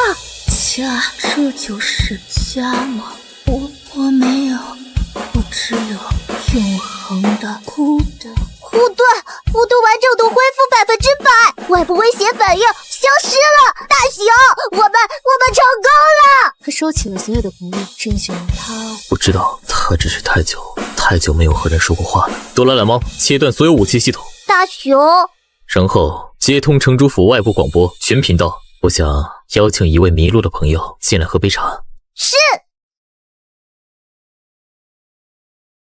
家，这就是家吗？我没有，我只有永恒的孤单。护盾完整度恢复100%，外部威胁反应消失了。大雄，我们成功了。他收起了所有的不利，郑雄他不知道，他只是太久没有和人说过话了。多拉蓝猫，切断所有武器系统。大雄，然后接通城主府外部广播全频道。我想邀请一位迷路的朋友进来喝杯茶。